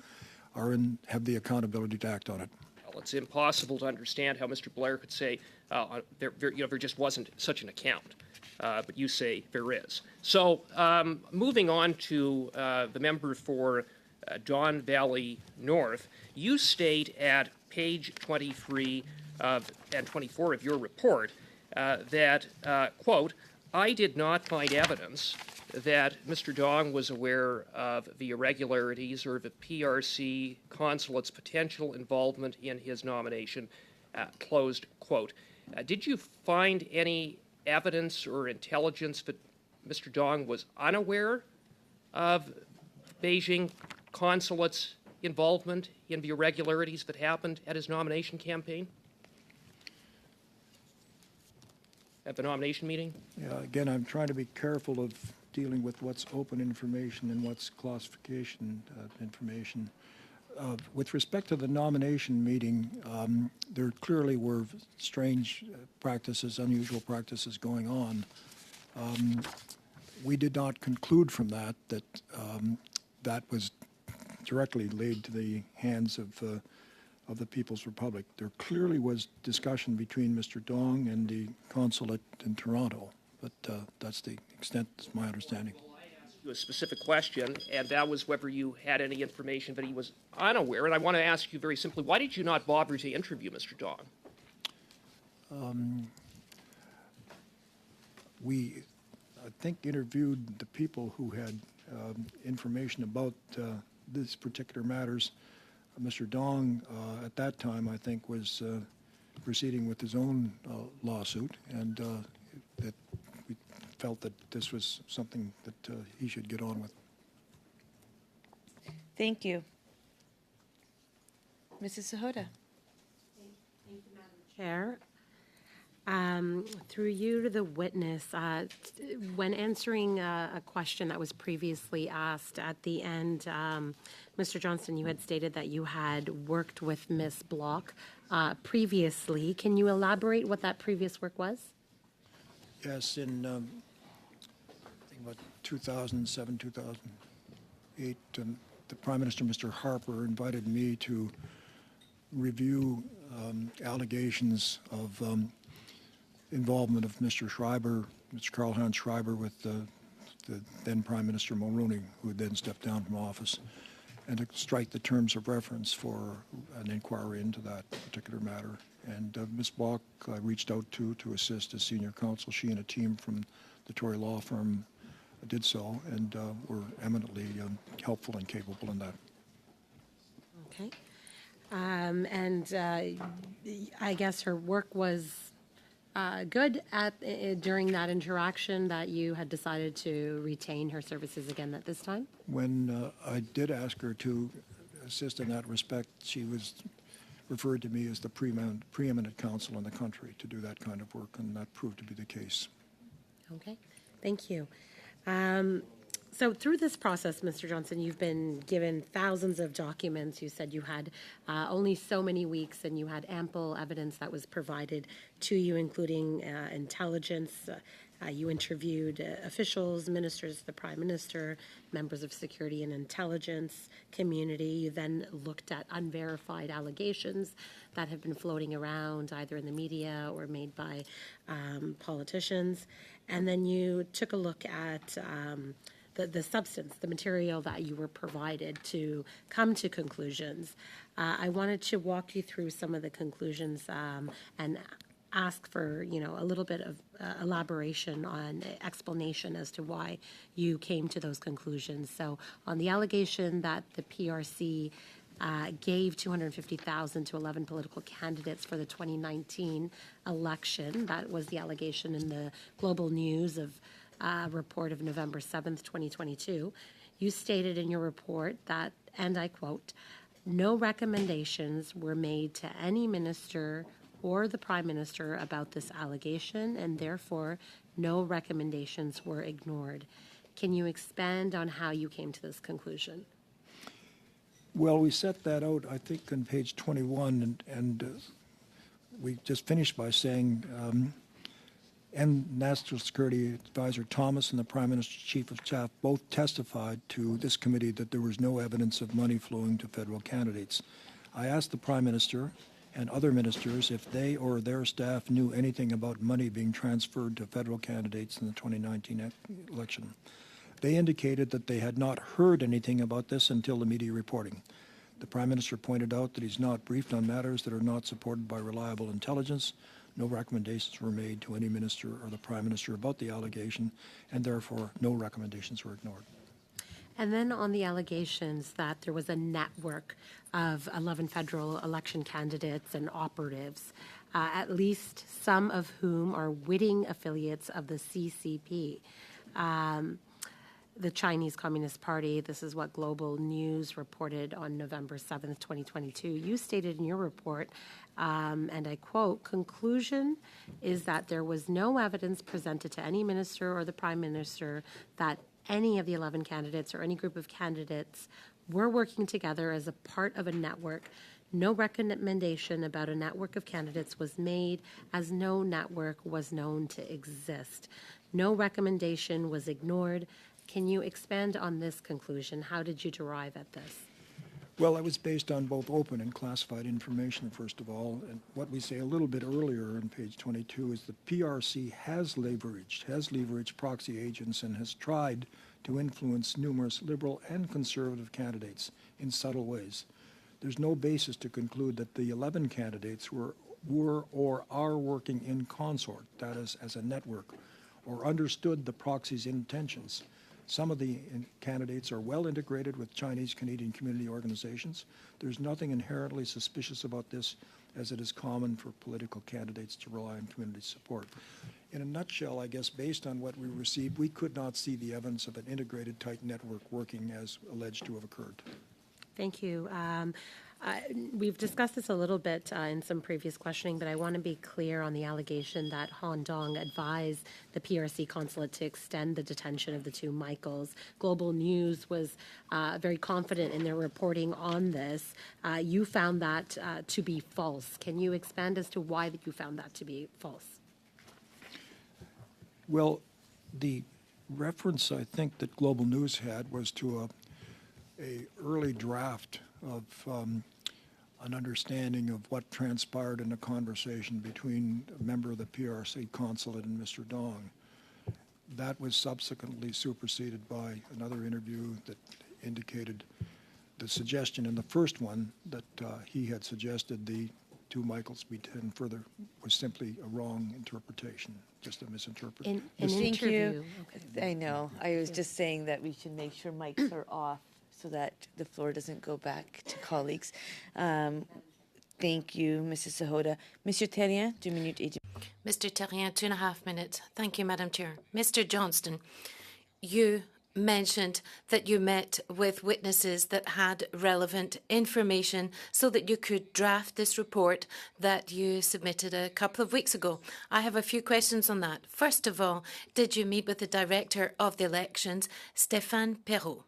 have the accountability to act on it. Well, it's impossible to understand how Mr. Blair could say there just wasn't such an account, but you say there is. So moving on to the member for Don Valley North, you state at page 23 and 24 of your report that, quote, I did not find evidence that Mr. Dong was aware of the irregularities or the PRC consulate's potential involvement in his nomination, closed quote. Did you find any evidence or intelligence that Mr. Dong was unaware of Beijing consulate's involvement in the irregularities that happened at his nomination campaign? At the nomination meeting? Yeah, again, I'm trying to be careful of dealing with what's open information and what's classification information. With respect to the nomination meeting, there clearly were strange practices, unusual practices going on. We did not conclude from that that was directly laid to the hands of the People's Republic. There clearly was discussion between Mr. Dong and the consulate in Toronto, but that's the extent of my understanding. A specific question, and that was whether you had any information that he was unaware. And I want to ask you very simply, why did you not bother to interview Mr. Dong? We, I think, interviewed the people who had information about these particular matters. Mr. Dong, at that time, I think, was proceeding with his own lawsuit, and that we felt that this was something that he should get on with. Thank you. Mrs. Sahota. Thank you, Madam Chair. Through you to the witness, when answering a question that was previously asked at the end, Mr. Johnston, you had stated that you had worked with Ms. Block previously. Can you elaborate what that previous work was? Yes, in I think about 2007, 2008, the Prime Minister, Mr. Harper, invited me to review allegations of involvement of Mr. Schreiber, Mr. Karl-Heinz Schreiber, with the then Prime Minister Mulroney, who had then stepped down from office, and to strike the terms of reference for an inquiry into that particular matter. And Ms. Block I reached out to assist as senior counsel. She and a team from the Tory law firm did so, and were eminently helpful and capable in that. Okay. And I guess her work was good during that interaction, that you had decided to retain her services again at this time? When I did ask her to assist in that respect, she was referred to me as the preeminent counsel in the country to do that kind of work, and that proved to be the case. Okay, thank you. So through this process, Mr. Johnston, you've been given thousands of documents. You said you had only so many weeks, and you had ample evidence that was provided to you, including intelligence. You interviewed officials, ministers, the Prime Minister, members of security and intelligence community. You then looked at unverified allegations that have been floating around, either in the media or made by politicians. And then you took a look at the substance, the material that you were provided to come to conclusions. I wanted to walk you through some of the conclusions and ask for, a little bit of elaboration on explanation as to why you came to those conclusions. So on the allegation that the PRC gave $250,000 to 11 political candidates for the 2019 election, that was the allegation in the Global News of report of November 7th, 2022, you stated in your report that, and I quote, no recommendations were made to any minister or the Prime Minister about this allegation, and therefore no recommendations were ignored. Can you expand on how you came to this conclusion? Well, we set that out, I think, on page 21, and we just finished by saying, and National Security Advisor Thomas and the Prime Minister's Chief of Staff both testified to this committee that there was no evidence of money flowing to federal candidates. I asked the Prime Minister and other ministers if they or their staff knew anything about money being transferred to federal candidates in the 2019 election. They indicated that they had not heard anything about this until the media reporting. The Prime Minister pointed out that he's not briefed on matters that are not supported by reliable intelligence. No recommendations were made to any minister or the Prime Minister about the allegation, and therefore no recommendations were ignored. And then on the allegations that there was a network of 11 federal election candidates and operatives, at least some of whom are witting affiliates of the CCP, the Chinese Communist Party. This is what Global News reported on November 7th, 2022. You stated in your report, and I quote, conclusion is that there was no evidence presented to any minister or the Prime Minister that any of the 11 candidates or any group of candidates were working together as a part of a network. No recommendation about a network of candidates was made, as no network was known to exist. No recommendation was ignored. Can you expand on this conclusion? How did you derive at this? Well, it was based on both open and classified information, first of all. And what we say a little bit earlier on page 22 is the PRC has leveraged proxy agents and has tried to influence numerous liberal and conservative candidates in subtle ways. There's no basis to conclude that the 11 candidates were or are working in consort, that is, as a network, or understood the proxy's intentions. Some of the candidates are well integrated with Chinese Canadian community organizations. There's nothing inherently suspicious about this, as it is common for political candidates to rely on community support. In a nutshell, I guess, based on what we received, we could not see the evidence of an integrated, tight network working as alleged to have occurred. Thank you. We've discussed this a little bit in some previous questioning, but I want to be clear on the allegation that Han Dong advised the PRC consulate to extend the detention of the two Michaels. Global News was very confident in their reporting on this. You found that to be false. Can you expand as to why you found that to be false? Well, the reference I think that Global News had was to a early draft of an understanding of what transpired in a conversation between a member of the PRC consulate and Mr. Dong. That was subsequently superseded by another interview that indicated the suggestion in the first one that he had suggested the two Michaels be detained further was simply a wrong interpretation, just a misinterpretation. Thank you. Okay. I know. I was just saying that we should make sure mics are off, so that the floor doesn't go back to colleagues. Thank you, Mrs. Sahota. Mr. Terrien, 2 minutes et demi. Mr. Terrien, 2.5 minutes. Thank you, Madam Chair. Mr. Johnston, you mentioned that you met with witnesses that had relevant information so that you could draft this report that you submitted a couple of weeks ago. I have a few questions on that. First of all, did you meet with the Director of the Elections, Stéphane Perrault?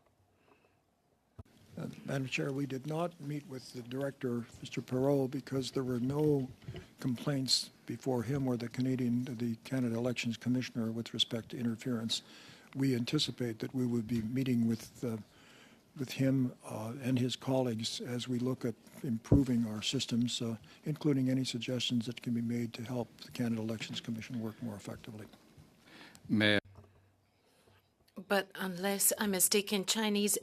Madam Chair, we did not meet with the Director, Mr. Perrault, because there were no complaints before him or the Canada Elections Commissioner with respect to interference. We anticipate that we would be meeting with him and his colleagues as we look at improving our systems, including any suggestions that can be made to help the Canada Elections Commission work more effectively. But unless I'm mistaken, Chinese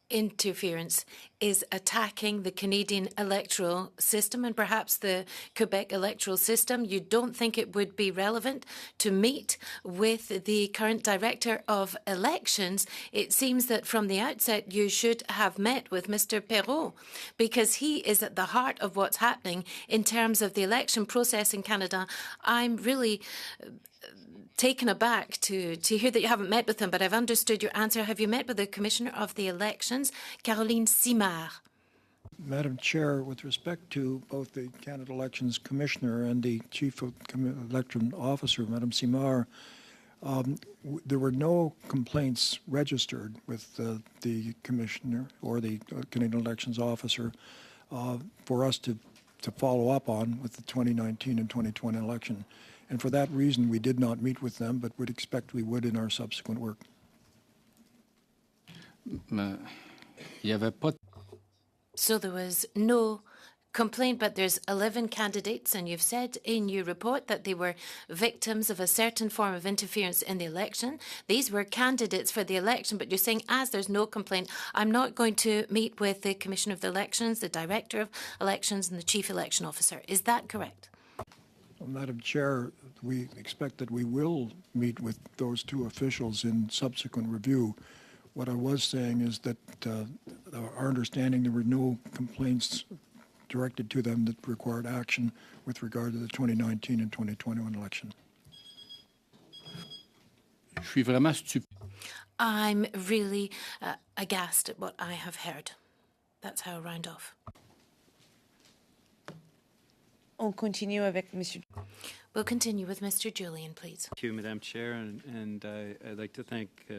interference is attacking the Canadian electoral system and perhaps the Quebec electoral system. You don't think it would be relevant to meet with the current Director of Elections? It seems that from the outset you should have met with Mr. Perrault, because he is at the heart of what's happening in terms of the election process in Canada. I'm really taken aback to hear that you haven't met with them, but I've understood your answer. Have you met with the Commissioner of the Elections, Caroline Simard? Madam Chair, with respect to both the Canada Elections Commissioner and the Chief Election Officer, Madam Simard, there were no complaints registered with the Commissioner or the Canadian Elections Officer for us to follow up on with the 2019 and 2020 election. And for that reason, we did not meet with them, but would expect we would in our subsequent work. Il y avait pas So there was no complaint, but there's 11 candidates, and you've said in your report that they were victims of a certain form of interference in the election. These were candidates for the election, but you're saying, as there's no complaint, I'm not going to meet with the Commissioner of the Elections, the Director of Elections, and the Chief Election Officer. Is that correct? Well, Madam Chair, we expect that we will meet with those two officials in subsequent review. What I was saying is that our understanding there were no complaints directed to them that required action with regard to the 2019 and 2021 election. Je suis vraiment stupide. I'm really aghast at what I have heard. That's how I round off. On continue avec Monsieur. We'll continue with Mr. Julian, please. Thank you, Madam Chair, and I'd like to thank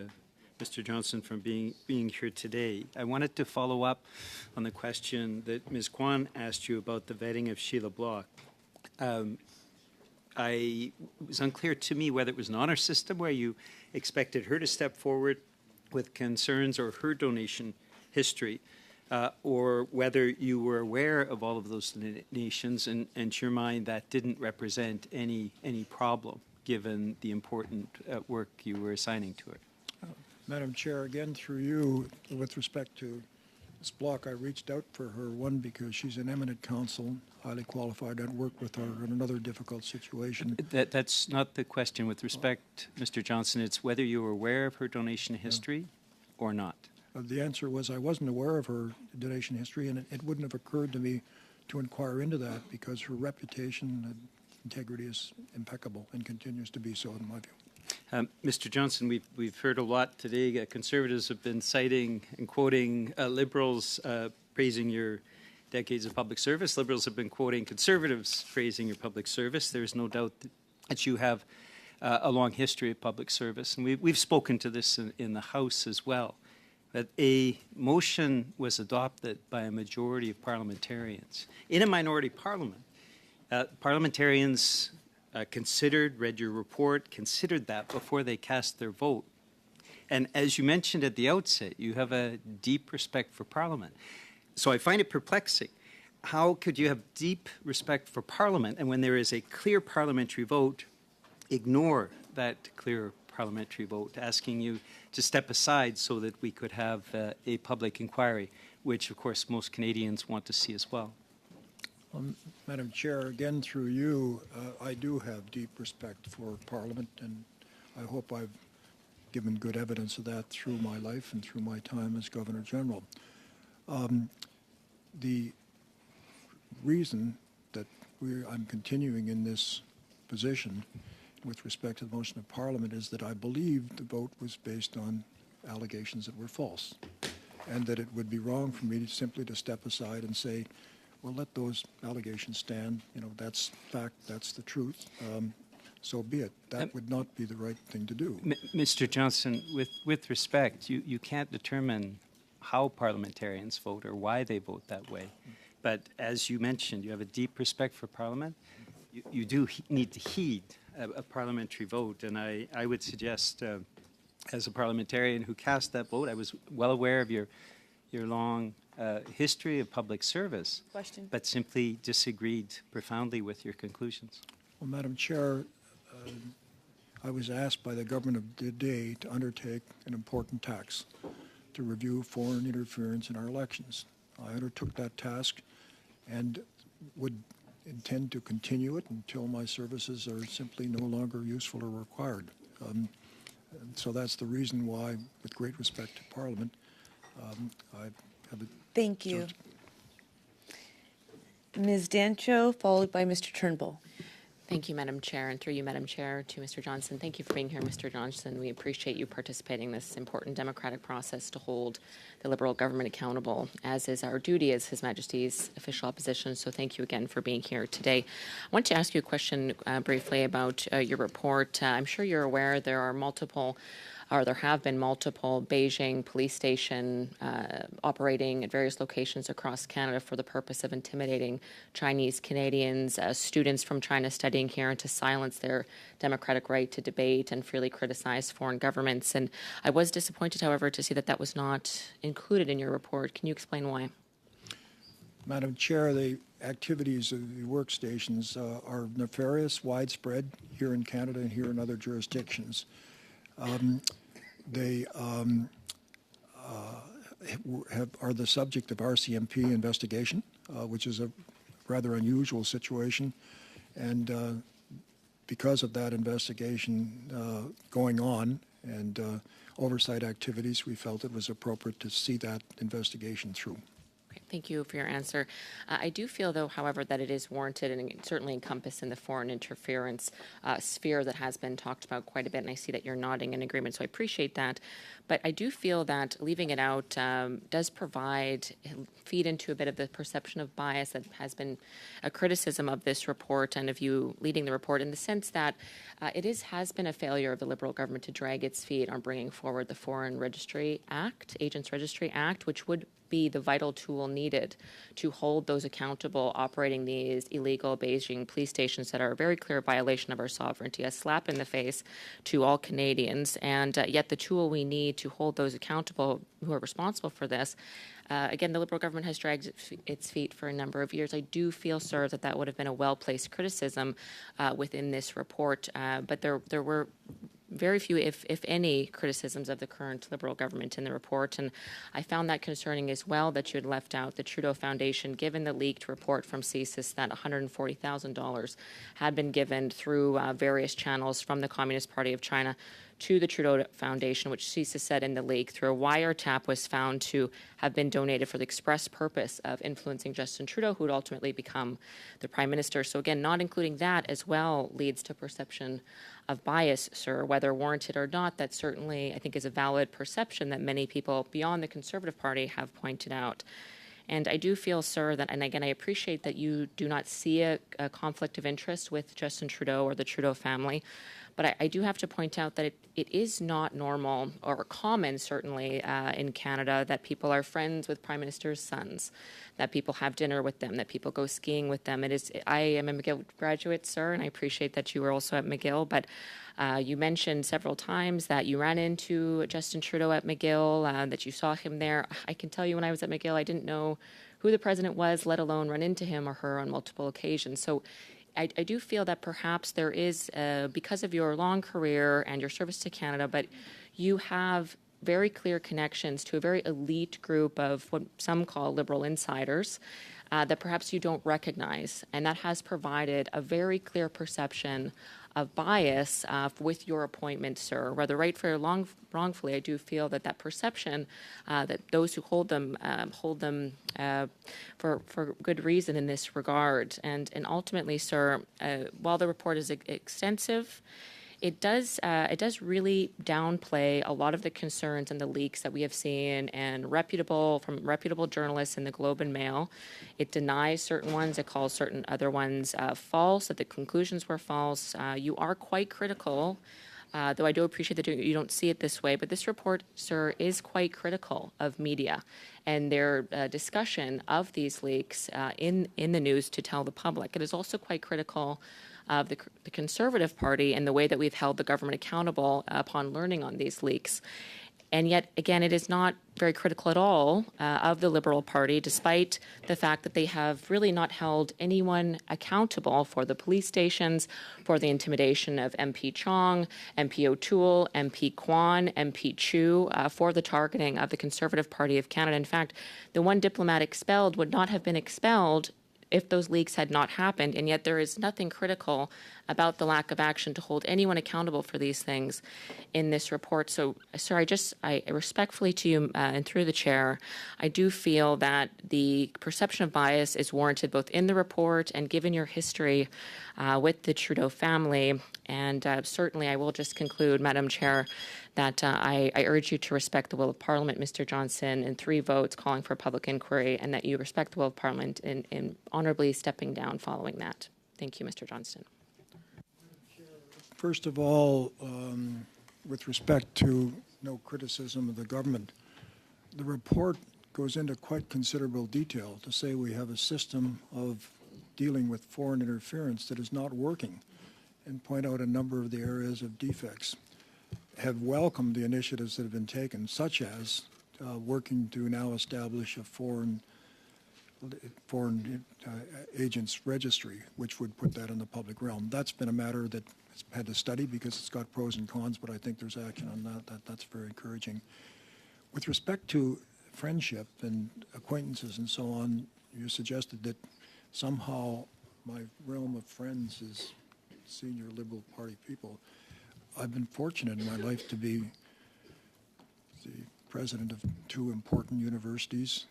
Mr. Johnson for being here today. I wanted to follow up on the question that Ms. Kwan asked you about the vetting of Sheila Block. It was unclear to me whether it was an honor system where you expected her to step forward with concerns or her donation history, or whether you were aware of all of those donations, and to your mind that didn't represent any problem given the important work you were assigning to her. Madam Chair, again through you, with respect to Ms. Block, I reached out for her, one, because she's an eminent counsel, highly qualified. I'd worked with her in another difficult situation. That's not the question with respect, Mr. Johnson. It's whether you were aware of her donation history or not. The answer was I wasn't aware of her donation history, and it wouldn't have occurred to me to inquire into that because her reputation and integrity is impeccable and continues to be so in my view. Mr. Johnson, we've heard a lot today. Conservatives have been citing and quoting Liberals praising your decades of public service. Liberals have been quoting Conservatives praising your public service. There's no doubt that you have a long history of public service, and we've spoken to this in the House as well. That a motion was adopted by a majority of parliamentarians. In a minority parliament, parliamentarians read your report, considered that before they cast their vote. And as you mentioned at the outset, you have a deep respect for Parliament. So I find it perplexing. How could you have deep respect for Parliament and when there is a clear parliamentary vote, ignore that clear parliamentary vote, asking you to step aside so that we could have a public inquiry, which of course most Canadians want to see as well? Madam Chair, again through you, I do have deep respect for Parliament, and I hope I've given good evidence of that through my life and through my time as Governor General. The reason that I'm continuing in this position with respect to the motion of Parliament is that I believe the vote was based on allegations that were false, and that it would be wrong for me simply to step aside and say, well, let those allegations stand. You know, that's fact, that's the truth. So be it. That would not be the right thing to do. Mr. Johnson, with respect, you can't determine how parliamentarians vote or why they vote that way. But as you mentioned, you have a deep respect for Parliament. You do need to heed a parliamentary vote. And I would suggest, as a parliamentarian who cast that vote, I was well aware of your long history of public service, but simply disagreed profoundly with your conclusions. Well, Madam Chair, I was asked by the government of the day to undertake an important task to review foreign interference in our elections. I undertook that task and would intend to continue it until my services are simply no longer useful or required. So that's the reason why, with great respect to Parliament, I have a... Thank you. Ms. Dancho, followed by Mr. Turnbull. Thank you, Madam Chair, and through you, Madam Chair, to Mr. Johnson. Thank you for being here, Mr. Johnson. We appreciate you participating in this important democratic process to hold the Liberal government accountable, as is our duty as His Majesty's official opposition. So thank you again for being here today. I want to ask you a question briefly about your report. I'm sure you're aware there have been multiple Beijing police station operating at various locations across Canada for the purpose of intimidating Chinese Canadians, students from China studying here, and to silence their democratic right to debate and freely criticize foreign governments. And I was disappointed, however, to see that that was not included in your report. Can you explain why? Madam Chair, the activities of the workstations are nefarious, widespread here in Canada and here in other jurisdictions. They are the subject of RCMP investigation, which is a rather unusual situation. And because of that investigation going on and oversight activities, we felt it was appropriate to see that investigation through. Thank you for your answer. I do feel, though, however, that it is warranted and certainly encompassed in the foreign interference sphere that has been talked about quite a bit, and I see that you're nodding in agreement, so I appreciate that. But I do feel that leaving it out does feed into a bit of the perception of bias that has been a criticism of this report and of you leading the report, in the sense that has been a failure of the Liberal government to drag its feet on bringing forward the Foreign Registry Act, Agents Registry Act, which would be the vital tool needed to hold those accountable operating these illegal Beijing police stations that are a very clear violation of our sovereignty, a slap in the face to all Canadians, and yet the tool we need to hold those accountable who are responsible for this. Again, the Liberal government has dragged its feet for a number of years. I do feel, sir, that that would have been a well-placed criticism within this report, but there were very few, if any, criticisms of the current Liberal government in the report. And I found that concerning as well, that you had left out the Trudeau Foundation, given the leaked report from CSIS that $140,000 had been given through various channels from the Communist Party of China to the Trudeau Foundation, which CSIS said in the leak through a wiretap was found to have been donated for the express purpose of influencing Justin Trudeau, who would ultimately become the Prime Minister. So again, not including that as well leads to perception of bias, sir, whether warranted or not. That certainly, I think, is a valid perception that many people beyond the Conservative Party have pointed out. And I do feel, sir, that, and again, I appreciate that you do not see a conflict of interest with Justin Trudeau or the Trudeau family, but I do have to point out that it is not normal or common, certainly, in Canada, that people are friends with Prime Minister's sons, that people have dinner with them, that people go skiing with them. I am a McGill graduate, sir, and I appreciate that you were also at McGill, but you mentioned several times that you ran into Justin Trudeau at McGill, that you saw him there. I can tell you, when I was at McGill, I didn't know who the president was, let alone run into him or her on multiple occasions. So I do feel that perhaps there is, because of your long career and your service to Canada, but you have very clear connections to a very elite group of what some call Liberal insiders that perhaps you don't recognize. And that has provided a very clear perception of bias with your appointment, sir. Whether rightfully or wrongfully, I do feel that that perception, that those who hold them for good reason in this regard. And ultimately, sir, while the report is extensive, it does really downplay a lot of the concerns and the leaks that we have seen from reputable journalists in the Globe and Mail. It denies certain ones, it calls certain other ones false, that the conclusions were false. You are quite critical, though I do appreciate that you don't see it this way, but this report, sir, is quite critical of media and their discussion of these leaks in the news to tell the public. It is also quite critical of the Conservative Party and the way that we've held the government accountable upon learning on these leaks. And yet, again, it is not very critical at all of the Liberal Party, despite the fact that they have really not held anyone accountable for the police stations, for the intimidation of MP Chong, MP O'Toole, MP Kwan, MP Chu, for the targeting of the Conservative Party of Canada. In fact, the one diplomat expelled would not have been expelled if those leaks had not happened, and yet there is nothing critical about the lack of action to hold anyone accountable for these things in this report. So, sir, I respectfully to you and through the chair, I do feel that the perception of bias is warranted both in the report and given your history with the Trudeau family. And certainly I will just conclude, Madam Chair, that I urge you to respect the will of Parliament, Mr. Johnson, in 3 votes calling for a public inquiry, and that you respect the will of Parliament in honorably stepping down following that. Thank you, Mr. Johnston. First of all, with respect to no criticism of the government, the report goes into quite considerable detail to say we have a system of dealing with foreign interference that is not working, and point out a number of the areas of defects. Have welcomed the initiatives that have been taken, such as working to now establish a foreign agents registry, which would put that in the public realm. That's been a matter that has had to study because it's got pros and cons, but I think there's action on that. That's very encouraging. With respect to friendship and acquaintances and so on, you suggested that somehow my realm of friends is senior Liberal Party people. I've been fortunate in my life to be the president of 2 important universities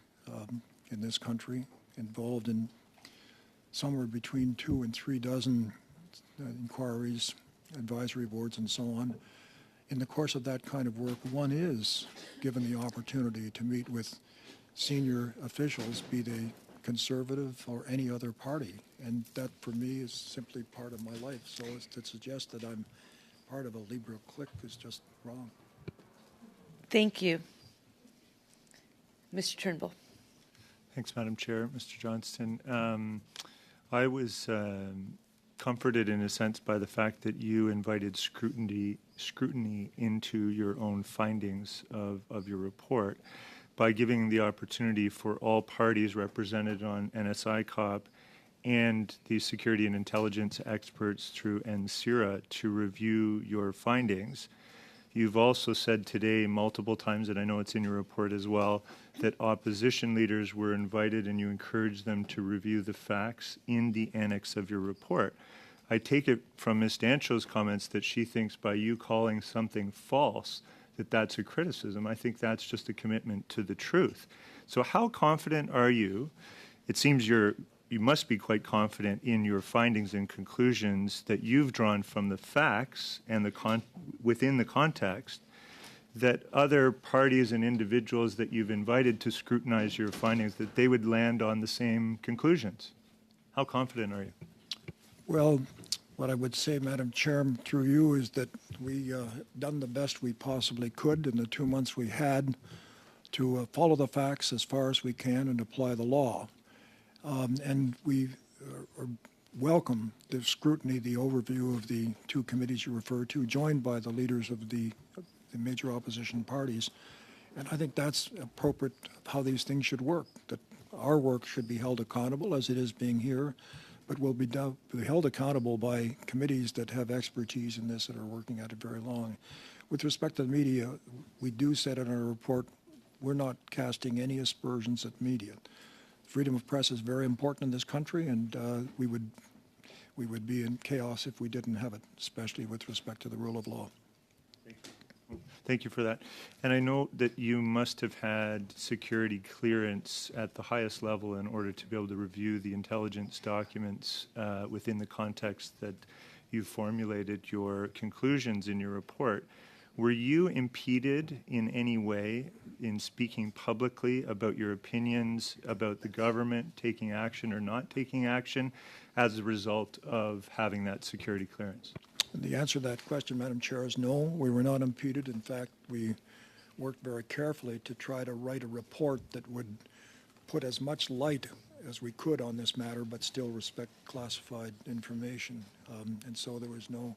in this country, involved in somewhere between 2 and 3 dozen inquiries, advisory boards, and so on. In the course of that kind of work, one is given the opportunity to meet with senior officials, be they Conservative or any other party, and that for me is simply part of my life. So as to suggest that I'm part of a Liberal clique is just wrong. Thank you. Mr. Turnbull. Thanks, Madam Chair. Mr. Johnston. I was comforted in a sense by the fact that you invited scrutiny into your own findings of your report by giving the opportunity for all parties represented on NSICOP and the security and intelligence experts through NSIRA to review your findings. You've also said today multiple times, and I know it's in your report as well, that opposition leaders were invited and you encouraged them to review the facts in the annex of your report. I take it from Ms. Dancho's comments that she thinks by you calling something false that that's a criticism. I think that's just a commitment to the truth. So how confident are you? It seems you must be quite confident in your findings and conclusions that you've drawn from the facts and within the context that other parties and individuals that you've invited to scrutinize your findings, that they would land on the same conclusions. How confident are you? Well, what I would say, Madam Chair, through you, is that we done the best we possibly could in the 2 months we had to follow the facts as far as we can and apply the law. And we welcome the scrutiny, the overview of the 2 committees you refer to, joined by the leaders of the major opposition parties. And I think that's appropriate how these things should work, that our work should be held accountable as it is being here, but will be held accountable by committees that have expertise in this that are working at it very long. With respect to the media, we do said in our report, we're not casting any aspersions at media. Freedom of press is very important in this country, and we would be in chaos if we didn't have it, especially with respect to the rule of law. Thank you for that. And I know that you must have had security clearance at the highest level in order to be able to review the intelligence documents within the context that you formulated your conclusions in your report. Were you impeded in any way in speaking publicly about your opinions about the government taking action or not taking action as a result of having that security clearance? The answer to that question, Madam Chair, is no. We were not impeded. In fact, we worked very carefully to try to write a report that would put as much light as we could on this matter, but still respect classified information. And so there was no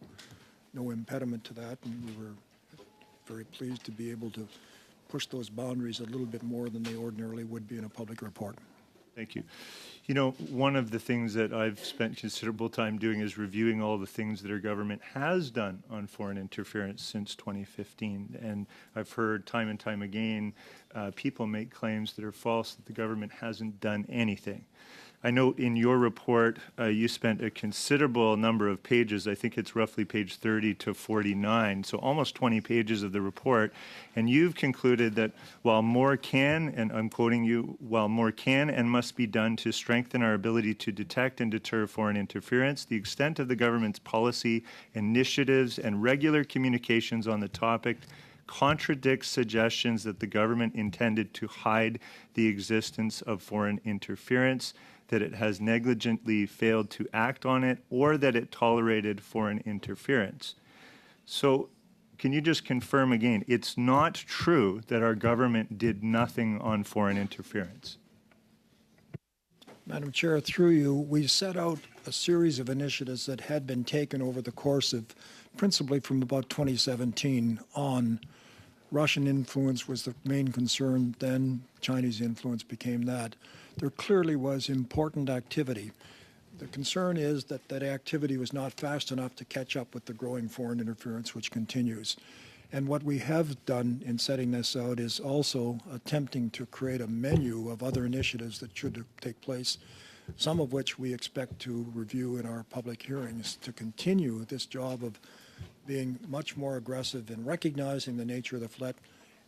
impediment to that, and we were very pleased to be able to push those boundaries a little bit more than they ordinarily would be in a public report. Thank you. You know, one of the things that I've spent considerable time doing is reviewing all the things that our government has done on foreign interference since 2015. And I've heard time and time again people make claims that are false, that the government hasn't done anything. I note in your report, you spent a considerable number of pages, I think it's roughly page 30 to 49, so almost 20 pages of the report, and you've concluded that while more can, and I'm quoting you, while more can and must be done to strengthen our ability to detect and deter foreign interference, the extent of the government's policy, initiatives, and regular communications on the topic contradicts suggestions that the government intended to hide the existence of foreign interference, that it has negligently failed to act on it, or that it tolerated foreign interference. So can you just confirm again, it's not true that our government did nothing on foreign interference? Madam Chair, through you, we set out a series of initiatives that had been taken over the course of, principally from about 2017 on. Russian influence was the main concern, then Chinese influence became that. There clearly was important activity. The concern is that that activity was not fast enough to catch up with the growing foreign interference, which continues. And what we have done in setting this out is also attempting to create a menu of other initiatives that should take place, some of which we expect to review in our public hearings to continue this job of being much more aggressive in recognizing the nature of the threat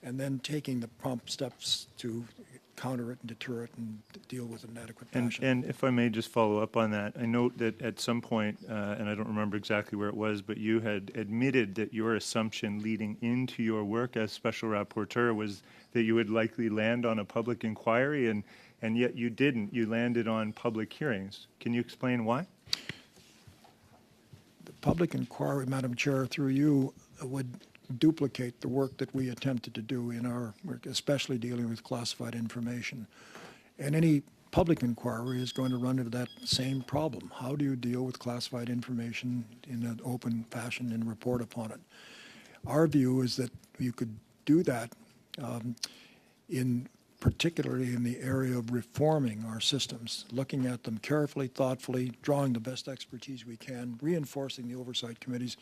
and then taking the prompt steps to counter it and deter it and deal with it in adequate fashion. And if I may just follow up on that, I note that at some point, and I don't remember exactly where it was, but you had admitted that your assumption leading into your work as special rapporteur was that you would likely land on a public inquiry, and yet you didn't. You landed on public hearings. Can you explain why? Public inquiry, Madam Chair, through you, would duplicate the work that we attempted to do in our work, especially dealing with classified information. And any public inquiry is going to run into that same problem. How do you deal with classified information in an open fashion and report upon it? Our view is that you could do that particularly in the area of reforming our systems, looking at them carefully, thoughtfully, drawing the best expertise we can, reinforcing the oversight committees,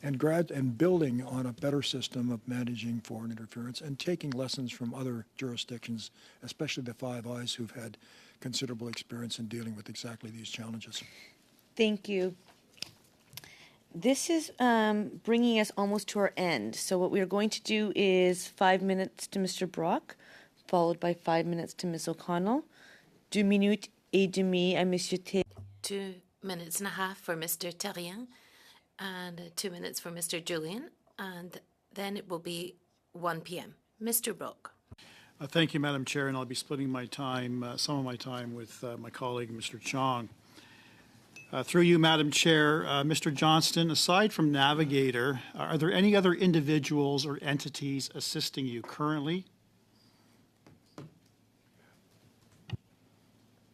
and building on a better system of managing foreign interference and taking lessons from other jurisdictions, especially the Five Eyes, who've had considerable experience in dealing with exactly these challenges. Thank you. This is bringing us almost to our end. So what we are going to do is 5 minutes to Mr. Brock, followed by 5 minutes to Ms. O'Connell, 2 minutes et demie à Monsieur T. 2 minutes and a half for Mr. Terrien, and 2 minutes for Mr. Julian, and then it will be 1 p.m. Mr. Brock. Thank you, Madam Chair, and I'll be splitting my time, some of my time with my colleague, Mr. Chong. Through you, Madam Chair, Mr. Johnston, aside from Navigator, are there any other individuals or entities assisting you currently?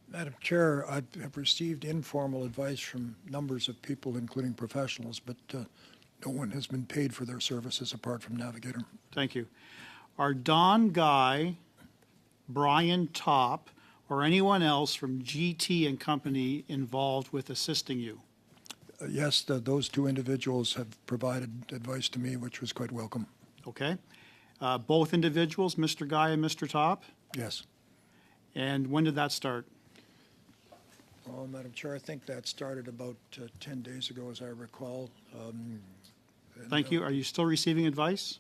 Madam Chair, I have received informal advice from numbers of people, including professionals, but no one has been paid for their services apart from Navigator. Thank you. Are Don Guy, Brian Top, or anyone else from GT and Company involved with assisting you? Yes, those two individuals have provided advice to me, which was quite welcome. Okay. Both individuals, Mr. Guy and Mr. Top? Yes. And when did that start? Well, Madam Chair, I think that started about 10 days ago, as I recall. Thank you. Are you still receiving advice?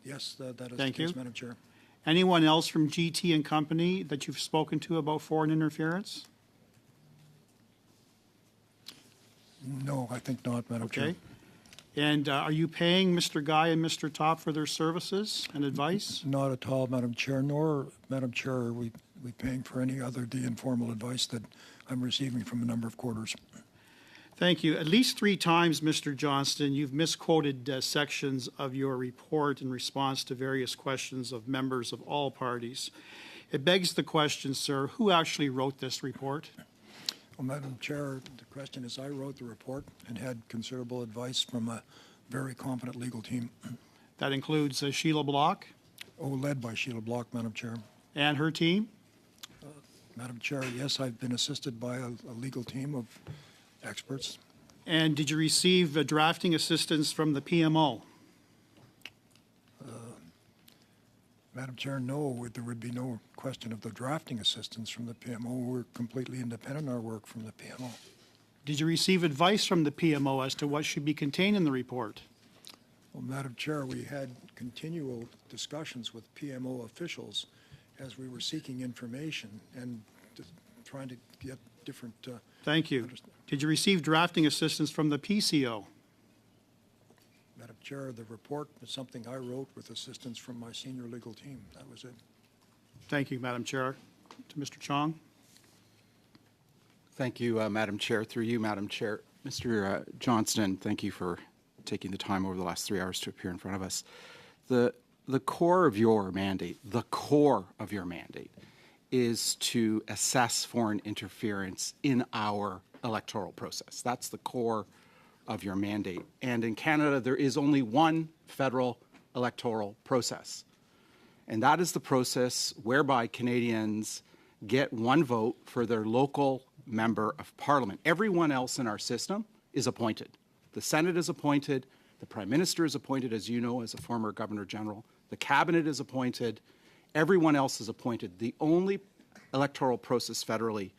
Yes, that is Thank the case, you. Madam Chair. Anyone else from GT and Company that you've spoken to about foreign interference? No, I think not, Madam Chair. Okay. And are you paying Mr. Guy and Mr. Top for their services and advice? Not at all, Madam Chair, nor, Madam Chair, are we paying for any other the informal advice that I'm receiving from a number of quarters. Thank you. At least 3 times, Mr. Johnston, you've misquoted sections of your report in response to various questions of members of all parties. It begs the question, sir, who actually wrote this report? Well, Madam Chair, the question is I wrote the report and had considerable advice from a very competent legal team. That includes Sheila Block? Oh, led by Sheila Block, Madam Chair. And her team? Madam Chair, yes, I've been assisted by a legal team of experts. And did you receive drafting assistance from the PMO? Madam Chair, no, there would be no question of the drafting assistance from the PMO. We're completely independent in our work from the PMO. Did you receive advice from the PMO as to what should be contained in the report? Well, Madam Chair, we had continual discussions with PMO officials as we were seeking information and trying to get different. Thank you. Did you receive drafting assistance from the PCO? Madam Chair, the report is something I wrote with assistance from my senior legal team. That was it. Thank you, Madam Chair. To Mr. Chong. Thank you, Madam Chair. Through you, Madam Chair. Mr. Johnston, thank you for taking the time over the last 3 hours to appear in front of us. The core of your mandate, is to assess foreign interference in our electoral process. That's the core of your mandate. And in Canada, there is only one federal electoral process. And that is the process whereby Canadians get one vote for their local member of parliament. Everyone else in our system is appointed. The Senate is appointed, the Prime Minister is appointed, as you know, as a former Governor General, the Cabinet is appointed, everyone else is appointed. The only electoral process federally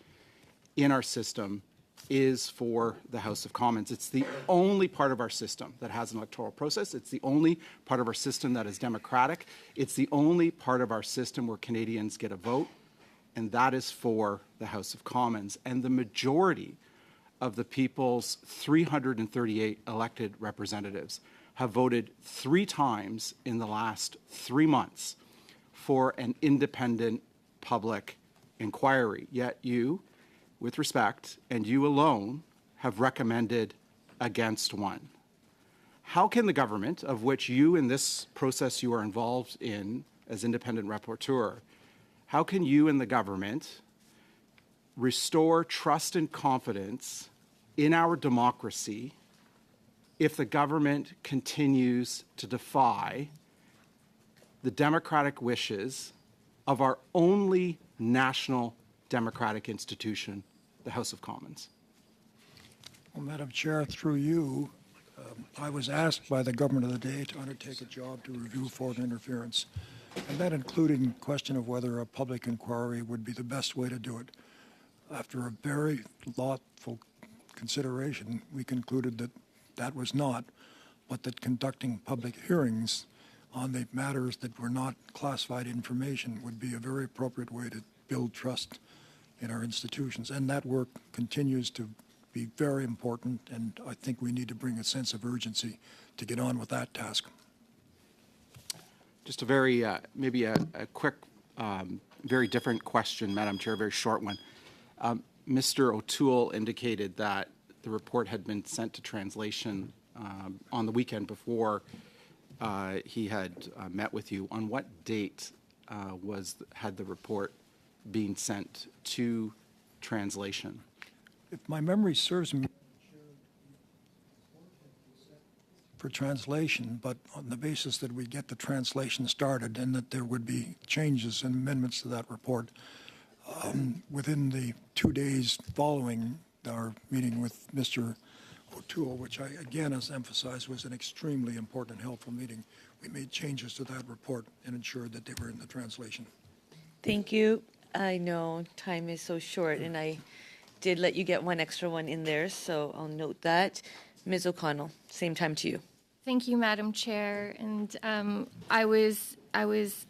in our system is for the House of Commons. It's the only part of our system that has an electoral process. It's the only part of our system that is democratic. It's the only part of our system where Canadians get a vote, and that is for the House of Commons. And the majority of the people's 338 elected representatives have voted 3 times in the last 3 months for an independent public inquiry. Yet you, with respect, and you alone, have recommended against one. How can the government, of which you in this process you are involved in as independent rapporteur, how can you and the government restore trust and confidence in our democracy if the government continues to defy the democratic wishes of our only national democratic institution, the House of Commons? Well, Madam Chair, through you, I was asked by the government of the day to undertake a job to review foreign interference, and that included the question of whether a public inquiry would be the best way to do it. After a very thoughtful consideration, we concluded that that was not, but that conducting public hearings on the matters that were not classified information would be a very appropriate way to build trust in our institutions. And that work continues to be very important, and I think we need to bring a sense of urgency to get on with that task. Just a very, maybe a quick, very different question, Madam Chair, a very short one. Mr. O'Toole indicated that the report had been sent to translation on the weekend before he had met with you. On what date had the report been sent to translation? If my memory serves me, for translation, but on the basis that we get the translation started and that there would be changes and amendments to that report within the 2 days following our meeting with Mr. O'Toole, which I again, as emphasized, was an extremely important and helpful meeting. We made changes to that report and ensured that they were in the translation. Thank you. I know time is so short, and I did let you get one extra one in there, so I'll note that. Ms. O'Connell, same time to you. Thank you, Madam Chair. And I was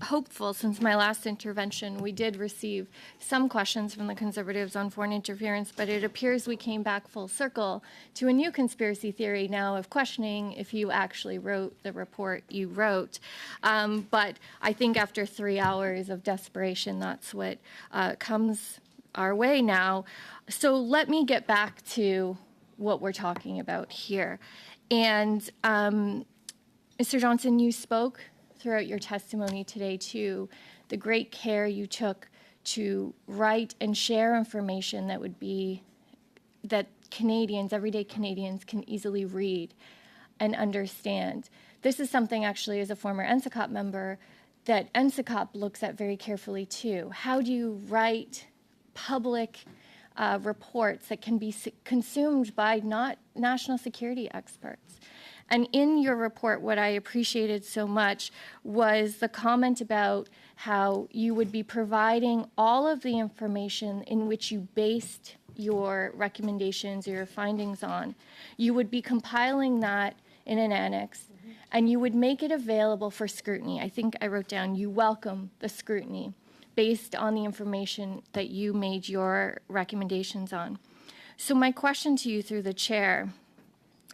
hopeful since my last intervention. We did receive some questions from the Conservatives on foreign interference, but it appears we came back full circle to a new conspiracy theory now of questioning if you actually wrote the report you wrote. But I think after 3 hours of desperation, that's what comes our way now. So let me get back to what we're talking about here. And Mr. Johnston, you spoke throughout your testimony today to the great care you took to write and share information that Canadians, everyday Canadians, can easily read and understand. This is something actually, as a former NSICOP member, that NSICOP looks at very carefully too. How do you write public reports that can be consumed by not national security experts? And in your report, what I appreciated so much was the comment about how you would be providing all of the information in which you based your recommendations or your findings on. You would be compiling that in an annex, and you would make it available for scrutiny. I think I wrote down, you welcome the scrutiny based on the information that you made your recommendations on. So my question to you through the chair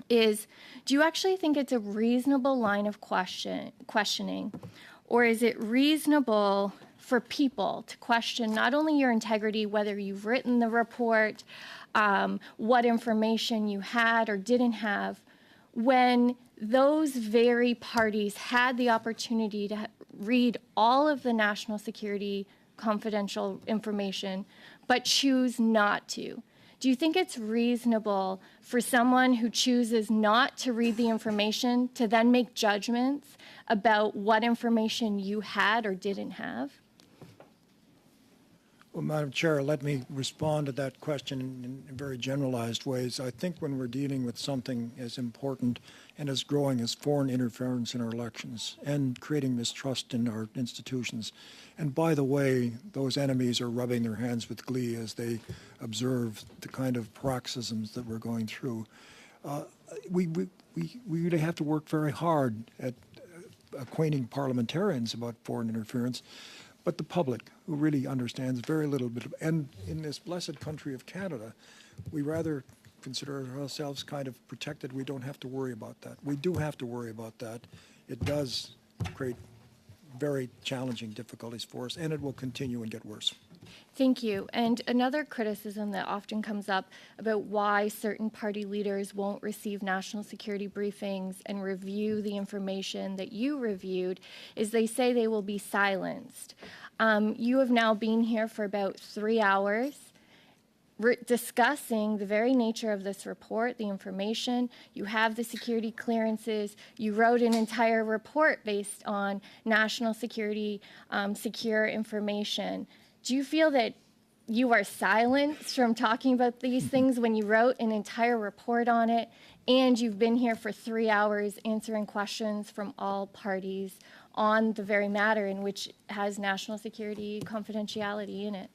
is, do you actually think it's a reasonable line of questioning, or is it reasonable for people to question not only your integrity, whether you've written the report, what information you had or didn't have, when those very parties had the opportunity to read all of the national security confidential information, but choose not to? Do you think it's reasonable for someone who chooses not to read the information to then make judgments about what information you had or didn't have? Well, Madam Chair, let me respond to that question in very generalized ways. I think when we're dealing with something as important and as growing as foreign interference in our elections and creating mistrust in our institutions, and by the way, those enemies are rubbing their hands with glee as they observe the kind of paroxysms that we're going through, we really have to work very hard at acquainting parliamentarians about foreign interference, but the public, who really understands very little bit. And in this blessed country of Canada, we rather consider ourselves kind of protected. We don't have to worry about that. We do have to worry about that. It does create very challenging difficulties for us, and it will continue and get worse. Thank you. And another criticism that often comes up about why certain party leaders won't receive national security briefings and review the information that you reviewed is they say they will be silenced. You have now been here for about 3 hours discussing the very nature of this report, the information. You have the security clearances. You wrote an entire report based on national security secure information. Do you feel that you are silenced from talking about these things when you wrote an entire report on it, and you've been here for 3 hours answering questions from all parties on the very matter in which has national security confidentiality in it?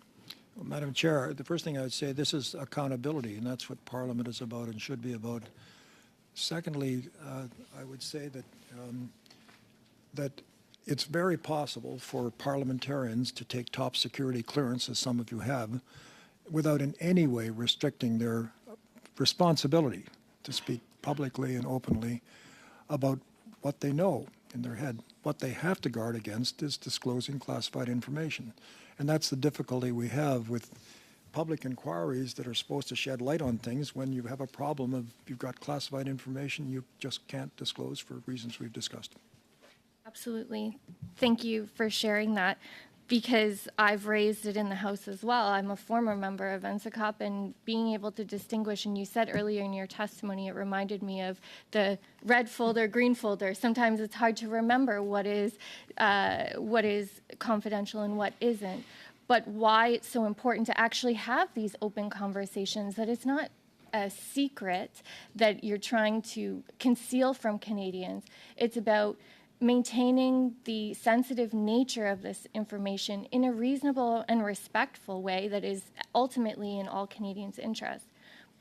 Well, Madam Chair, the first thing I would say, this is accountability, and that's what Parliament is about and should be about. Secondly, I would say that it's very possible for parliamentarians to take top security clearance, as some of you have, without in any way restricting their responsibility to speak publicly and openly about what they know in their head. What they have to guard against is disclosing classified information. And that's the difficulty we have with public inquiries that are supposed to shed light on things when you have a problem of you've got classified information you just can't disclose for reasons we've discussed. Absolutely. Thank you for sharing that, because I've raised it in the House as well. I'm a former member of NSICOP, and being able to distinguish, and you said earlier in your testimony, it reminded me of the red folder, green folder. Sometimes it's hard to remember what is confidential and what isn't. But why it's so important to actually have these open conversations, that it's not a secret that you're trying to conceal from Canadians. It's about maintaining the sensitive nature of this information in a reasonable and respectful way that is ultimately in all Canadians' interest.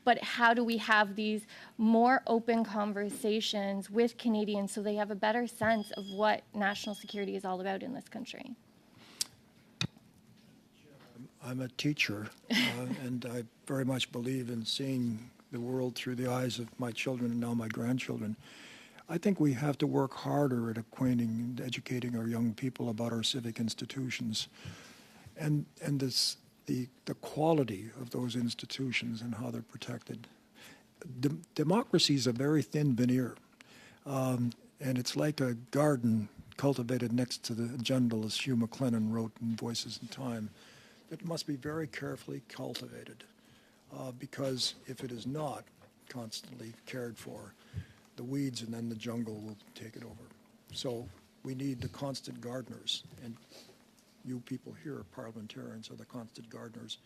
But how do we have these more open conversations with Canadians so they have a better sense of what national security is all about in this country? I'm a teacher, and I very much believe in seeing the world through the eyes of my children and now my grandchildren. I think we have to work harder at acquainting and educating our young people about our civic institutions and the quality of those institutions and how they're protected. Democracy is a very thin veneer, and it's like a garden cultivated next to the jungle, as Hugh MacLennan wrote in Voices in Time. It must be very carefully cultivated, because if it is not constantly cared for, the weeds and then the jungle will take it over. So we need the constant gardeners, and you people here, parliamentarians, are the constant gardeners.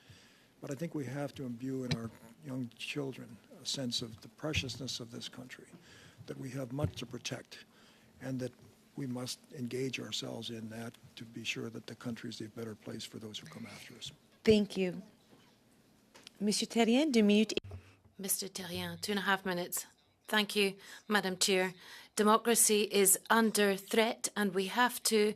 But I think we have to imbue in our young children a sense of the preciousness of this country, that we have much to protect, and that we must engage ourselves in that to be sure that the country is a better place for those who come after us. Thank you. Monsieur Terrien, 2 minutes. Mr. Terrien, 2.5 minutes. Thank you, Madam Chair. Democracy is under threat, and we have to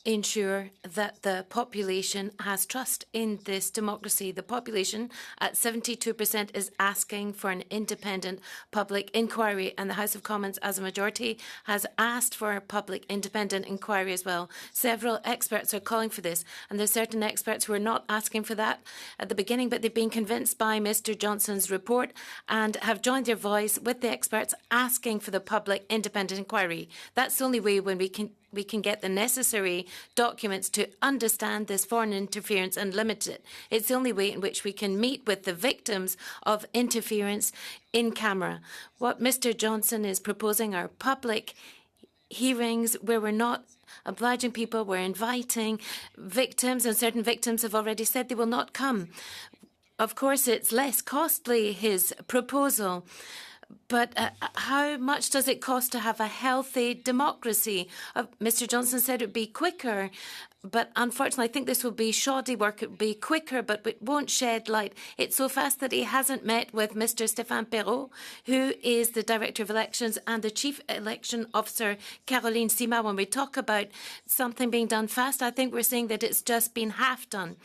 ensure that the population has trust in this democracy. The population at 72% is asking for an independent public inquiry, and the House of Commons, as a majority, has asked for a public independent inquiry as well. Several experts are calling for this, and there's certain experts who are not asking for that at the beginning, but they've been convinced by Mr. Johnson's report and have joined their voice with the experts asking for the public independent inquiry. That's the only way when we can get the necessary documents to understand this foreign interference and limit it. It's the only way in which we can meet with the victims of interference in camera. What Mr. Johnson is proposing are public hearings where we're not obliging people, we're inviting victims, and certain victims have already said they will not come. Of course, it's less costly, his proposal. But how much does it cost to have a healthy democracy? Mr. Johnson said it would be quicker, but unfortunately, I think this will be shoddy work. It will be quicker, but it won't shed light. It's so fast that he hasn't met with Mr. Stéphane Perrault, who is the Director of Elections, and the Chief Election Officer, Caroline Simard. When we talk about something being done fast, I think we're saying that it's just been half done.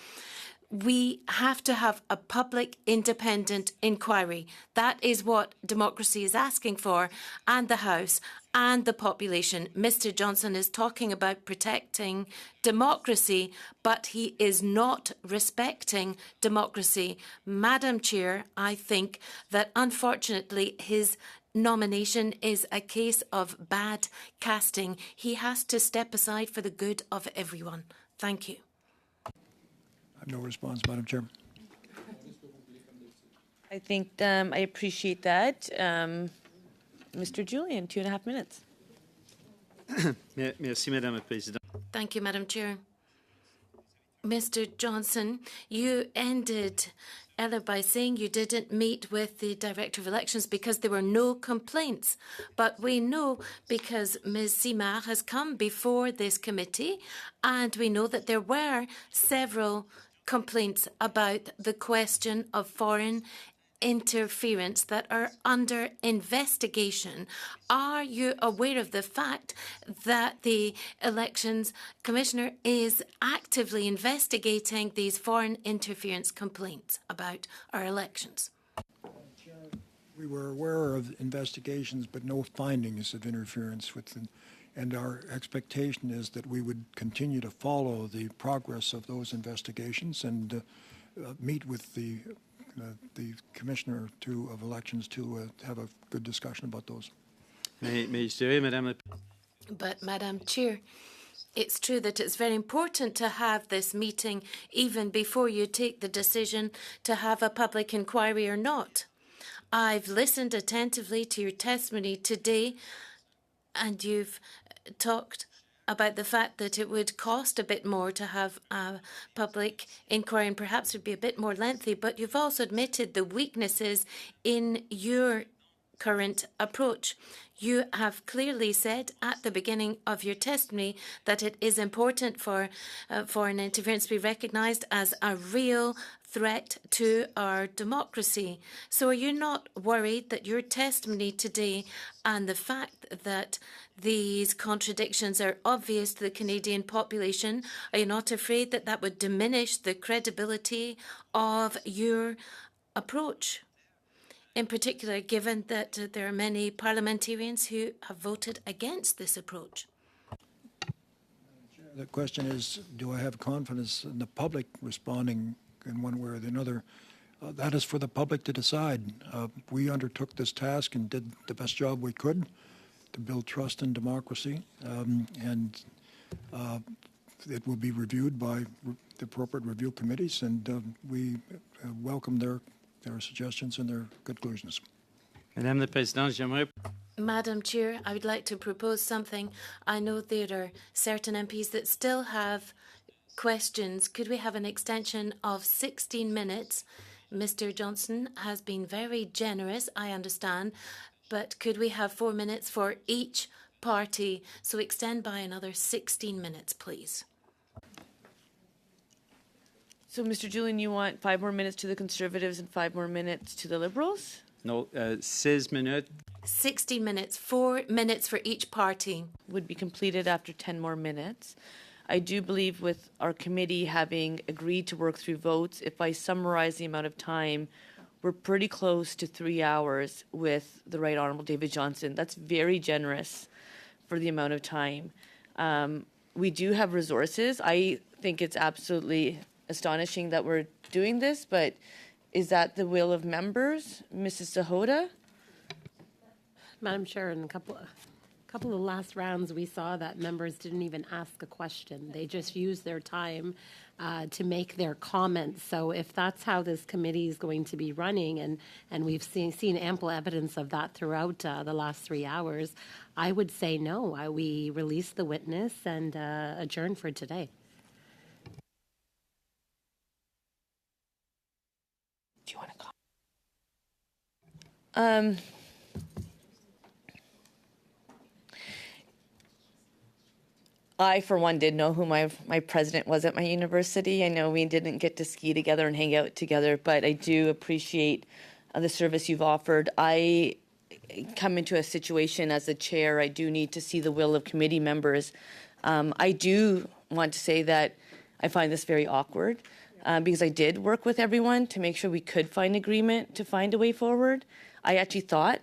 We have to have a public independent inquiry. That is what democracy is asking for, and the House and the population. Mr. Johnson is talking about protecting democracy, but he is not respecting democracy. Madam Chair, I think that unfortunately his nomination is a case of bad casting. He has to step aside for the good of everyone. Thank you. I have no response, Madam Chair. I think I appreciate that. Mr. Julian, 2.5 minutes. Merci, Madame la Présidente. Thank you, Madam Chair. Mr. Johnson, you ended Ella by saying you didn't meet with the Director of Elections because there were no complaints. But we know because Ms. Simard has come before this committee, and we know that there were several complaints about the question of foreign interference that are under investigation. Are you aware of the fact that the Elections Commissioner is actively investigating these foreign interference complaints about our elections? We were aware of investigations, but no findings of interference with them. And our expectation is that we would continue to follow the progress of those investigations and meet with the Commissioner of Elections to have a good discussion about those. But, Madam Chair, it's true that it's very important to have this meeting even before you take the decision to have a public inquiry or not. I've listened attentively to your testimony today, and you've talked about the fact that it would cost a bit more to have a public inquiry and perhaps it would be a bit more lengthy, but you've also admitted the weaknesses in your current approach. You have clearly said at the beginning of your testimony that it is important for foreign interference to be recognised as a real threat to our democracy. So are you not worried that your testimony today and the fact that these contradictions are obvious to the Canadian population, are you not afraid that that would diminish the credibility of your approach? In particular, given that there are many parliamentarians who have voted against this approach. The question is, do I have confidence in the public responding in one way or another? That is for the public to decide. We undertook this task and did the best job we could to build trust in democracy, and it will be reviewed by the appropriate review committees, and we welcome their suggestions and their conclusions. Madame la Présidente, j'aimerais... Madam Chair, I would like to propose something. I know there are certain MPs that still have questions. Could we have an extension of 16 minutes? Mr. Johnson has been very generous, I understand, but could we have 4 minutes for each party? So extend by another 16 minutes, please. So, Mr. Julian, you want 5 more minutes to the Conservatives and 5 more minutes to the Liberals? No, 16 minutes. 60 minutes, 4 minutes for each party. Would be completed after 10 more minutes. I do believe with our committee having agreed to work through votes, if I summarize the amount of time, we're pretty close to 3 hours with the Right Honourable David Johnston. That's very generous for the amount of time. We do have resources. I think it's absolutely astonishing that we're doing this, but is that the will of members? Mrs. Sahota? Madam Chair, in a couple of last rounds, we saw that members didn't even ask a question. They just used their time to make their comments. So if that's how this committee is going to be running, and we've seen ample evidence of that throughout the last 3 hours, I would say no. We release the witness and adjourn for today. Do you want to comment? I, for one, did know who my president was at my university. I know we didn't get to ski together and hang out together, but I do appreciate the service you've offered. I come into a situation as a chair, I do need to see the will of committee members. I do want to say that I find this very awkward because I did work with everyone to make sure we could find agreement to find a way forward. I actually thought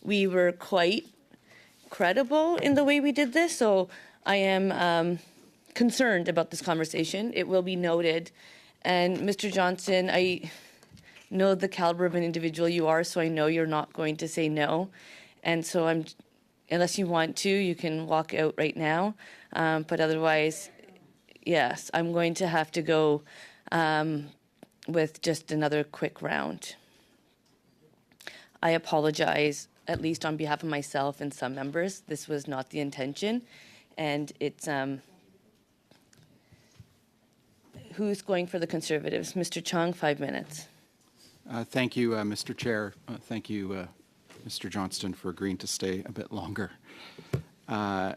we were quite credible in the way we did this, so I am concerned about this conversation. It will be noted. And Mr. Johnston, I know the caliber of an individual you are, so I know you're not going to say no. And so unless you want to, you can walk out right now. But otherwise, yes, I'm going to have to go with just another quick round. I apologize, at least on behalf of myself and some members. This was not the intention. And it's who's going for the Conservatives? Mr. Chung, 5 minutes. Thank you, Mr. Chair. Thank you, Mr. Johnston, for agreeing to stay a bit longer. You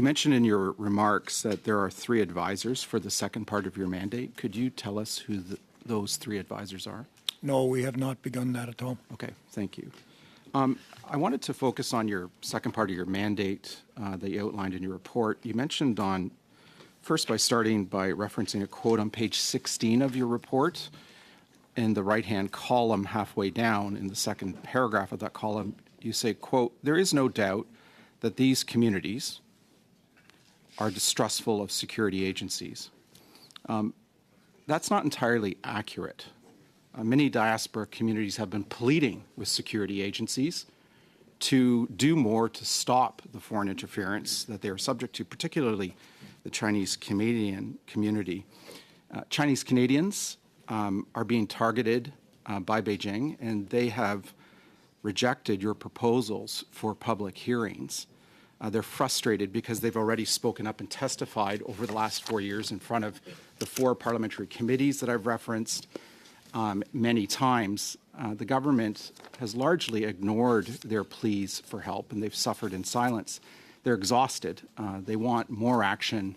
mentioned in your remarks that there are 3 advisors for the second part of your mandate. Could you tell us who those 3 advisors are? No, we have not begun that at all. Okay, thank you. I wanted to focus on your second part of your mandate that you outlined in your report. You mentioned first by starting by referencing a quote on page 16 of your report. In the right-hand column halfway down, in the second paragraph of that column, you say, quote, "There is no doubt that these communities are distrustful of security agencies." That's not entirely accurate. Many diaspora communities have been pleading with security agencies to do more to stop the foreign interference that they are subject to, particularly the Chinese Canadian community. Chinese Canadians are being targeted by Beijing, and they have rejected your proposals for public hearings. They're frustrated because they've already spoken up and testified over the last 4 years in front of the 4 parliamentary committees that I've referenced many times. The government has largely ignored their pleas for help, and they've suffered in silence. They're exhausted. They want more action,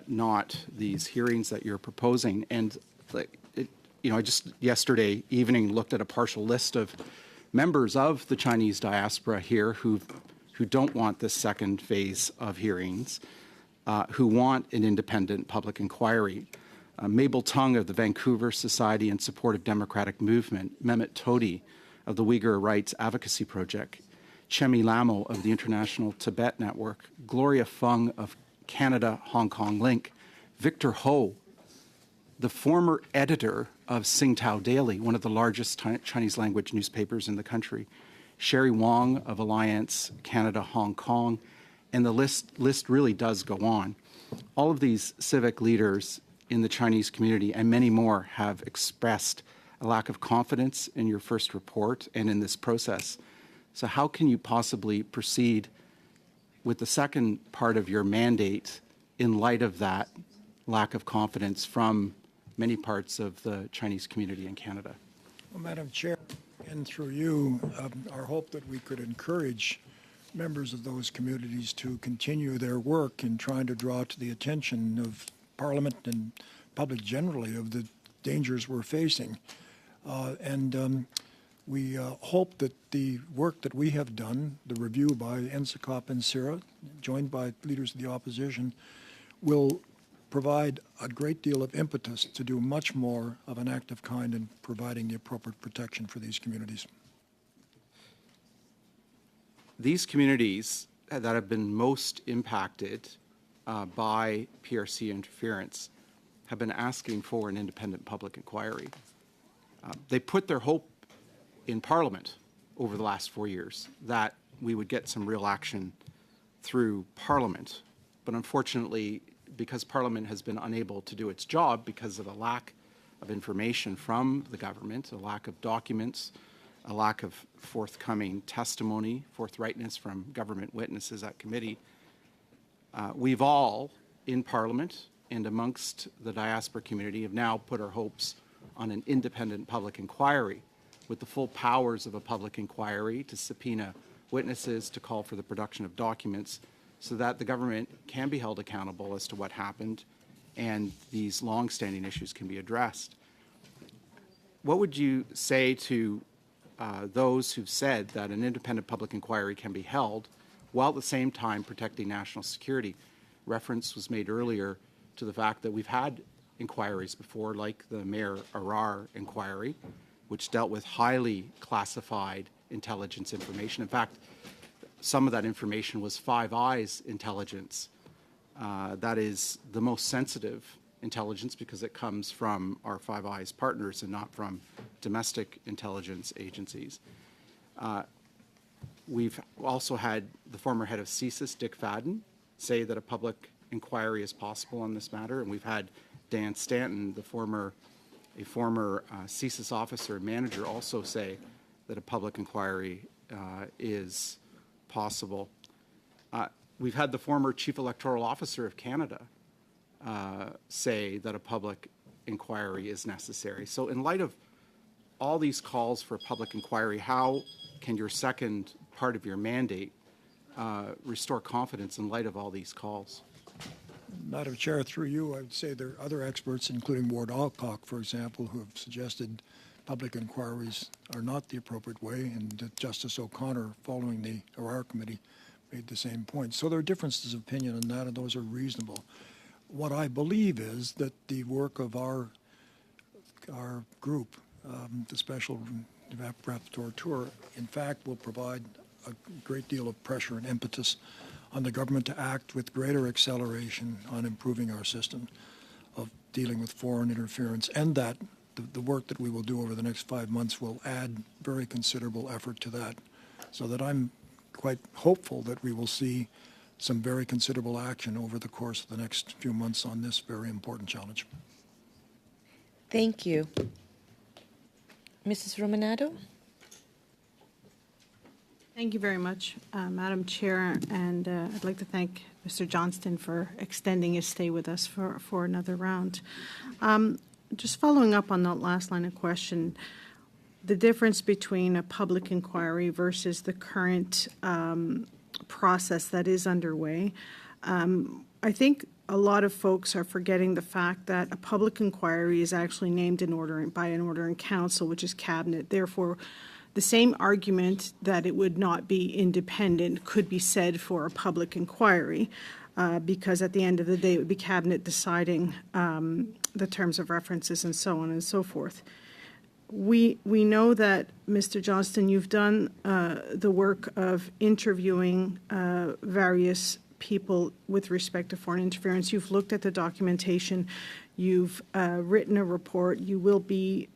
not these hearings that you're proposing. And I just yesterday evening looked at a partial list of members of the Chinese diaspora here who don't want this second phase of hearings, who want an independent public inquiry. Mabel Tung of the Vancouver Society in Support of Democratic Movement, Mehmet Todi of the Uyghur Rights Advocacy Project, Chemi Lamo of the International Tibet Network, Gloria Fung of Canada-Hong Kong Link, Victor Ho, the former editor of Tsingtao Daily, one of the largest Chinese language newspapers in the country, Sherry Wong of Alliance Canada-Hong Kong, and the list really does go on. All of these civic leaders in the Chinese community and many more have expressed a lack of confidence in your first report and in this process. So how can you possibly proceed with the second part of your mandate in light of that lack of confidence from many parts of the Chinese community in Canada? Well, Madam Chair, and through you, our hope that we could encourage members of those communities to continue their work in trying to draw to the attention of Parliament and public generally of the dangers we're facing. We hope that the work that we have done, the review by NSICOP and CIRA, joined by leaders of the opposition, will provide a great deal of impetus to do much more of an active kind in providing the appropriate protection for these communities. These communities that have been most impacted by PRC interference have been asking for an independent public inquiry. They put their hope in Parliament over the last 4 years that we would get some real action through Parliament. But unfortunately, because Parliament has been unable to do its job because of a lack of information from the government, a lack of documents, a lack of forthcoming testimony, forthrightness from government witnesses at committee, we've all in Parliament and amongst the diaspora community have now put our hopes on an independent public inquiry with the full powers of a public inquiry to subpoena witnesses, to call for the production of documents, so that the government can be held accountable as to what happened and these long-standing issues can be addressed. What would you say to those who've said that an independent public inquiry can be held while at the same time protecting national security? Reference was made earlier to the fact that we've had inquiries before, like the Mayor Arar inquiry, which dealt with highly classified intelligence information. In fact, some of that information was Five Eyes intelligence. That is the most sensitive intelligence because it comes from our Five Eyes partners and not from domestic intelligence agencies. We've also had the former head of CSIS, Dick Fadden, say that a public inquiry is possible on this matter, and we've had Dan Stanton, a former CSIS officer and manager, also say that a public inquiry is possible. We've had the former Chief Electoral Officer of Canada say that a public inquiry is necessary. So in light of all these calls for public inquiry, how can your second part of your mandate restore confidence in light of all these calls? Madam Chair, through you, I would say there are other experts, including Ward Alcock, for example, who have suggested public inquiries are not the appropriate way, and Justice O'Connor, following the Arar Committee, made the same point. So there are differences of opinion on that, and those are reasonable. What I believe is that the work of our group, the Special Rapporteur, in fact, will provide a great deal of pressure and impetus on the government to act with greater acceleration on improving our system of dealing with foreign interference, and that the work that we will do over the next 5 months will add very considerable effort to that, so that I'm quite hopeful that we will see some very considerable action over the course of the next few months on this very important challenge. Thank you. Mrs. Romanado? Thank you very much, Madam Chair, and I'd like to thank Mr. Johnston for extending his stay with us for another round. Just following up on that last line of question, the difference between a public inquiry versus the current process that is underway, I think a lot of folks are forgetting the fact that a public inquiry is actually named by an order in council, which is cabinet. Therefore, the same argument that it would not be independent could be said for a public inquiry, because at the end of the day, it would be cabinet deciding the terms of references and so on and so forth. We know that, Mr. Johnston, you've done the work of interviewing various people with respect to foreign interference. You've looked at the documentation. You've written a report. You will be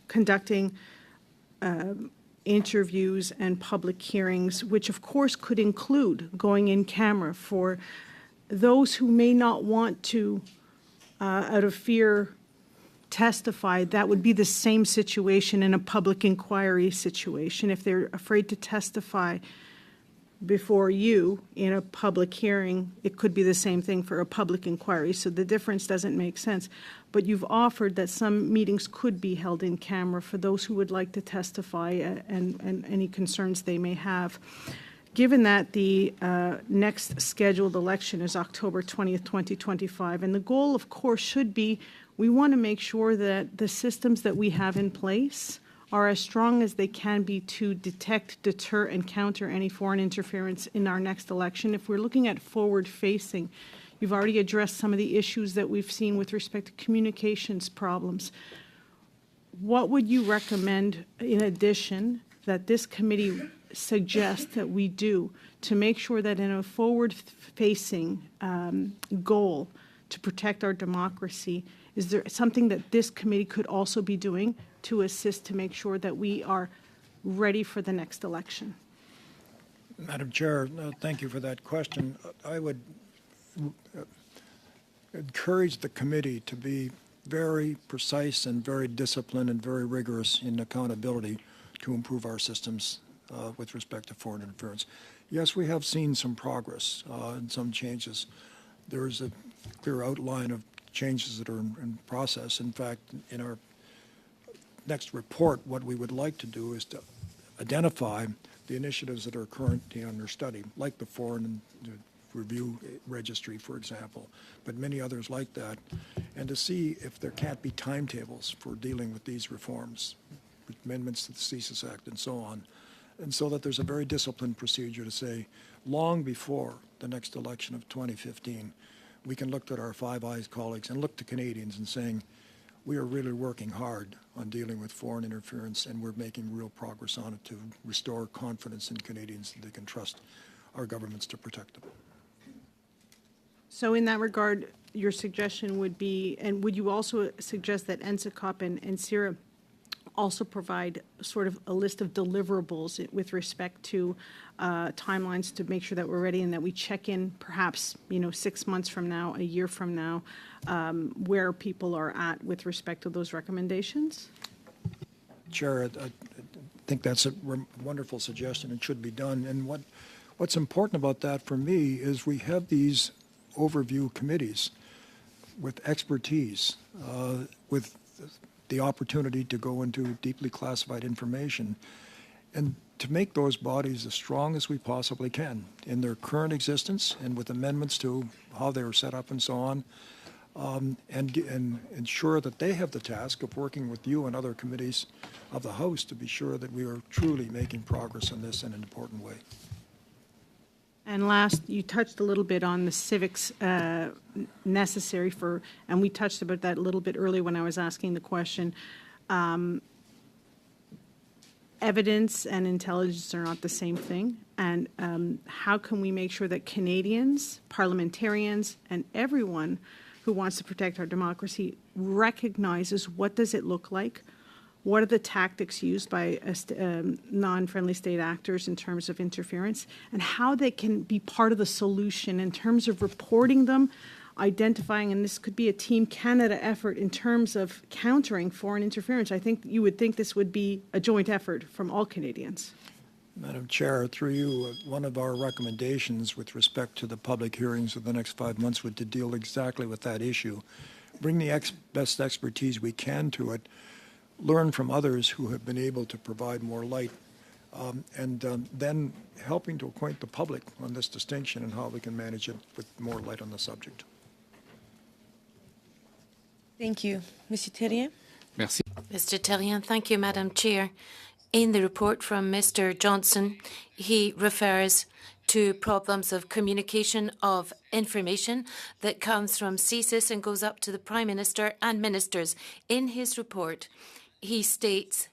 conducting interviews and public hearings, which of course could include going in camera for those who may not want to, out of fear, testify. That would be the same situation in a public inquiry situation. If they're afraid to testify, before you in a public hearing, it could be the same thing for a public inquiry, so the difference doesn't make sense. But you've offered that some meetings could be held in camera for those who would like to testify and any concerns they may have. Given that the next scheduled election is October 20th, 2025, and the goal, of course, should be we want to make sure that the systems that we have in place are as strong as they can be to detect, deter, and counter any foreign interference in our next election. If we're looking at forward-facing, you've already addressed some of the issues that we've seen with respect to communications problems. What would you recommend, in addition, that this committee suggest that we do to make sure that in a forward-facing goal to protect our democracy, is there something that this committee could also be doing to assist to make sure that we are ready for the next election? Madam Chair, thank you for that question. I would encourage the committee to be very precise and very disciplined and very rigorous in accountability to improve our systems with respect to foreign interference. Yes, we have seen some progress and some changes. There is a clear outline of changes that are in process. In fact, in our next report, what we would like to do is to identify the initiatives that are currently under study, like the Foreign Review Registry, for example, but many others like that, and to see if there can't be timetables for dealing with these reforms, amendments to the CSIS Act and so on, and so that there's a very disciplined procedure to say, long before the next election of 2015, we can look at our Five Eyes colleagues and look to Canadians and saying, we are really working hard on dealing with foreign interference, and we're making real progress on it to restore confidence in Canadians that they can trust our governments to protect them. So in that regard, your suggestion would be, and would you also suggest that NSICOP and CIRA also provide sort of a list of deliverables with respect to timelines to make sure that we're ready and that we check in perhaps 6 months from now, a year from now, where people are at with respect to those recommendations? Chair, I think that's a wonderful suggestion. It should be done. And what's important about that for me is we have these overview committees with expertise, with the opportunity to go into deeply classified information, and to make those bodies as strong as we possibly can in their current existence and with amendments to how they were set up and so on, and ensure that they have the task of working with you and other committees of the House to be sure that we are truly making progress on this in an important way. And last, you touched a little bit on the civics necessary for, and we touched about that a little bit earlier when I was asking the question. Evidence and intelligence are not the same thing. And how can we make sure that Canadians, parliamentarians, and everyone who wants to protect our democracy recognizes what does it look like? What are the tactics used by non-friendly state actors in terms of interference, and how they can be part of the solution in terms of reporting them, identifying, and this could be a Team Canada effort in terms of countering foreign interference. I think you would think this would be a joint effort from all Canadians. Madam Chair, through you, one of our recommendations with respect to the public hearings of the next 5 months would to deal exactly with that issue. Bring the best expertise we can to it, learn from others who have been able to provide more light, and then helping to acquaint the public on this distinction and how we can manage it with more light on the subject. Thank you. Monsieur Thérien? Merci. Mr. Tallien, thank you, Madam Chair. In the report from Mr. Johnson, he refers to problems of communication of information that comes from CSIS and goes up to the Prime Minister and ministers. In his report, he states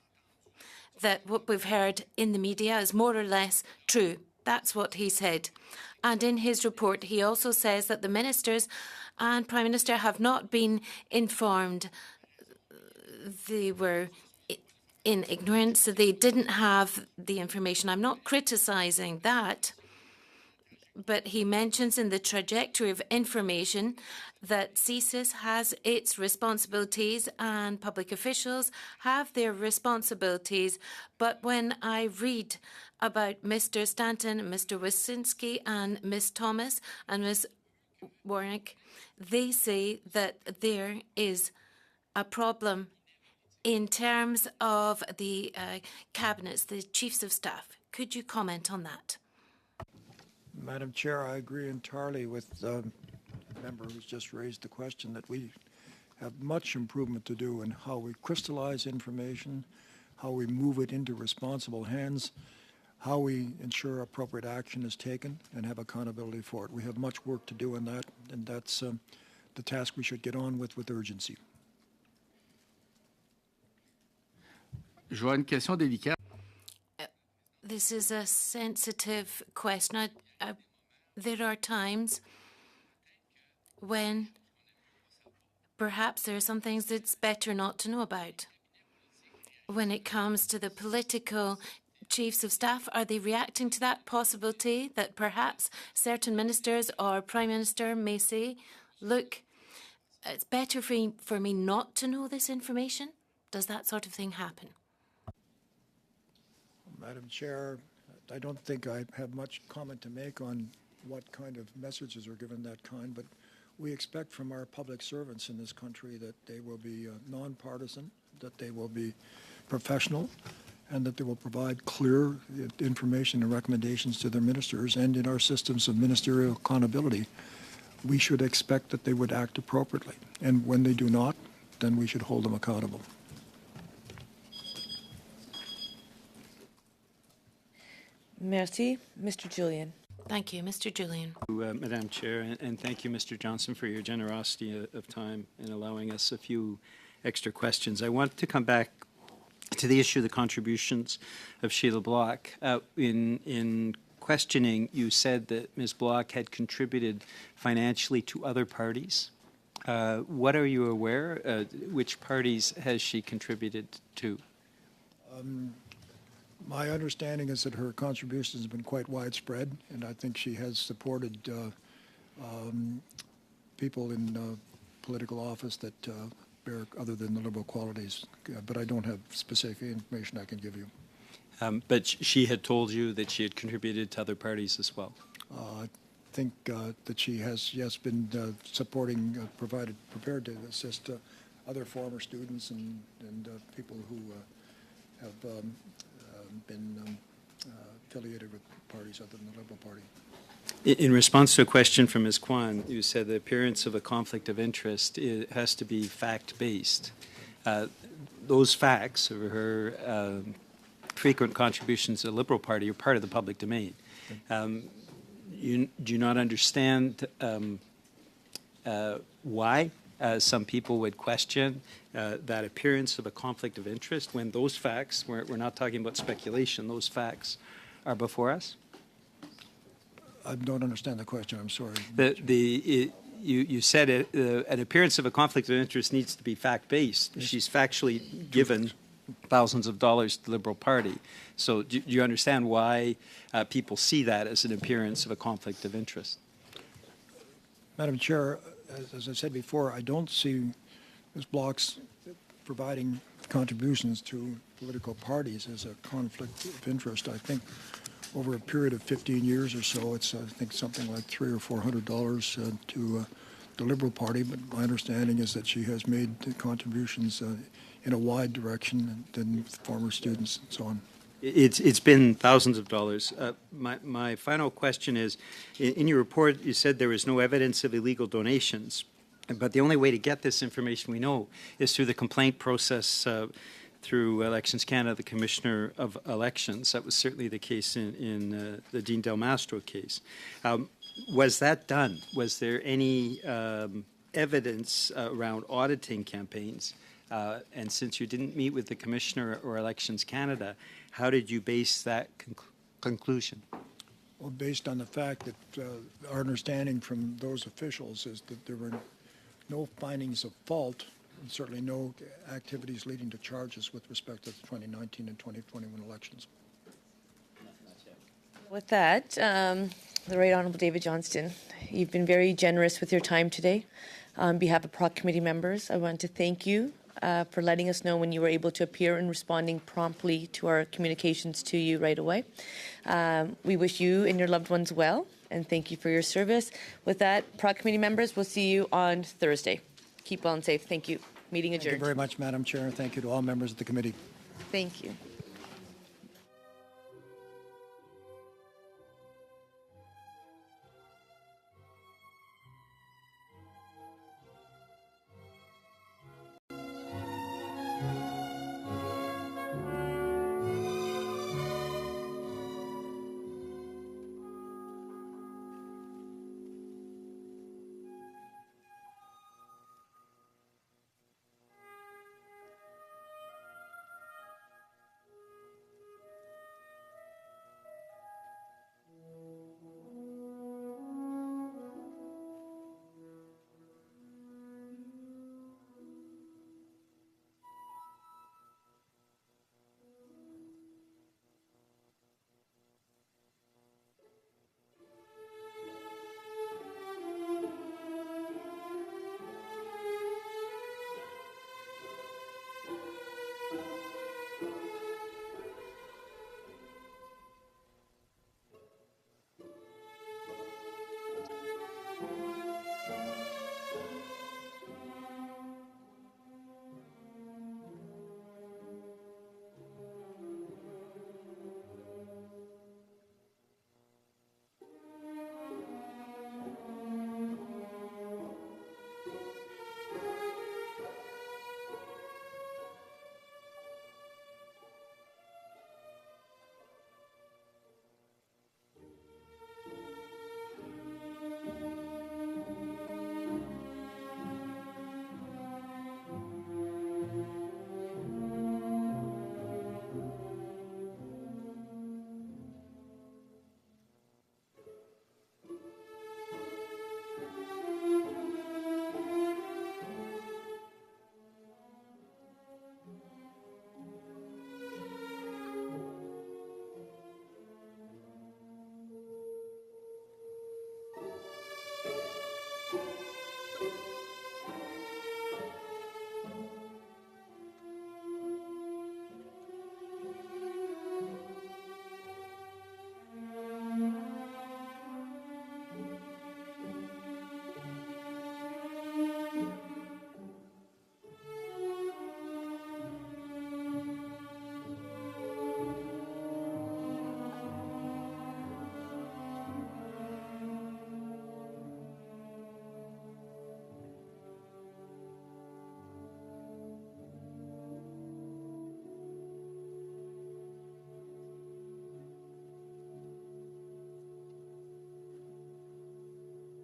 that what we've heard in the media is more or less true. That's what he said. And in his report, he also says that the ministers and Prime Minister have not been informed. They were in ignorance. They didn't have the information. I'm not criticising that, but he mentions in the trajectory of information that CSIS has its responsibilities and public officials have their responsibilities. But when I read about Mr. Stanton, Mr. Wyszynski, and Ms. Thomas and Ms. Warnick, they say that there is a problem in terms of the cabinets, the chiefs of staff. Could you comment on that? Madam Chair, I agree entirely with the member who's just raised the question that we have much improvement to do in how we crystallize information, how we move it into responsible hands, how we ensure appropriate action is taken and have accountability for it. We have much work to do in that, and that's the task we should get on with urgency. J'aurais une question délicate. This is a sensitive question. There are times when perhaps there are some things that's better not to know about. When it comes to the political chiefs of staff, are they reacting to that possibility that perhaps certain ministers or Prime Minister may say, look, it's better for me not to know this information? Does that sort of thing happen? Madam Chair, I don't think I have much comment to make on what kind of messages are given that kind, but we expect from our public servants in this country that they will be nonpartisan, that they will be professional, and that they will provide clear information and recommendations to their ministers. And in our systems of ministerial accountability, we should expect that they would act appropriately. And when they do not, then we should hold them accountable. Merci. Mr. Julian. Thank you, Mr. Julian. Madam Chair, and thank you, Mr. Johnson, for your generosity of time in allowing us a few extra questions. I want to come back to the issue of the contributions of Sheila Block. In questioning, you said that Ms. Block had contributed financially to other parties. What are you aware? Which parties has she contributed to? My understanding is that her contributions have been quite widespread, and I think she has supported people in political office that bear other than the Liberal qualities, but I don't have specific information I can give you. But she had told you that she had contributed to other parties as well? I think that she has, yes, been supporting, prepared to assist other former students and people who have been affiliated with parties other than the Liberal Party. In response to a question from Ms. Kwan, you said the appearance of a conflict of interest has to be fact-based. Those facts of her frequent contributions to the Liberal Party are part of the public domain. Do you not understand why some people would question that appearance of a conflict of interest when those facts, we're not talking about speculation, those facts are before us? I don't understand the question. I'm sorry. You said an appearance of a conflict of interest needs to be fact-based. Yes. She's factually given thousands of dollars to the Liberal Party. So do you understand why people see that as an appearance of a conflict of interest? Madam Chair, as I said before, I don't see Ms. Block's providing contributions to political parties as a conflict of interest. I think over a period of 15 years or so, it's I think something like $300 or $400 to the Liberal Party. But my understanding is that she has made contributions in a wide direction than former students and so on. It's been thousands of dollars. My final question is, in your report, you said there was no evidence of illegal donations, but the only way to get this information we know is through the complaint process through Elections Canada, the Commissioner of Elections. That was certainly the case in the Dean Del Mastro case. Was that done? Was there any evidence around auditing campaigns? And since you didn't meet with the Commissioner or Elections Canada, how did you base that conclusion? Well, based on the fact that our understanding from those officials is that there were no findings of fault, and certainly no activities leading to charges with respect to the 2019 and 2021 elections. With that, the Right Honourable David Johnston. You've been very generous with your time today. On behalf of PROC committee members, I want to thank you for letting us know when you were able to appear and responding promptly to our communications to you right away. We wish you and your loved ones well, and thank you for your service. With that, PROC committee members, we'll see you on Thursday. Keep well and safe. Thank you. Meeting adjourned. Thank you very much, Madam Chair. Thank you to all members of the committee. Thank you.